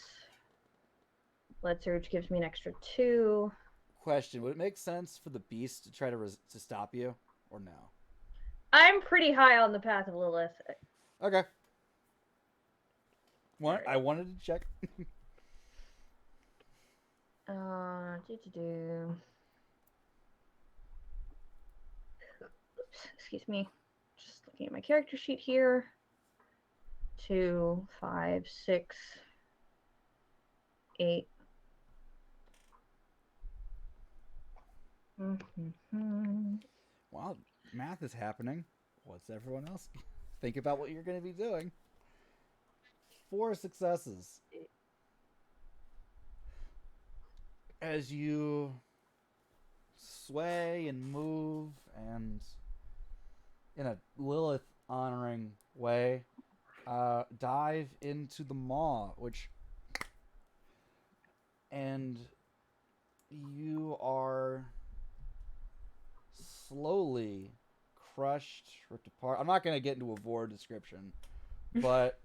Blood surge gives me an extra 2. Question: would it make sense for the beast to try to stop you, or no? I'm pretty high on the path of Lilith. Okay. Alright. I wanted to check. Oops, excuse me. Just looking at my character sheet here. 2, 5, 6, 8. Wow, math is happening. What's everyone else think about what you're going to be doing? 4 successes. As you sway and move and in a Lilith honoring way, dive into the maw, and you are slowly crushed, ripped apart. I'm not going to get into a vor description, but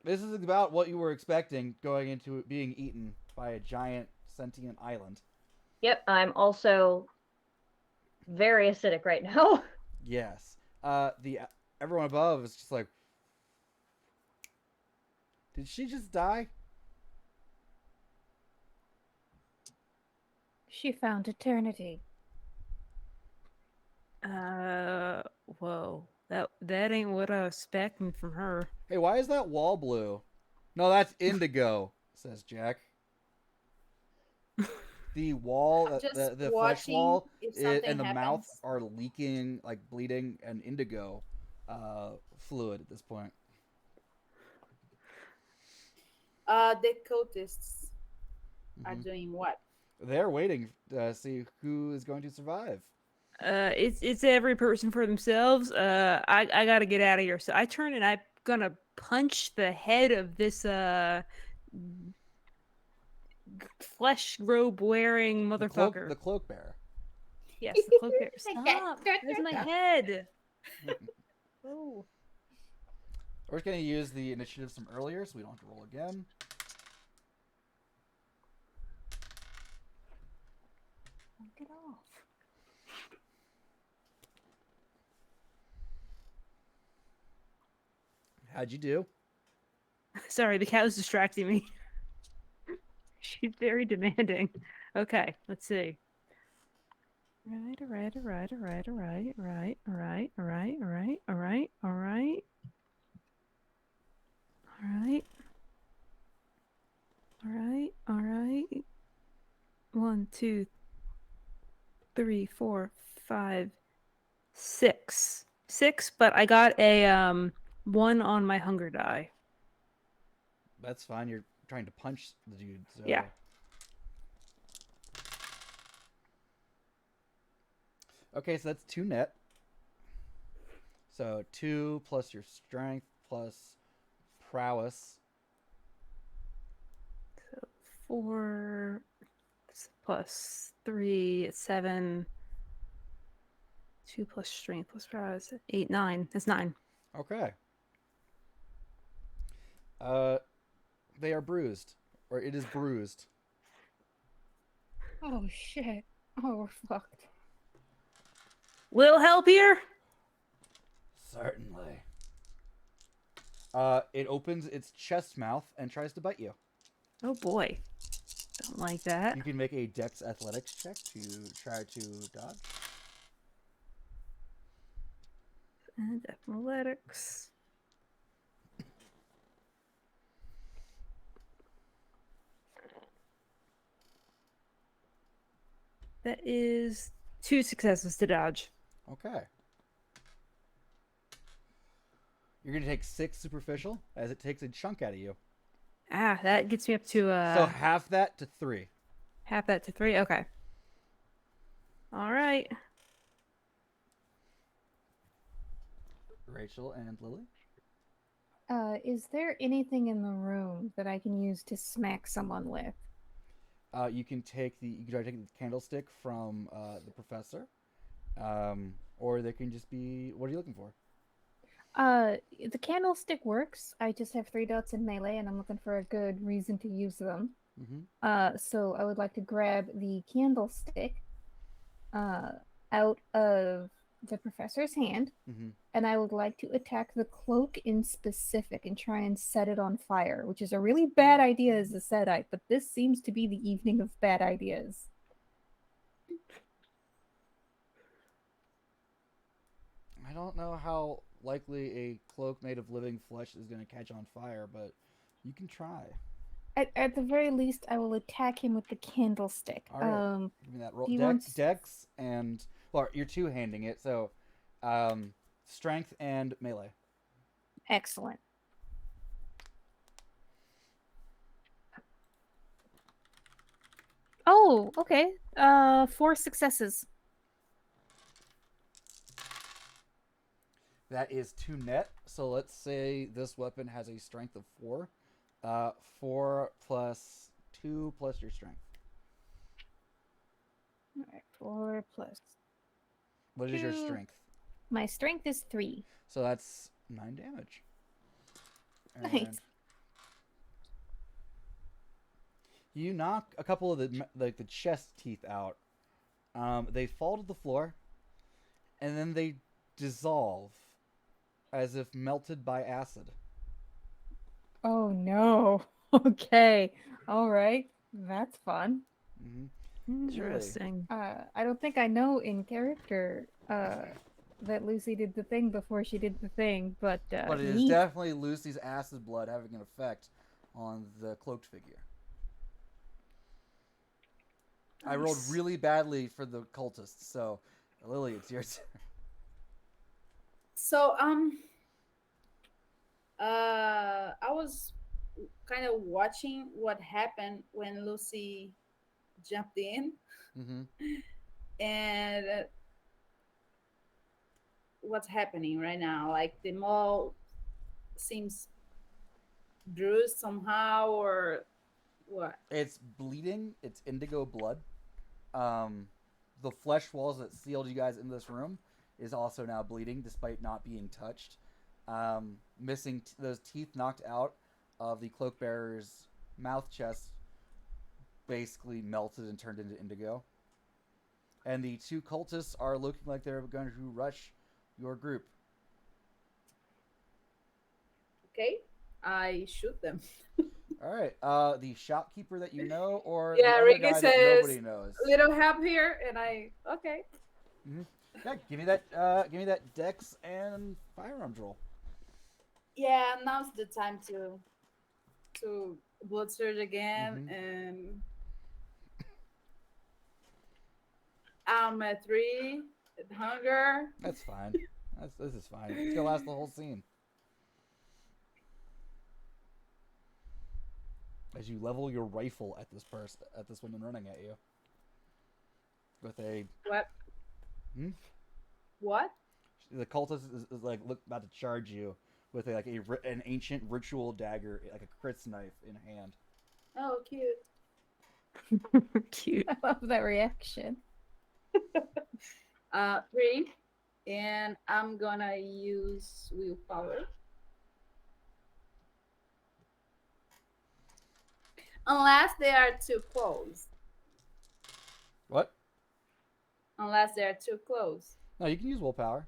this is about what you were expecting going into it being eaten by a giant sentient island. Yep, I'm also very acidic right now. Yes. Everyone above is just like, did she just die? She found eternity. Whoa. That ain't what I was expecting from her. Hey, why is that wall blue? No, that's indigo, says Jack. The wall, Just the flesh watching wall, if something and the mouth happens. are leaking, like bleeding, and indigo fluid at this point. The cultists are Mhm. doing what? They're waiting to see who is going to survive. It's every person for themselves. I gotta get out of here. So I turn and I'm gonna punch the head of this flesh robe wearing motherfucker. The cloak bearer. Yes, the cloak bearer. Stop! There's my head. Oh. We're just going to use the initiatives from earlier so we don't have to roll again. Get off. How'd you do? Sorry, the cat was distracting me. She's very demanding. Okay, let's see. Right. All right. 1, 2, 3, 4, 5, 6. 6, but I got a 1 on my hunger die. That's fine. You're trying to punch the dude. So. Yeah. Okay, so that's 2 net. So 2 plus your strength plus prowess. So 4 plus 3, it's 7. 2 plus strength plus prowess, 8, 9. That's 9. Okay. They are bruised, or it is bruised. Oh shit. Oh, we're fucked. Little help here? Certainly. It opens its chest mouth and tries to bite you. Oh boy. Don't like that. You can make a Dex Athletics check to try to dodge. And athletics. That is 2 successes to dodge. Okay. You're going to take 6 superficial as it takes a chunk out of you. That gets me up to So half that to 3. half that to 3. Okay. All right. Rachel and Lily. Is there anything in the room that I can use to smack someone with? You can try to take the candlestick from the professor, or they can just be. What are you looking for? The candlestick works. I just have 3 dots in melee, and I'm looking for a good reason to use them. Mm-hmm. So I would like to grab the candlestick, out of the professor's hand, Mm-hmm. and I would like to attack the cloak in specific and try and set it on fire, which is a really bad idea as a Sedite, but this seems to be the evening of bad ideas. I don't know how likely a cloak made of living flesh is going to catch on fire, but you can try. At the very least, I will attack him with the candlestick. All right. Give me that roll. he wants- Dex and well, you're two-handing it, so strength and melee. Excellent. Oh, okay. 4 successes. That is 2 net. So let's say this weapon has a strength of 4. 4 plus 2 plus your strength. All right, 4 plus. What is your 2. strength? My strength is 3. So that's 9 damage. And Nice. you knock a couple of the chest teeth out. They fall to the floor, and then they dissolve as if melted by acid. Oh no. Okay. All right. That's fun. Mm-hmm. Interesting. I don't think I know in character that Lucy did the thing before she did the thing, but But it is neat. definitely Lucy's acid blood having an effect on the cloaked figure. I rolled Nice. really badly for the cultists, so Lily, it's your turn. So I was kind of watching what happened when Lucy jumped in, Mm-hmm. and what's happening right now. Like the mall seems bruised somehow, or what? It's bleeding. It's indigo blood. The flesh walls that sealed you guys in this room is also now bleeding, despite not being touched. Missing those teeth knocked out of the cloak bearer's mouth chest, basically melted and turned into indigo. And the 2 cultists are looking like they're going to rush your group. Okay, I shoot them. All right. The shopkeeper that you know, or Yeah, the other Ricky guy that says, nobody knows. Little help here, and I okay. Yeah, give me that dex and firearms roll. Yeah, now's the time to blood surge again, Mhm. and I'm at 3 at hunger. That's fine. This is fine. It's gonna last the whole scene. As you level your rifle at this woman running at you, with a What? Hmm? What? the cultist is like about to charge you with an ancient ritual dagger, like a Chris knife in hand. Oh, cute. Cute. I love that reaction. 3, and I'm gonna use willpower. Unless they are too close. What? Unless they are too close. No, you can use willpower.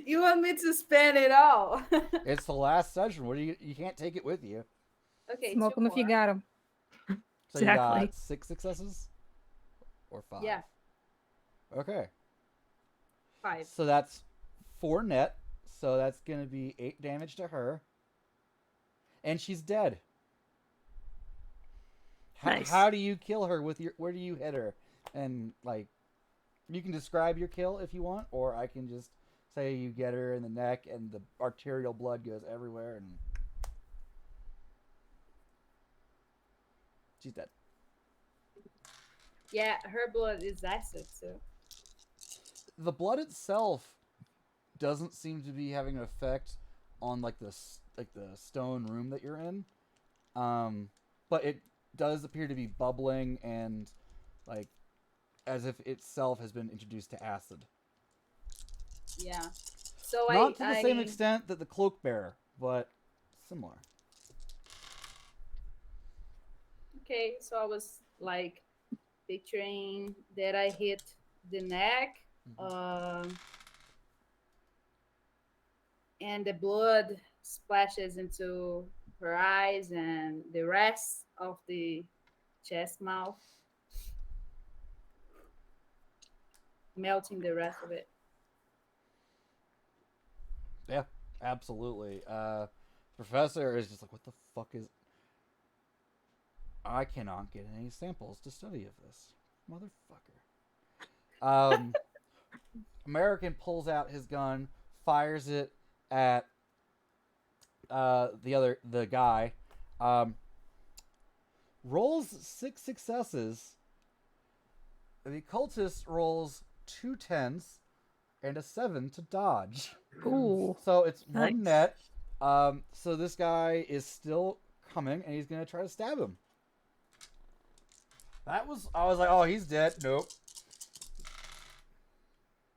You want me to spend it all? It's the last session. What do you can't take it with you. Okay, Smoke 2 them if you more. got them. So you Exactly. got 6 successes, or 5. Yeah, Okay. 5. So that's 4 net. So that's gonna be 8 damage to her, and she's dead. Nice. How do you kill her with your? Where do you hit her? And like, you can describe your kill if you want, or I can just say you get her in the neck and the arterial blood goes everywhere and she's dead. Yeah, her blood is acid too. The blood itself doesn't seem to be having an effect on like the stone room that you're in, but it does appear to be bubbling and like as if itself has been introduced to acid. Yeah. So Not to the same extent that the cloak bearer, but similar. Okay, so I was like picturing that I hit the neck, and the blood splashes into her eyes and the rest of the chest mouth, melting the rest of it. Yeah, absolutely. Professor is just like, what the fuck is... I cannot get any samples to study of this. Motherfucker. American pulls out his gun, fires it at the guy. Rolls 6 successes. The cultist rolls 2 10s and a 7 to dodge. Ooh. So it's one Nice. net. So this guy is still coming, and he's gonna try to stab him. I was like, oh, he's dead. Nope.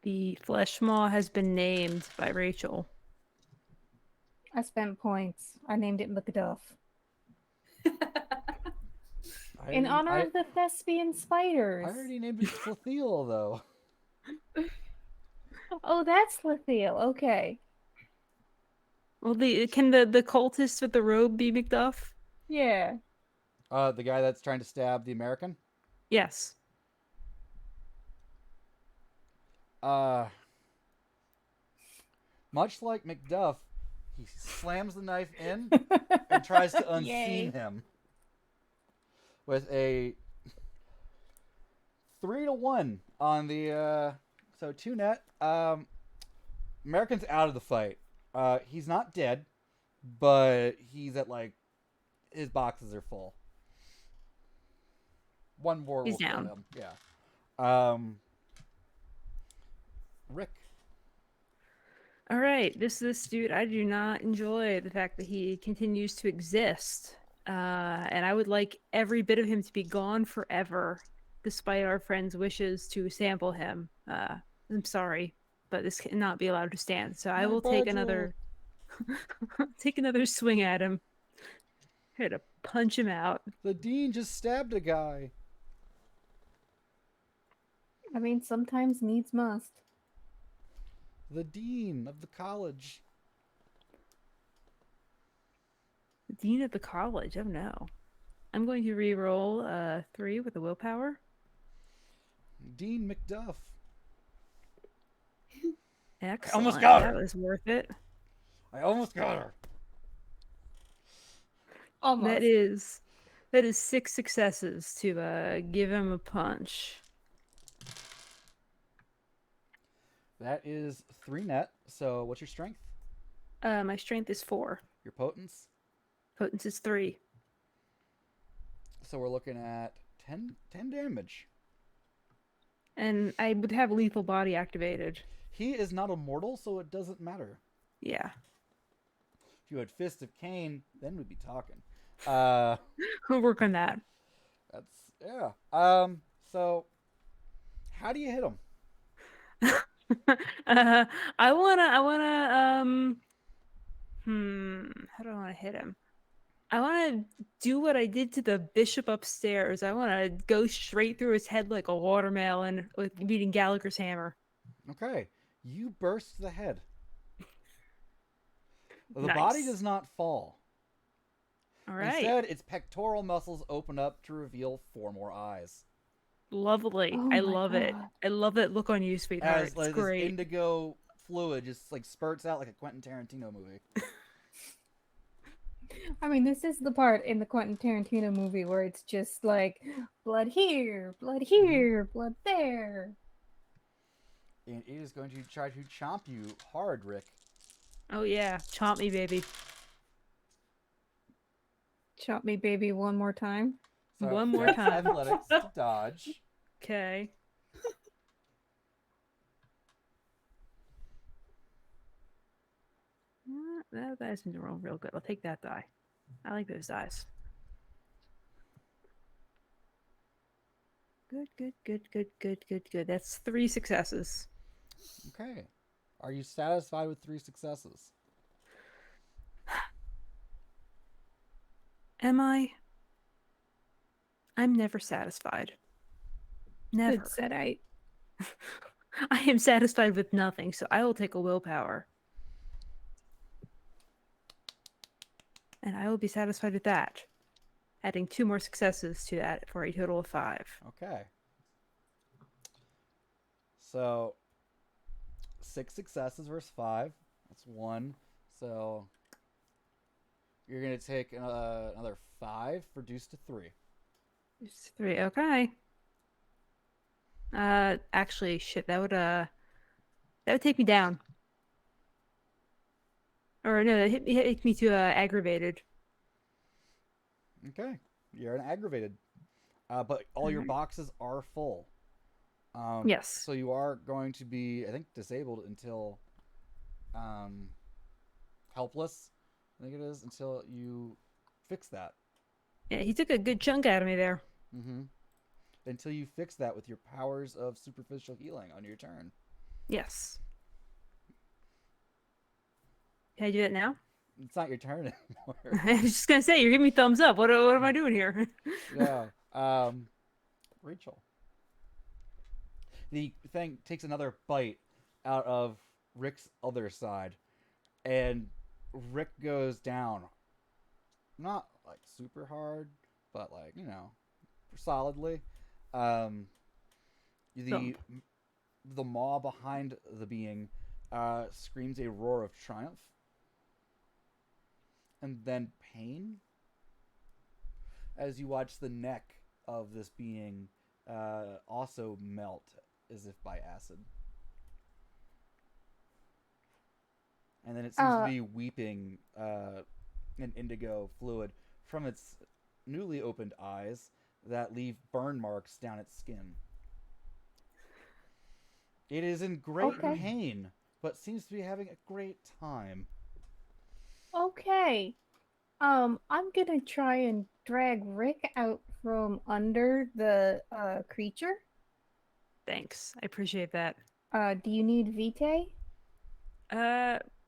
The flesh maw has been named by Rachel. I spent points. I named it Macduff. In honor of the thespian spiders. I already named it Clothiel, though. Oh, that's Lethiel. Okay. Well, can the cultist with the robe be Macduff? Yeah. The guy that's trying to stab the American. Yes. Much like Macduff, he slams the knife in and tries to unseen him with a 3-1 on the so 2 net. American's out of the fight. He's not dead, but he's at like his boxes are full. One more He's will kill down. him. Yeah. Rick. All right, this dude, I do not enjoy the fact that he continues to exist. And I would like every bit of him to be gone forever, despite our friends' wishes to sample him. I'm sorry, but this cannot be allowed to stand. So I will take another swing at him. Here to punch him out. The dean just stabbed a guy. I mean, sometimes needs must. The dean of the college. The dean of the college. Oh no. I'm going to re-roll 3 with a willpower. Dean Macduff. Excellent. almost got her. That was worth it. I almost got her. Almost. That is 6 successes to give him a punch. That is 3 net. So what's your strength? My strength is 4. Your potence? Potence is 3. So we're looking at 10 damage. And I would have lethal body activated. He is not immortal, so it doesn't matter. Yeah. If you had Fist of Cain, then we'd be talking. We'll work on that. Yeah. So how do you hit him? I wanna how do I wanna hit him? I wanna do what I did to the bishop upstairs. I wanna go straight through his head like a watermelon with beating Gallagher's hammer. Okay. You burst the head. The Nice. body does not fall. All right. Instead, its pectoral muscles open up to reveal 4 more eyes. Lovely. Oh I my love it. God. I love that look on you, sweetheart. As It's like great. this indigo fluid just like spurts out like a Quentin Tarantino movie. I mean, this is the part in the Quentin Tarantino movie where it's just like blood here, blood here, blood there. And it is going to try to chomp you hard, Rick. Oh yeah, chomp me, baby. Chop me, baby, one more time. So One more that's time. athletics to dodge. Okay. That dice didn't roll real good. I'll take that die. I like those dice. Good, good, good, good, good, good, good. That's 3 successes. Okay. Are you satisfied with 3 successes? Am I? I'm never satisfied. Never. Good Sedite. I am satisfied with nothing, so I will take a willpower. And I will be satisfied with that. Adding 2 more successes to that for a total of 5. Okay. So 6 successes versus 5. That's 1. So you're going to take another 5, reduced to 3. It's 3. Okay. Actually, shit, that would take me down. Or no, that hit me to aggravated. Okay. You're an aggravated. But all your Alright. boxes are full. Yes. So you are going to be, I think, disabled until helpless. I think it is until you fix that. Yeah, he took a good chunk out of me there. Mm-hmm. Until you fix that with your powers of superficial healing on your turn. Yes. Can I do that now? It's not your turn anymore. I was just gonna say, you're giving me thumbs up. What am I doing here? Yeah. Rachel. The thing takes another bite out of Rick's other side, and Rick goes down. Not like super hard, but like, solidly. Um, the the maw behind the being screams a roar of triumph, and then pain as you watch the neck of this being also melt as if by acid. And then it seems to be weeping an indigo fluid from its newly opened eyes that leave burn marks down its skin. It is in great pain, but seems to be having a great time. Okay. I'm gonna try and drag Rick out from under the creature. Thanks. I appreciate that. Do you need Vitae?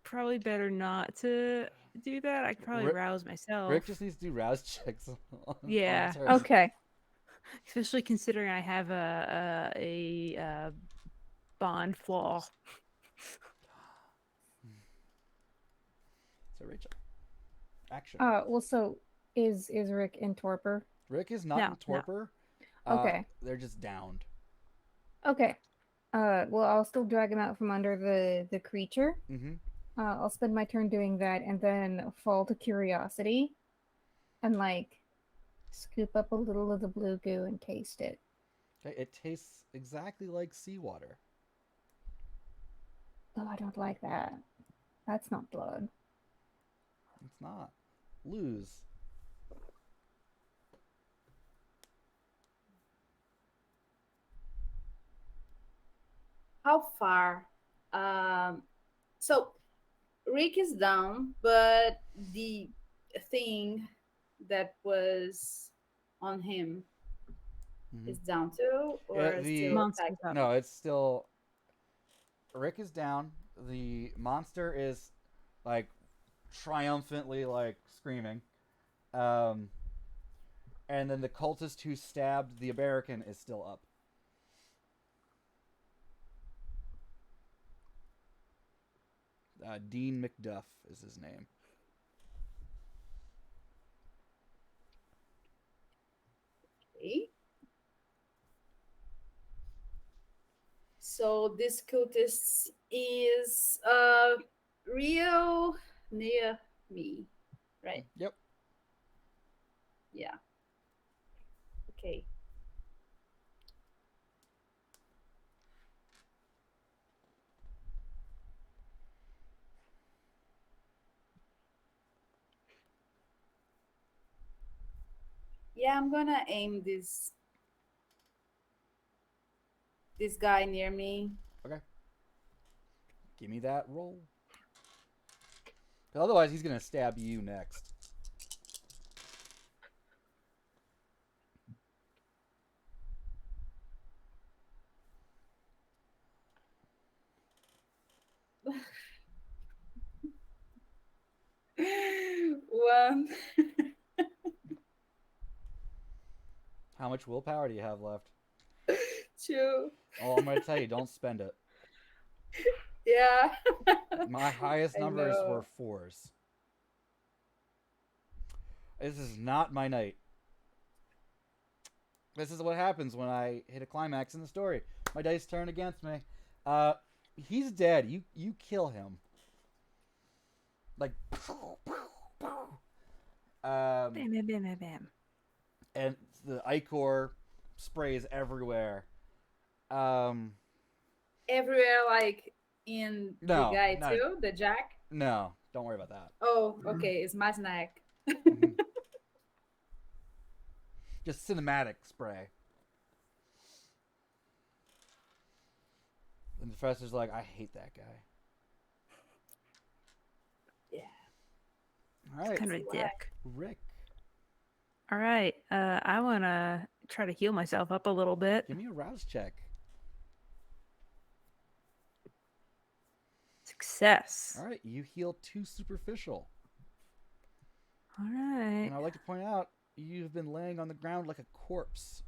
Probably better not to do that. I could probably rouse myself. Rick just needs to do rouse checks on Yeah. turn. Okay. Especially considering I have a bond flaw. So Rachel, action. Well, so is Rick in torpor? Rick is not No, in torpor. Okay. They're just downed. Okay. Well, I'll still drag him out from under the creature. Mm-hmm. I'll spend my turn doing that, and then fall to curiosity, and like scoop up a little of the blue goo and taste it. Okay, it tastes exactly like seawater. Oh, I don't like that. That's not blood. It's not. Lose. How far? So Rick is down, but the thing that was on him is down too, or still Monster's attacking? up. No, it's still. Rick is down. The monster is like triumphantly like screaming. And then the cultist who stabbed the American is still up. Dean McDuff is his name. Okay. So this cultist is real near me, right? Yep. Yeah. Okay. Yeah, I'm gonna aim this guy near me. Okay. Give me that roll. Otherwise, he's gonna stab you next. One, How much willpower do you have left? two. Oh, I'm gonna tell you, don't spend it. Yeah. My highest I numbers were know. 4s. This is not my night. This is what happens when I hit a climax in the story. My dice turn against me. He's dead. You kill him. Like, Bam, bam, bam, bam, bam. and the ichor sprays everywhere. Um, Everywhere, like in the no, guy no, too, the Jack. no. Don't worry about that. Oh, okay. It's my snack. Mhm. Just cinematic spray. And the professor's like, I hate that guy. Yeah. All right, Kind of a Why? dick. Rick, All right. I want to try to heal myself up a little bit. give me a rouse check. Success. All right, you heal 2 superficial. All right. And I'd like to point out, you've been laying on the ground like a corpse.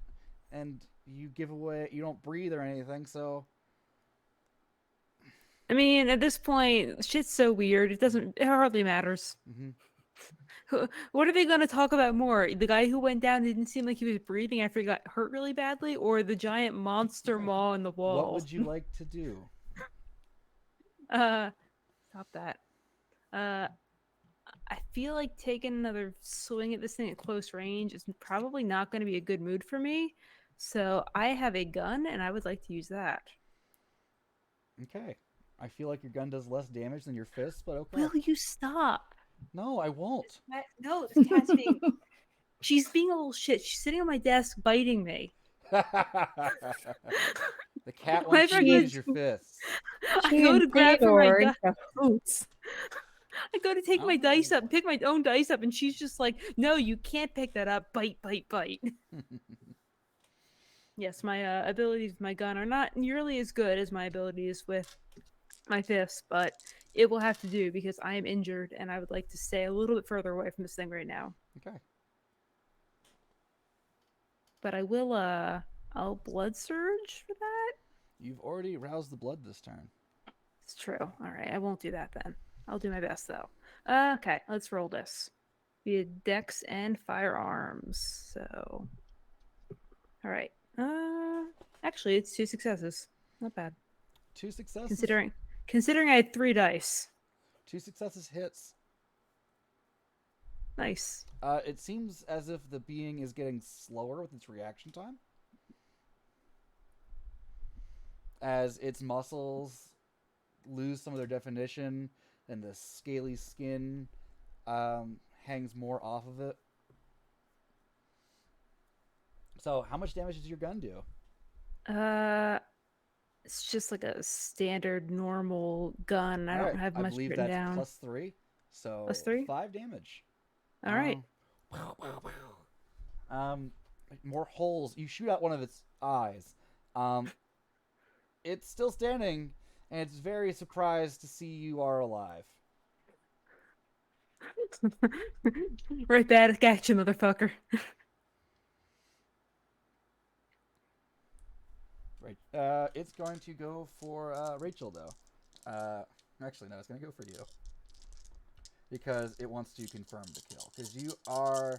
And you give away, you don't breathe or anything, so. I mean, at this point, shit's so weird. It hardly matters. Mm-hmm. What are they going to talk about more? The guy who went down didn't seem like he was breathing after he got hurt really badly, or the giant monster maw in the wall? What would you like to do? Stop that. I feel like taking another swing at this thing at close range is probably not going to be a good mood for me. So I have a gun, and I would like to use that. Okay. I feel like your gun does less damage than your fist, but okay. Will you stop? No, I won't. No, this cat's being. She's being a little shit. She's sitting on my desk biting me. The cat My wants you to friend- use your fists. I She go to and grab for my Theodore dice. into hoots. I go to take my dice up, pick my own dice up, and she's just like, "No, you can't pick that up. Bite, bite, bite." Yes, my abilities with my gun are not nearly as good as my abilities with my fists, but it will have to do because I am injured and I would like to stay a little bit further away from this thing right now. Okay. But I will I'll blood surge for that. You've already roused the blood this turn. It's true. All right, I won't do that then. I'll do my best though. Okay, let's roll this. Via dex and firearms. So, all right. Actually, it's 2 successes. Not bad. 2 successes. Considering I had 3 dice. 2 successes hits. Nice. It seems as if the being is getting slower with its reaction time. As its muscles lose some of their definition and the scaly skin hangs more off of it. So, how much damage does your gun do? It's just like a standard normal gun. I don't have I much believe written that's down. +3. So, +3? 5 damage. All right. More holes. You shoot out one of its eyes. It's still standing, and it's very surprised to see you are alive. Right back at you, motherfucker. Right. It's going to go for Rachel, though. Actually, no, it's going to go for you. Because it wants to confirm the kill. Because you are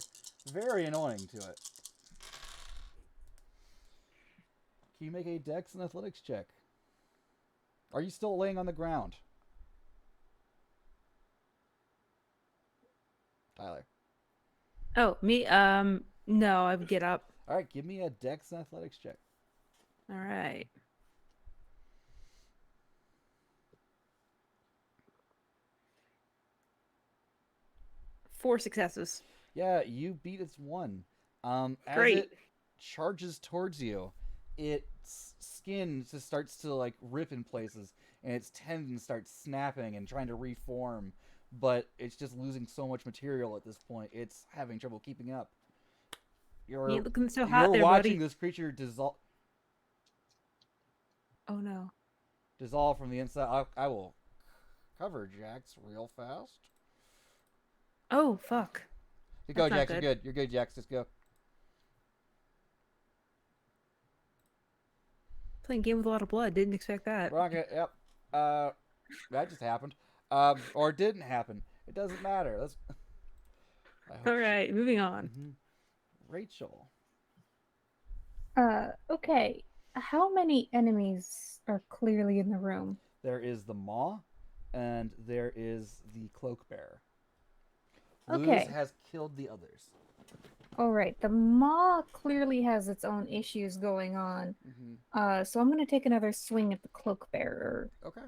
very annoying to it. Can you make a dex and athletics check? Are you still laying on the ground? Tyler. Oh, me? No, I would get up. All right, give me a Dex and Athletics check. All right. Four successes. Yeah, you beat its one. As Great. it charges towards you, its skin just starts to like rip in places, and its tendons start snapping and trying to reform. But it's just losing so much material at this point. It's having trouble keeping up. You You're ain't looking so hot you're there, watching buddy. this creature Oh no. dissolve from the inside. I will cover Jax real fast. Oh fuck. You go, That's not Jax. You're good. good. You're good, Jax. Just go. Playing game with a lot of blood. Didn't expect that. Rocket. Yep. That just happened. Or didn't happen. It doesn't matter. Let's. All right, moving on. Rachel. Okay. How many enemies are clearly in the room? There is the maw, and there is the cloak bearer. Luz Okay. has killed the others. All right. The maw clearly has its own issues going on. So I'm gonna take another swing at the cloak bearer. Okay.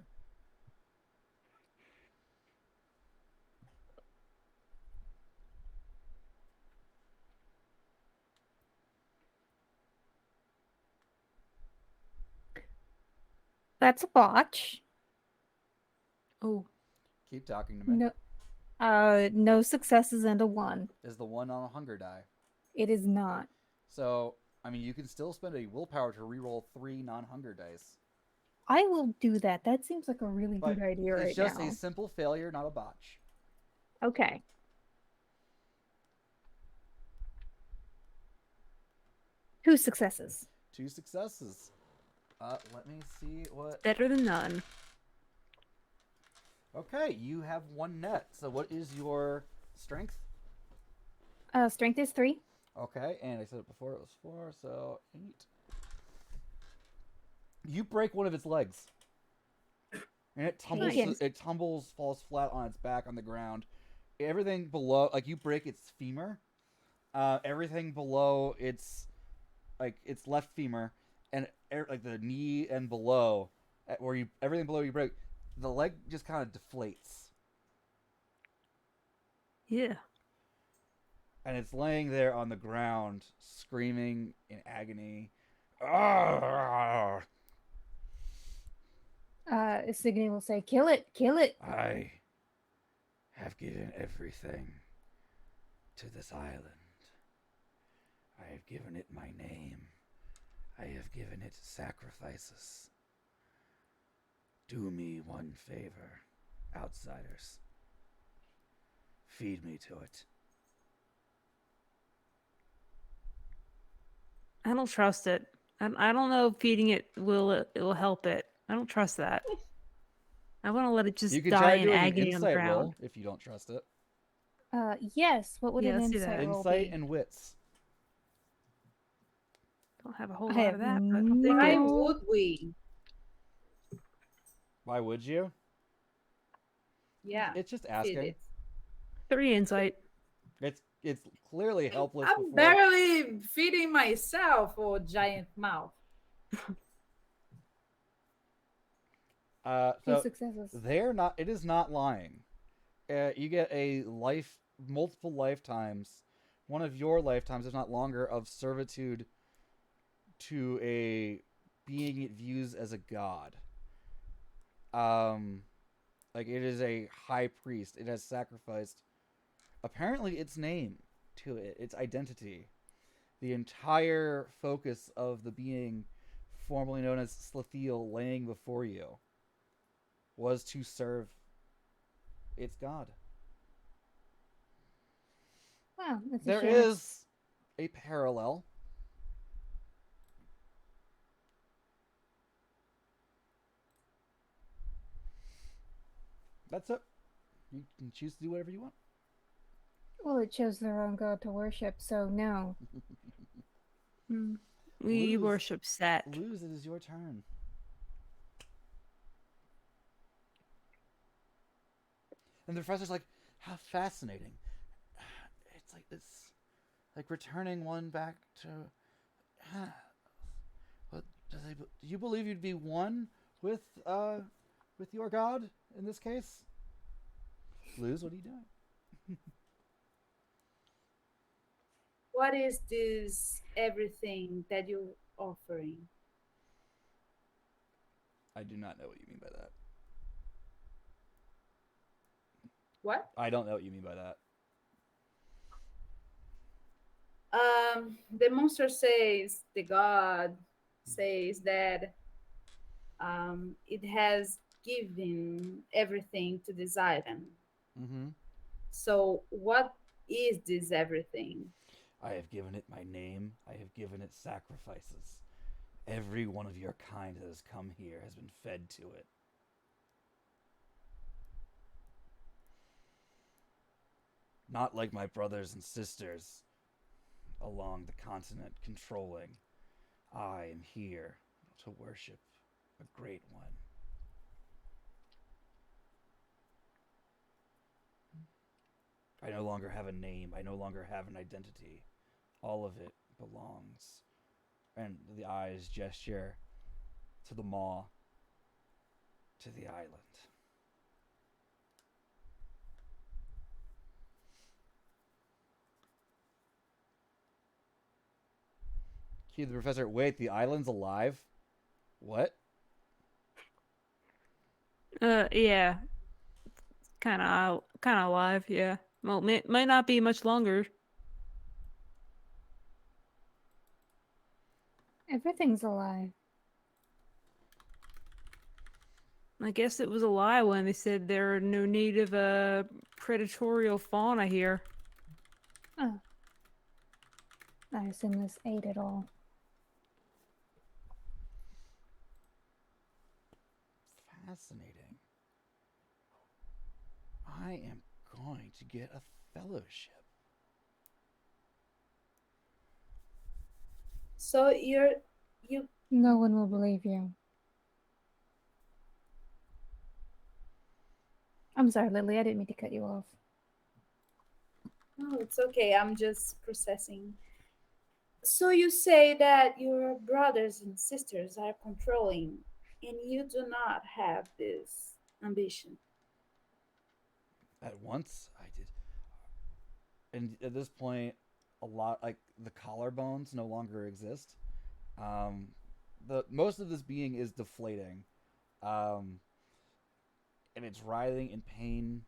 That's a botch. Oh, Keep talking to me. No successes and a 1. Is the one on a hunger die? It is not. So, I mean, you can still spend a willpower to reroll 3 non-hunger dice. I will do that. That seems like a really But good idea right now. it's just a simple failure, not a botch. Okay. Two successes. 2 successes. Let me see what. better than none. Okay, you have 1 net. So, what is your strength? Strength is 3. Okay, and I said it before, it was 4, so 8. You break one of its legs. And it tumbles, Nice. falls flat on its back on the ground. Everything below, like you break its femur. Everything below its left femur, and like the knee and below, everything below you break, the leg just kind of deflates. Yeah. And it's laying there on the ground, screaming in agony. Arrgh! Signy will say, "Kill it, kill it." I have given everything to this island. I have given it my name. I have given it sacrifices. Do me one favor, outsiders. Feed me to it. I don't trust it. I don't know if feeding it will help it. I don't trust that. I want to let it just You can die try in doing an agony on the insight ground. roll if you don't trust it. Yes. What would Yeah, an let's do that. insight roll Insight be? and wits. Don't have a whole I lot have of that, but I'll take no- Why it. would we? Why would you? Yeah. It's just feed asking. it. 3 insight. It's clearly helpless I'm before. barely feeding myself, oh giant mouth. Two So successes. it is not lying. You get multiple lifetimes. One of your lifetimes, if not longer, of servitude to a being it views as a god. Like it is a high priest. It has sacrificed, apparently, its name to it, its identity. The entire focus of the being formerly known as Slithiel laying before you was to serve its god. Wow, that's a There shame. is a parallel. That's it. You can choose to do whatever you want. Well, it chose the wrong god to worship, so no. We Lose. worship Set. Luz, it is your turn. And the professor's like, how fascinating. It's like this. like returning one back to. What do they? Do you believe you'd be one with your god in this case? Luz, what are you doing? What is this everything that you're offering? I do not know what you mean by that. What? I don't know what you mean by that. The monster says, the god says that it has given everything to this item. Mm-hmm. So, what is this everything? I have given it my name. I have given it sacrifices. Every one of your kind that has come here has been fed to it. Not like my brothers and sisters along the continent controlling. I am here to worship a great one. I no longer have a name. I no longer have an identity. All of it belongs. And the eyes gesture to the maw, to the island. Cue the professor. Wait, the island's alive? What? Yeah, kind of alive. Yeah. Well, might not be much longer. Everything's alive. I guess it was a lie when they said there are no native predatorial fauna here. Oh. I assume this ate it all. Fascinating. I am going to get a fellowship. So you No one will believe you. I'm sorry, Lily. I didn't mean to cut you off. no, it's okay. I'm just processing. So you say that your brothers and sisters are controlling, and you do not have this ambition. At once, I did. And at this point, a lot like the collarbones no longer exist. Um, the most of this being is deflating, um, and it's writhing in pain.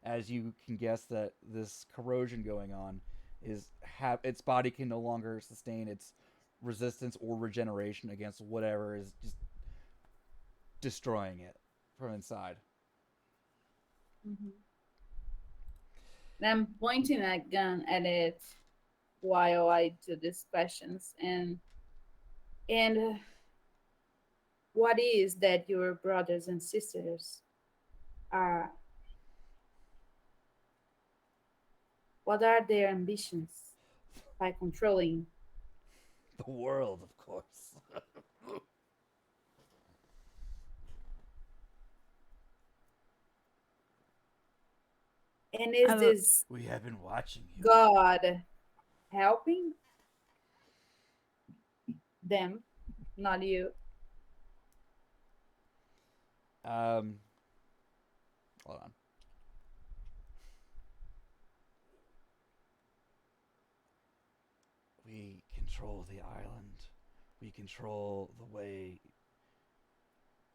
As you can guess, that this corrosion going on is its body can no longer sustain its resistance or regeneration against whatever is just destroying it from inside. Mm-hmm. And I'm pointing a gun at it while I do these questions. And what is that your brothers and sisters are? What are their ambitions by controlling? The world, of course. And is this We have been watching you. God helping them, not you? Hold on. We control the island. We control the way.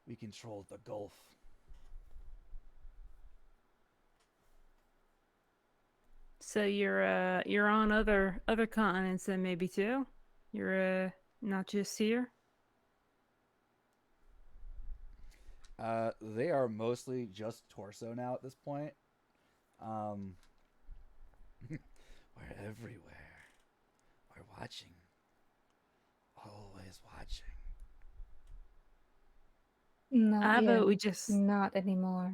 We control the Gulf. So you're on other continents then maybe too. You're not just here. They are mostly just torso now at this point. We're everywhere. We're watching. Always watching. Not I yet. vote we just Not anymore.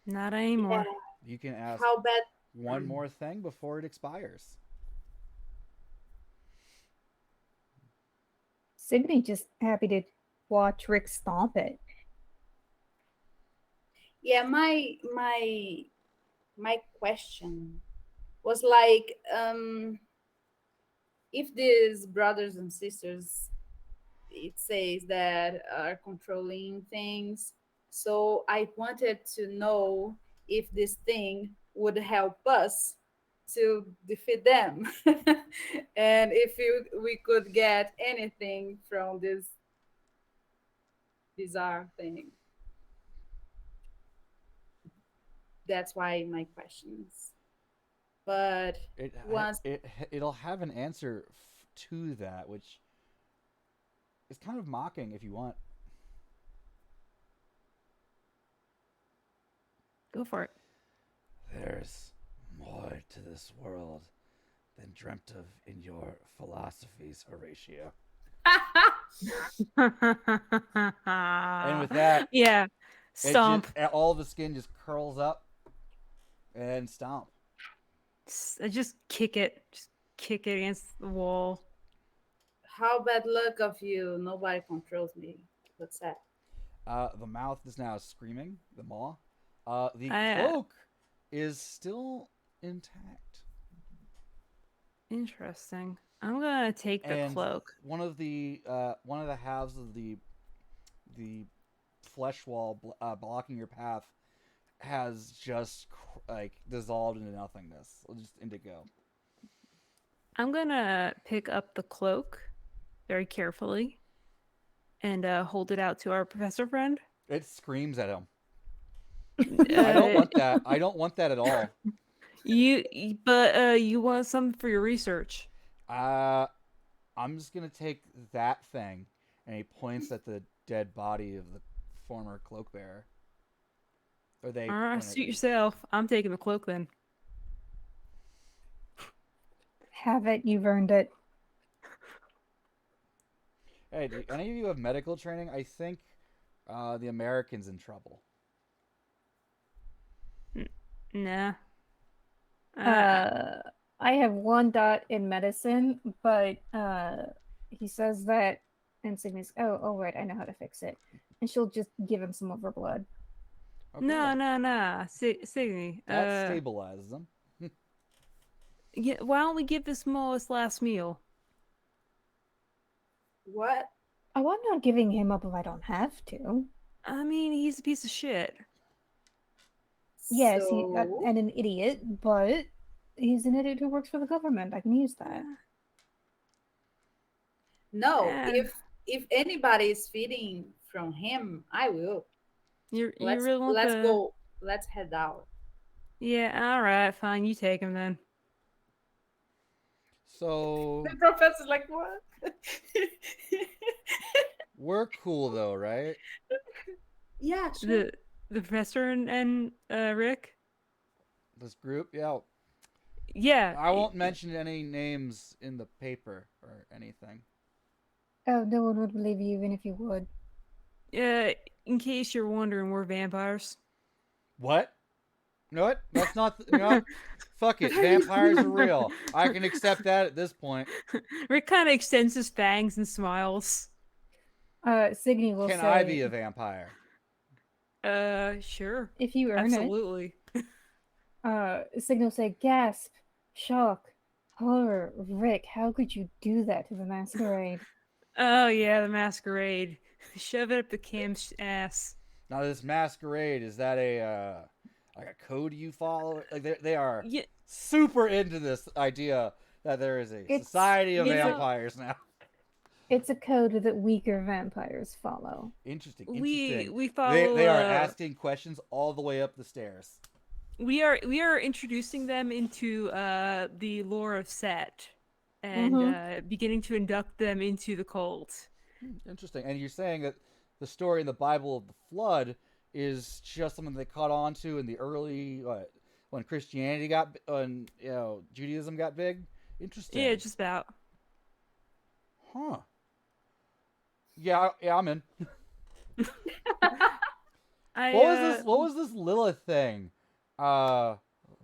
not anymore. Yeah. You can ask How bad? one more thing before it expires. Signy just happy to watch Rick stomp it. Yeah, my my question was like, if these brothers and sisters, it says that are controlling things, so I wanted to know if this thing would help us to defeat them, and if we could get anything from this bizarre thing. That's why my questions. But once, It'll have an answer to that, which is kind of mocking if you want. Go for it. There's more to this world than dreamt of in your philosophies, Horatio. And with that, yeah, stomp. all the skin just curls up and stomp. Just kick it. Just kick it against the wall. how bad luck of you, nobody controls me. What's that? The mouth is now screaming, the maw. The I, cloak is still intact. Interesting. I'm gonna take the And cloak. one of the halves of the flesh wall blocking your path has just like dissolved into nothingness, just indigo. I'm gonna pick up the cloak very carefully and hold it out to our professor friend. It screams at him. I don't want that. I don't want that at all. But you want some for your research. I'm just gonna take that thing, and he points at the dead body of the former cloak bearer. Or they. All right, suit yourself. I'm taking the cloak then. Have it, you've earned it. Hey, do any of you have medical training? I think the American's in trouble. Nah. I have 1 dot in medicine, but he says that Insignia's oh right, I know how to fix it. And she'll just give him some of her blood. Okay. No. Signy. That stabilizes them. Yeah, why don't we give this Mo his last meal? What? Oh, I'm not giving him up if I don't have to. I mean, he's a piece of shit. Yes, So, and an idiot, but he's an idiot who works for the government. I can use that. no, Eh, if anybody is feeding from him, I will. you Let's really want let's the... go. Let's head out. Yeah, all right, fine. You take him then. So The professor's like, what? we're cool though, right? Yeah, sure. The professor and Rick. This group, yeah. Yeah. I won't mention any names in the paper or anything. Oh, no one would believe you even if you would. In case you're wondering, we're vampires. What? You know what? That's not. You know what? Fuck it. Vampires are real. I can accept that at this point. Rick kind of extends his fangs and smiles. Signy will Can say, I be a vampire? Sure. if you earn Absolutely. it. Signy will say, gasp, shock, horror, Rick, how could you do that to the masquerade? Oh yeah, the masquerade. Shove it up the cam's ass. Now this masquerade, is that a like a code you follow? Like they are Yeah. super into this idea that there is a society of vampires now. It's a code that weaker vampires follow. Interesting. We follow. They are asking questions all the way up the stairs. We are introducing them into the lore of Set, and beginning to induct them into the cult. Interesting. And you're saying that the story in the Bible of the flood is just something they caught on to in the early when Christianity when Judaism got big. Interesting. Yeah, just about. Huh. Yeah, I'm in. What was this Lilith thing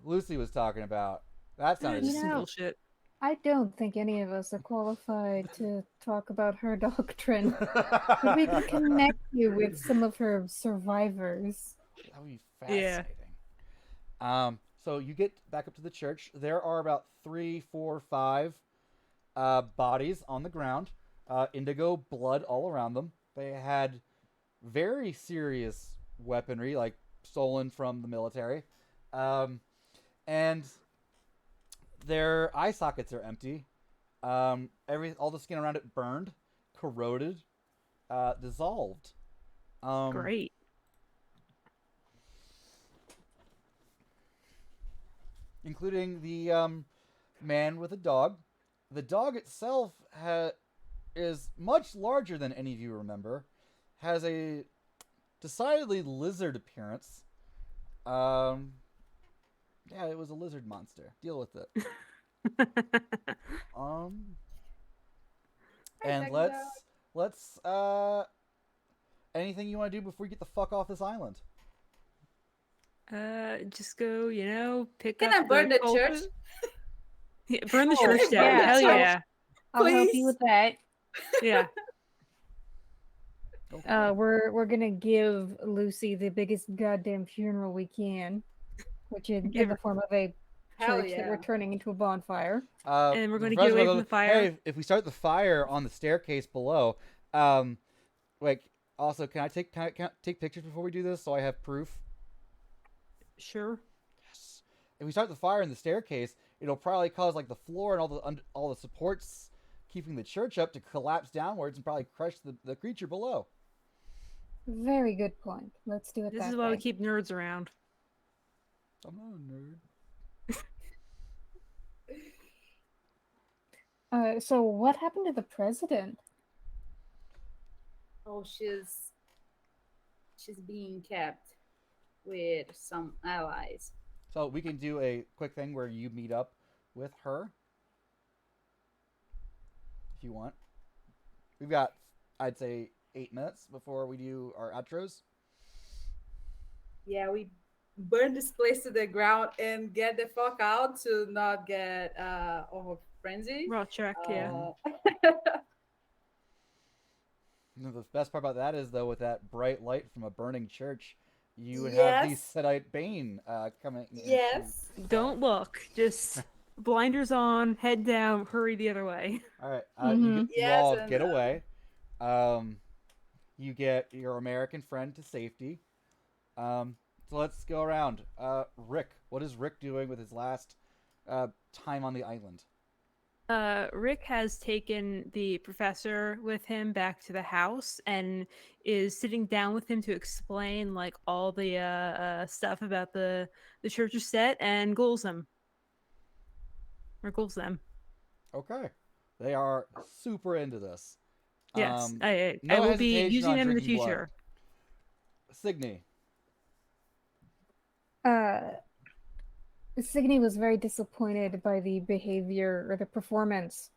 Lucy was talking about? That sounded Just some bullshit. I don't think any of us are qualified to talk about her doctrine. But we can connect you with some of her survivors. That would be fascinating. So you get back up to the church. There are about 3, 4, 5 bodies on the ground. Indigo blood all around them. They had very serious weaponry, like stolen from the military. And their eye sockets are empty. All the skin around it burned, corroded, dissolved. Great. Including the man with a dog. The dog itself is much larger than any of you remember. Has a decidedly lizard appearance. Yeah, it was a lizard monster. Deal with it. And let's anything you want to do before you get the fuck off this island? Just go, pick Can up I burn the culti- church? Yeah, burn the Oh, church down. yeah. Hell So- yeah. I'll help you Please. with that. Yeah. Okay. We're gonna give Lucy the biggest goddamn funeral we can, which is Give in the her- form of a Hell church that yeah. we're turning into a bonfire. And we're the gonna get professor away goes, from the fire. Hey, if we start the fire on the staircase below, like, also, can I take pictures before we do this so I have proof? Sure. Yes. If we start the fire in the staircase, it'll probably cause like the floor and all the supports keeping the church up to collapse downwards and probably crush the creature below. Very good point. Let's do it This that is why we way. keep nerds around. I'm not a nerd. So what happened to the president? Oh, she's being kept with some allies. So we can do a quick thing where you meet up with her if you want. We've got, I'd say, 8 minutes before we do our outros. Yeah, burn this place to the ground and get the fuck out to not get over frenzy. Raw check, yeah. You know, the best part about that is, though, with that bright light from a burning church, you would Yes. have the Sedite Bane coming. Yes. Don't look. Just blinders on, head down, hurry the other way. All right, Mhm. you Yes, all and, get away. You get your American friend to safety. So let's go around. Rick, what is Rick doing with his last time on the island? Rick has taken the professor with him back to the house and is sitting down with him to explain like all the stuff about the church's set and goals them. Okay, they are super into this. Yes, no I will be hesitation using on them in the drinking blood. future. Signy. Signy was very disappointed by the behavior or the performance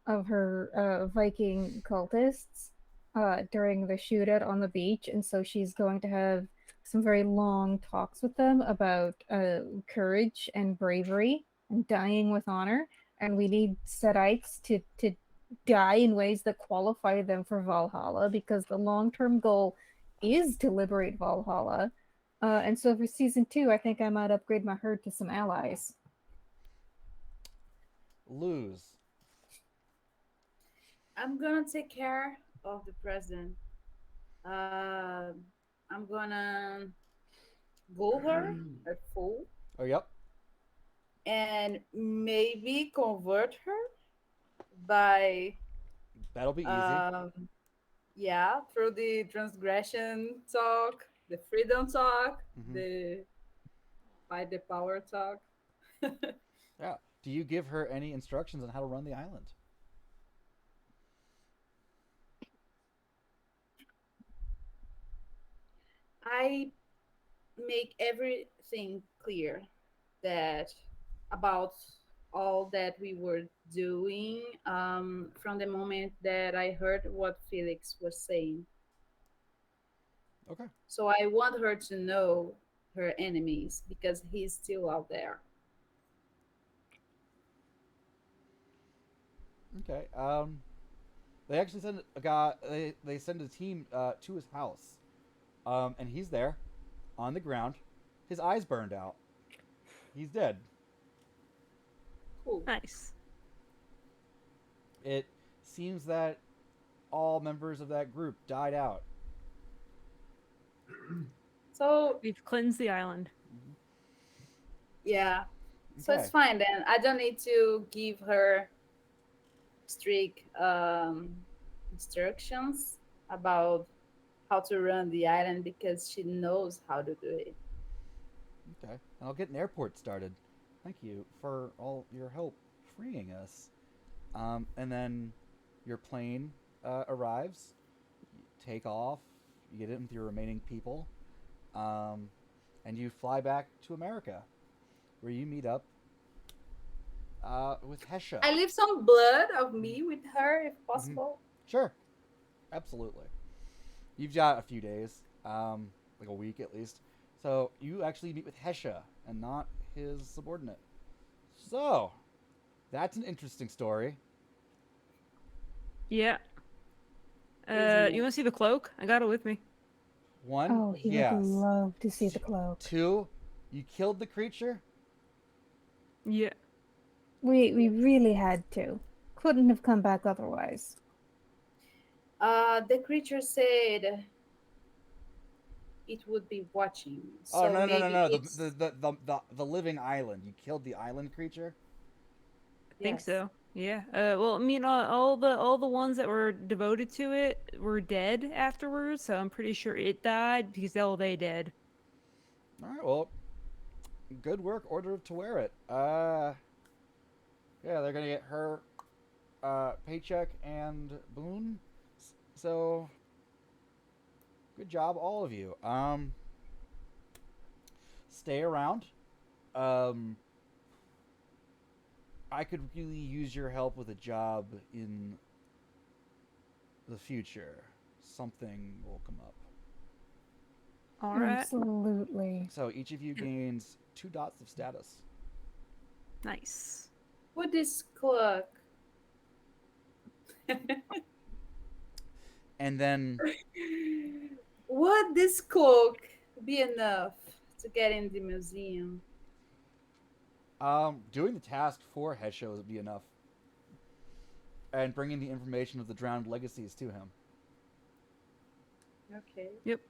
of her Viking cultists during the shootout on the beach, and so she's going to have some very long talks with them about courage and bravery and dying with honor. And we need Setites to die in ways that qualify them for Valhalla, because the long-term goal is to liberate Valhalla. And so for season 2, I think I might upgrade my herd to some allies. Lose. I'm gonna take care of the president. I'm gonna go her at full Oh, yep. and maybe convert her by That'll be easy. yeah, through the transgression talk, the freedom talk, Mhm. the by the power talk. Yeah. Do you give her any instructions on how to run the island? I make everything clear that about all that we were doing from the moment that I heard what Felix was saying. Okay. So I want her to know her enemies because he's still out there. Okay. They actually send a guy. They send a team to his house, and he's there, on the ground, his eyes burned out, He's dead. Cool. Nice. It seems that all members of that group died out. So We've cleansed the island. yeah, so Okay. it's fine then. I don't need to give her strict instructions about how to run the island because she knows how to do it. Okay. And I'll get an airport started. Thank you for all your help freeing us. And then your plane arrives. You take off. You get in with your remaining people. And you fly back to America, where you meet up with Hesha. I leave some blood of me with her if possible. Sure. Absolutely. You've got a few days, like a week at least. So you actually meet with Hesha and not his subordinate. So, that's an interesting story. Yeah. Isn't You it? want to see the cloak? I got it with me. One, Oh, he yes. would love to see the cloak. Two, you killed the creature? Yeah. We really had to. Couldn't have come back otherwise. The creature said it would be watching. Oh, So no, no, no, maybe no. it's The living island. You killed the island creature? I think yes. so. Yeah. Well, I mean, all the ones that were devoted to it were dead afterwards, so I'm pretty sure it died because they dead. Alright, well, good work, Order of Tewerit. Yeah, they're gonna get her paycheck and boon. So, good job, all of you. Stay around. I could really use your help with a job in the future. Something will come up. All right. Absolutely. So each of you gains 2 dots of status. Nice. What is cloak? And then Would this cloak be enough to get in the museum? doing the task for Hesho would be enough. And bringing the information of the drowned legacies to him. Okay. Yep.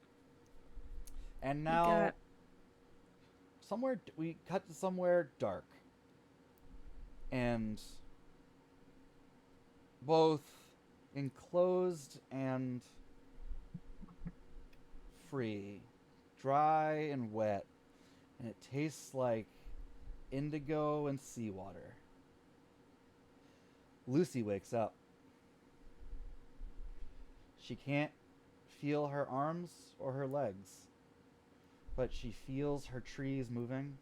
And We now, got- we cut to somewhere dark. And both enclosed and free, dry and wet, and it tastes like indigo and seawater. Lucy wakes up. She can't feel her arms or her legs, but she feels her trees moving.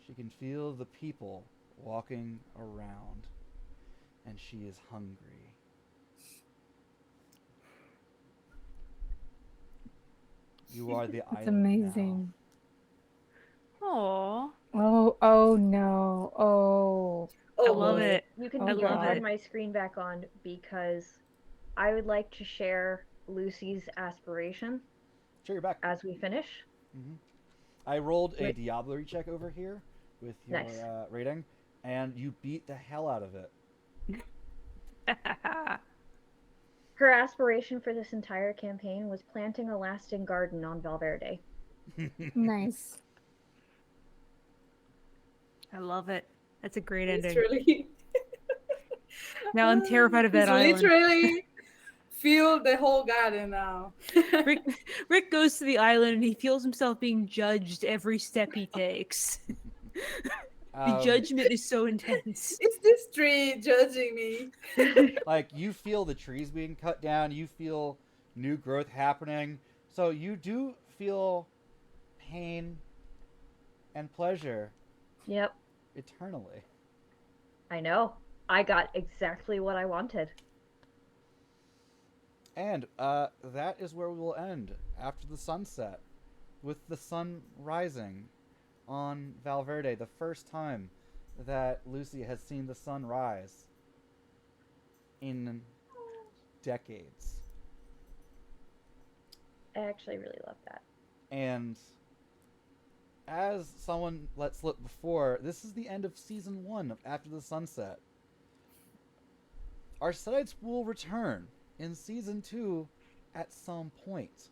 She can feel the people walking around, and she is hungry. You are the It's island now. amazing. Aw. Oh no. Oh. Oh I love boy. it. You can Oh, I you can love turn it. my screen back on because I would like to share Lucy's aspiration Sure, you're back. as we finish. I rolled a Wait. Diablerie check over here with your Nice. rating, and you beat the hell out of it. Her aspiration for this entire campaign was planting a lasting garden on Valverde. Nice. I love it. That's a great ending. Literally. Now I'm terrified of that He's island. literally feel the whole garden now. Rick goes to the island and he feels himself being judged every step he takes. The judgment is so intense. It's this tree judging me. Like, you feel the trees being cut down, you feel new growth happening, so you do feel pain and pleasure Yep, eternally. I know. I got exactly what I wanted. And that is where we will end after the sunset, with the sun rising on Valverde, the first time that Lucy has seen the sun rise in decades. I actually really love that. And as someone let slip before, this is the end of season 1 of After the Sunset. Our Setites will return in season 2 at some point.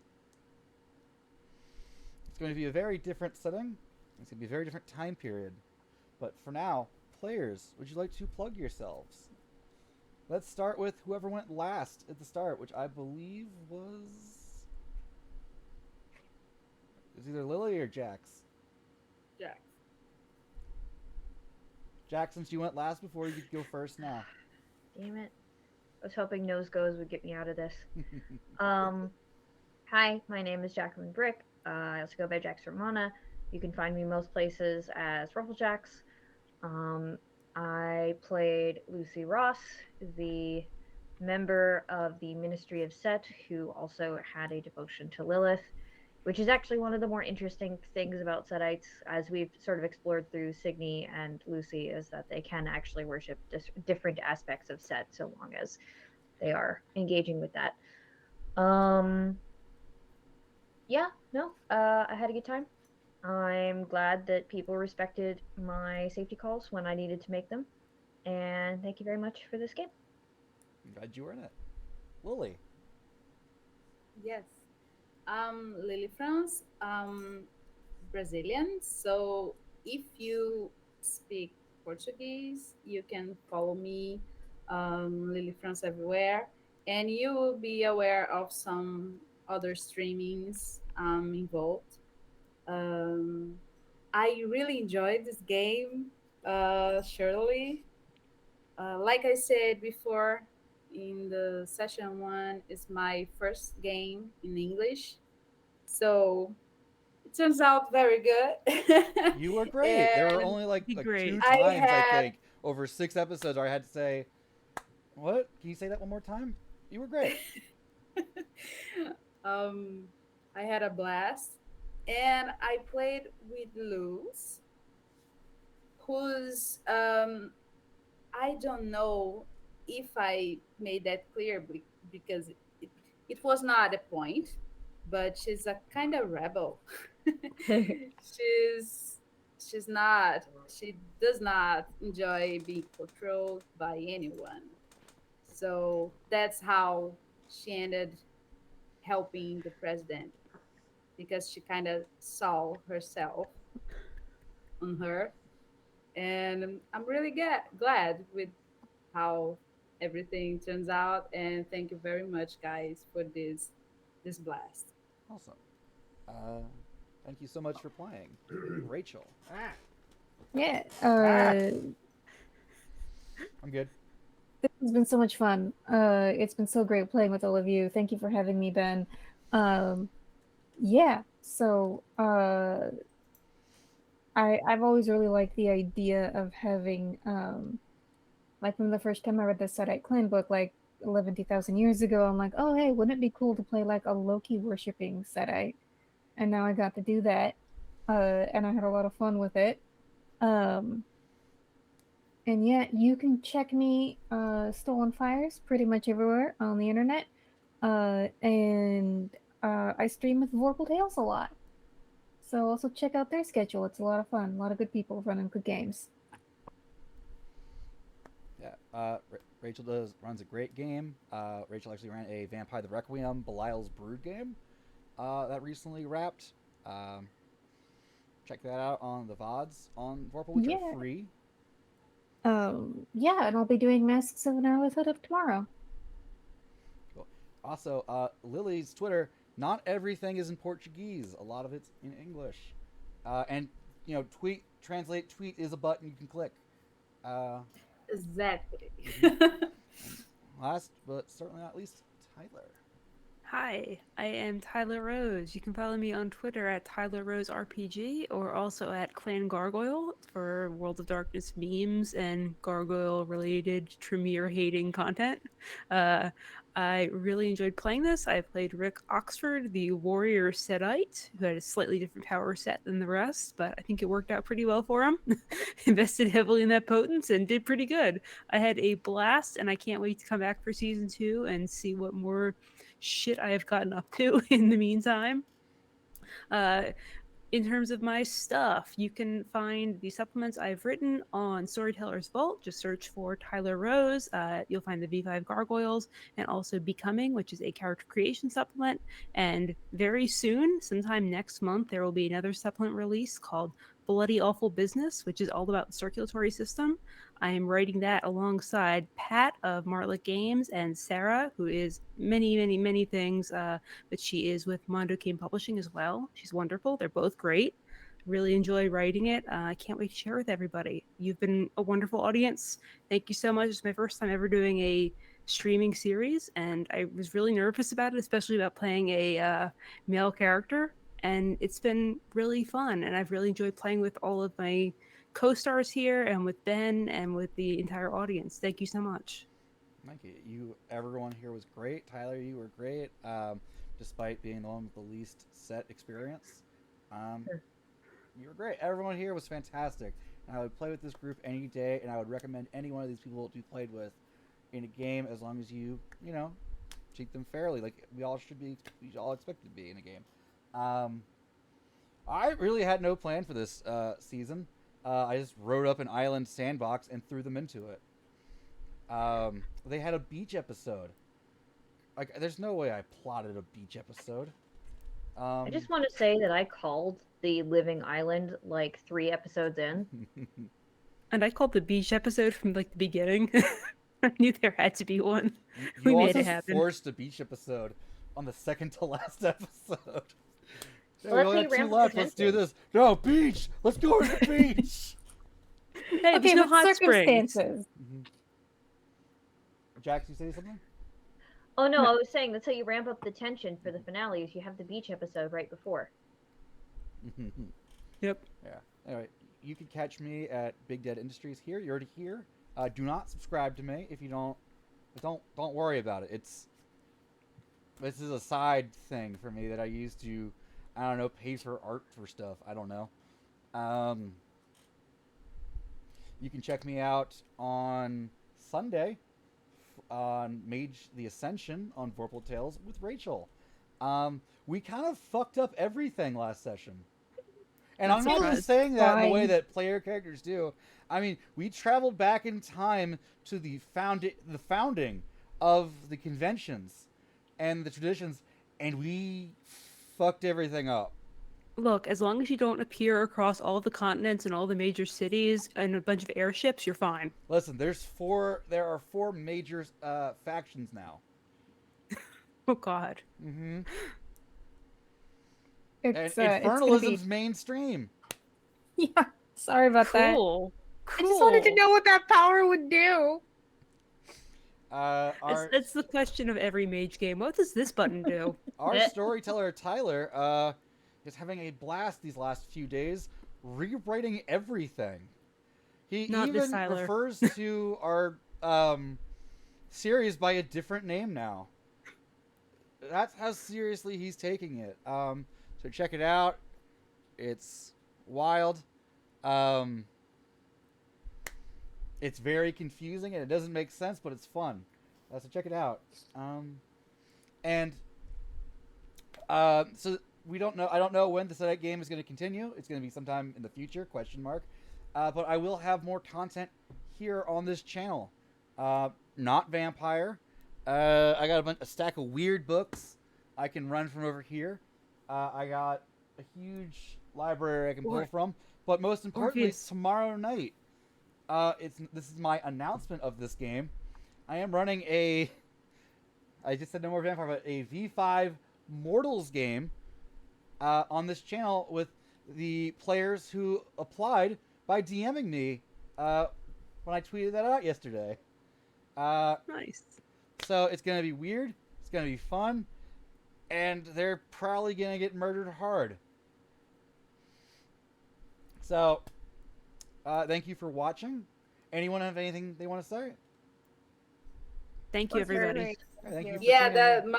It's going to be a very different setting. It's going to be a very different time period. But for now, players, would you like to plug yourselves? Let's start with whoever went last at the start, which I believe was. It was either Lily or Jax. Jack. Jax, since you went last before, you could go first now. Damn it. I was hoping nose goes would get me out of this. Hi, my name is Jacqueline Brick. I also go by Jax Ramona. You can find me most places as Rufflejax. I played Lucy Ross, the member of the Ministry of Set, who also had a devotion to Lilith, which is actually one of the more interesting things about Setites, as we've sort of explored through Signy and Lucy, is that they can actually worship different aspects of Set so long as they are engaging with that. Yeah, no, I had a good time. I'm glad that people respected my safety calls when I needed to make them. And thank you very much for this game. I'm glad you were in it. Lily. Yes. Lily France, Brazilian. So if you speak Portuguese, you can follow me, Lily France everywhere, and you will be aware of some other streamings involved. Um, I really enjoyed this game, surely. Like I said before, in the session one is my first game in English, so it turns out very good. You were great. There were And only like Be two great. I times I had think over 6 episodes where I had to say, "What? Can you say that one more time?" You were great. um, I had a blast, and I played with Luz, who's I don't know if I made that clear because it was not a point, but she's a kind of rebel. she's she's not she does not enjoy being controlled by anyone. So that's how she ended helping the president, because she kind of saw herself on her. And I'm really glad with how everything turns out. And thank you very much, guys, for this blast. Awesome. Uh, Thank you so much for playing, Rachel. Yeah. I'm good. This has been so much fun. It's been so great playing with all of you. Thank you for having me, Ben. Yeah. So, I've always really liked the idea of having like from the first time I read the Sedite clan book, like 11,000 years ago, I'm like, oh hey, wouldn't it be cool to play like a Loki worshipping Sedite? And now I got to do that, and I had a lot of fun with it. Um, and yeah, you can check me, Stolen Fires, pretty much everywhere on the internet. And I stream with Vorpal Tales a lot. So also check out their schedule. It's a lot of fun. A lot of good people running good games. Yeah. Rachel runs a great game. Rachel actually ran a Vampire the Requiem Belial's Brood game that recently wrapped. Check that out on the VODs on Vorpal, which Yeah. are free. Yeah, and I'll be doing Masks of an Hour's Up tomorrow. Cool. Also, Lily's Twitter. Not everything is in Portuguese. A lot of it's in English. And translate tweet is a button you can click. Exactly. Last but certainly not least, Tyler. Hi, I am Tyler Rose. You can follow me on Twitter at Tyler Rose RPG or also at Clan Gargoyle for World of Darkness memes and gargoyle related Tremere hating content. I really enjoyed playing this. I played Rick Oxford, the warrior Setite, who had a slightly different power set than the rest, but I think it worked out pretty well for him. Invested heavily in that potence and did pretty good. I had a blast, and I can't wait to come back for season 2 and see what more shit I have gotten up to in the meantime. in terms of my stuff, you can find the supplements I've written on Storyteller's Vault. Just search for Tyler Rose. You'll find the V5 Gargoyles and also Becoming, which is a character creation supplement. And very soon, sometime next month, there will be another supplement release called Bloody Awful Business, which is all about the circulatory system. I am writing that alongside Pat of Martlet Games and Sarah, who is many, many, many things, but she is with Mondo Game Publishing as well. She's wonderful. They're both great. Really enjoy writing it. I can't wait to share with everybody. You've been a wonderful audience. Thank you so much. It's my first time ever doing a streaming series, and I was really nervous about it, especially about playing a male character. And it's been really fun, and I've really enjoyed playing with all of my co-stars here and with Ben and with the entire audience. Thank you so much. Thank you. Everyone here was great. Tyler, you were great, despite being the one with the least set experience. You were great. Everyone here was fantastic. And I would play with this group any day, and I would recommend any one of these people to be played with in a game, as long as you treat them fairly, like we all expect to be in a game. I really had no plan for this season. I just wrote up an island sandbox and threw them into it. They had a beach episode. Like, there's no way I plotted a beach episode. I just want to say that I called the Living Island like 3 episodes in. And I called the beach episode from like the beginning. I knew there had to be one. You We made also it happen. forced a beach episode on the second to last episode. Well, We that's only how have you 2 ramp left. up Let's do this. No, beach. Let's go to the beach. Hey, Okay, there's no but hot springs. circumstances. Jax, you say something? Oh no, I was saying that's how you ramp up the tension for the finale. Is you have the beach episode right before. Yep. Yeah. Anyway, you can catch me at Big Dead Industries here. You're already here. Do not subscribe to me if you don't. Don't worry about it. This is a side thing for me that I use to, I don't know, pay for art for stuff. I don't know. You can check me out on Sunday on Mage the Ascension on Vorpal Tales with Rachel. We kind of fucked up everything last session. And That's I'm not surprised. just saying that in the way Fine. that player characters do. I mean, we traveled back in time to the founding of the conventions and the traditions, and we fucked everything up. Look, as long as you don't appear across all the continents and all the major cities and a bunch of airships, you're fine. Listen, there are 4 major factions now. Oh God. Mm-hmm. It's, And it's gonna infernalism's be... mainstream. Yeah, sorry about that. Cool. I just wanted to know what that power would do. That's the question of every mage game. What does this button do? Our storyteller Tyler is having a blast these last few days, rewriting everything. He Not this even Tyler. refers to our series by a different name now. That's how seriously he's taking it. So check it out. It's wild. It's very confusing and it doesn't make sense, but it's fun. So check it out. So we don't know. I don't know when the Sedite game is going to continue. It's going to be sometime in the future? ? But I will have more content here on this channel. Not vampire. I got a stack of weird books I can run from over here. I got a huge library I can pull from. But most importantly, Orpheus. tomorrow night, this is my announcement of this game. I am running I just said no more vampire, but a V5 Mortals game on this channel with the players who applied by DMing me when I tweeted that out yesterday. Nice. So it's going to be weird, it's going to be fun, and they're probably going to get murdered hard. So, thank you for watching. Anyone have anything they want to say? Thank you, everybody. Thank you for Yeah, tuning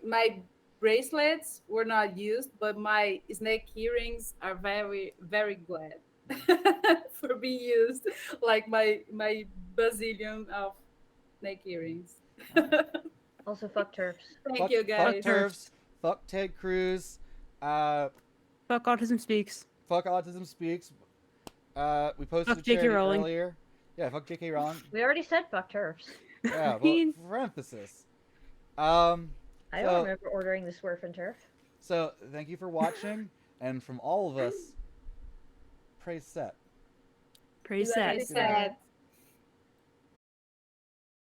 in. my bracelets were not used, but my snake earrings are very, very glad for being used. Like my bazillion of snake earrings. Also, fuck turfs. Thank you, guys. Fuck Turfs. Fuck Ted Cruz. Fuck Autism Speaks. Fuck Autism Speaks. We posted Fuck a J.K. charity Rowling. earlier. Yeah, fuck J.K. Rowling. We already said fuck turfs. Yeah, I well, mean- for emphasis. I don't So, remember ordering the Swerf and Turf. so thank you for watching, and from all of us, praise set. Praise Very set. Good night. sad.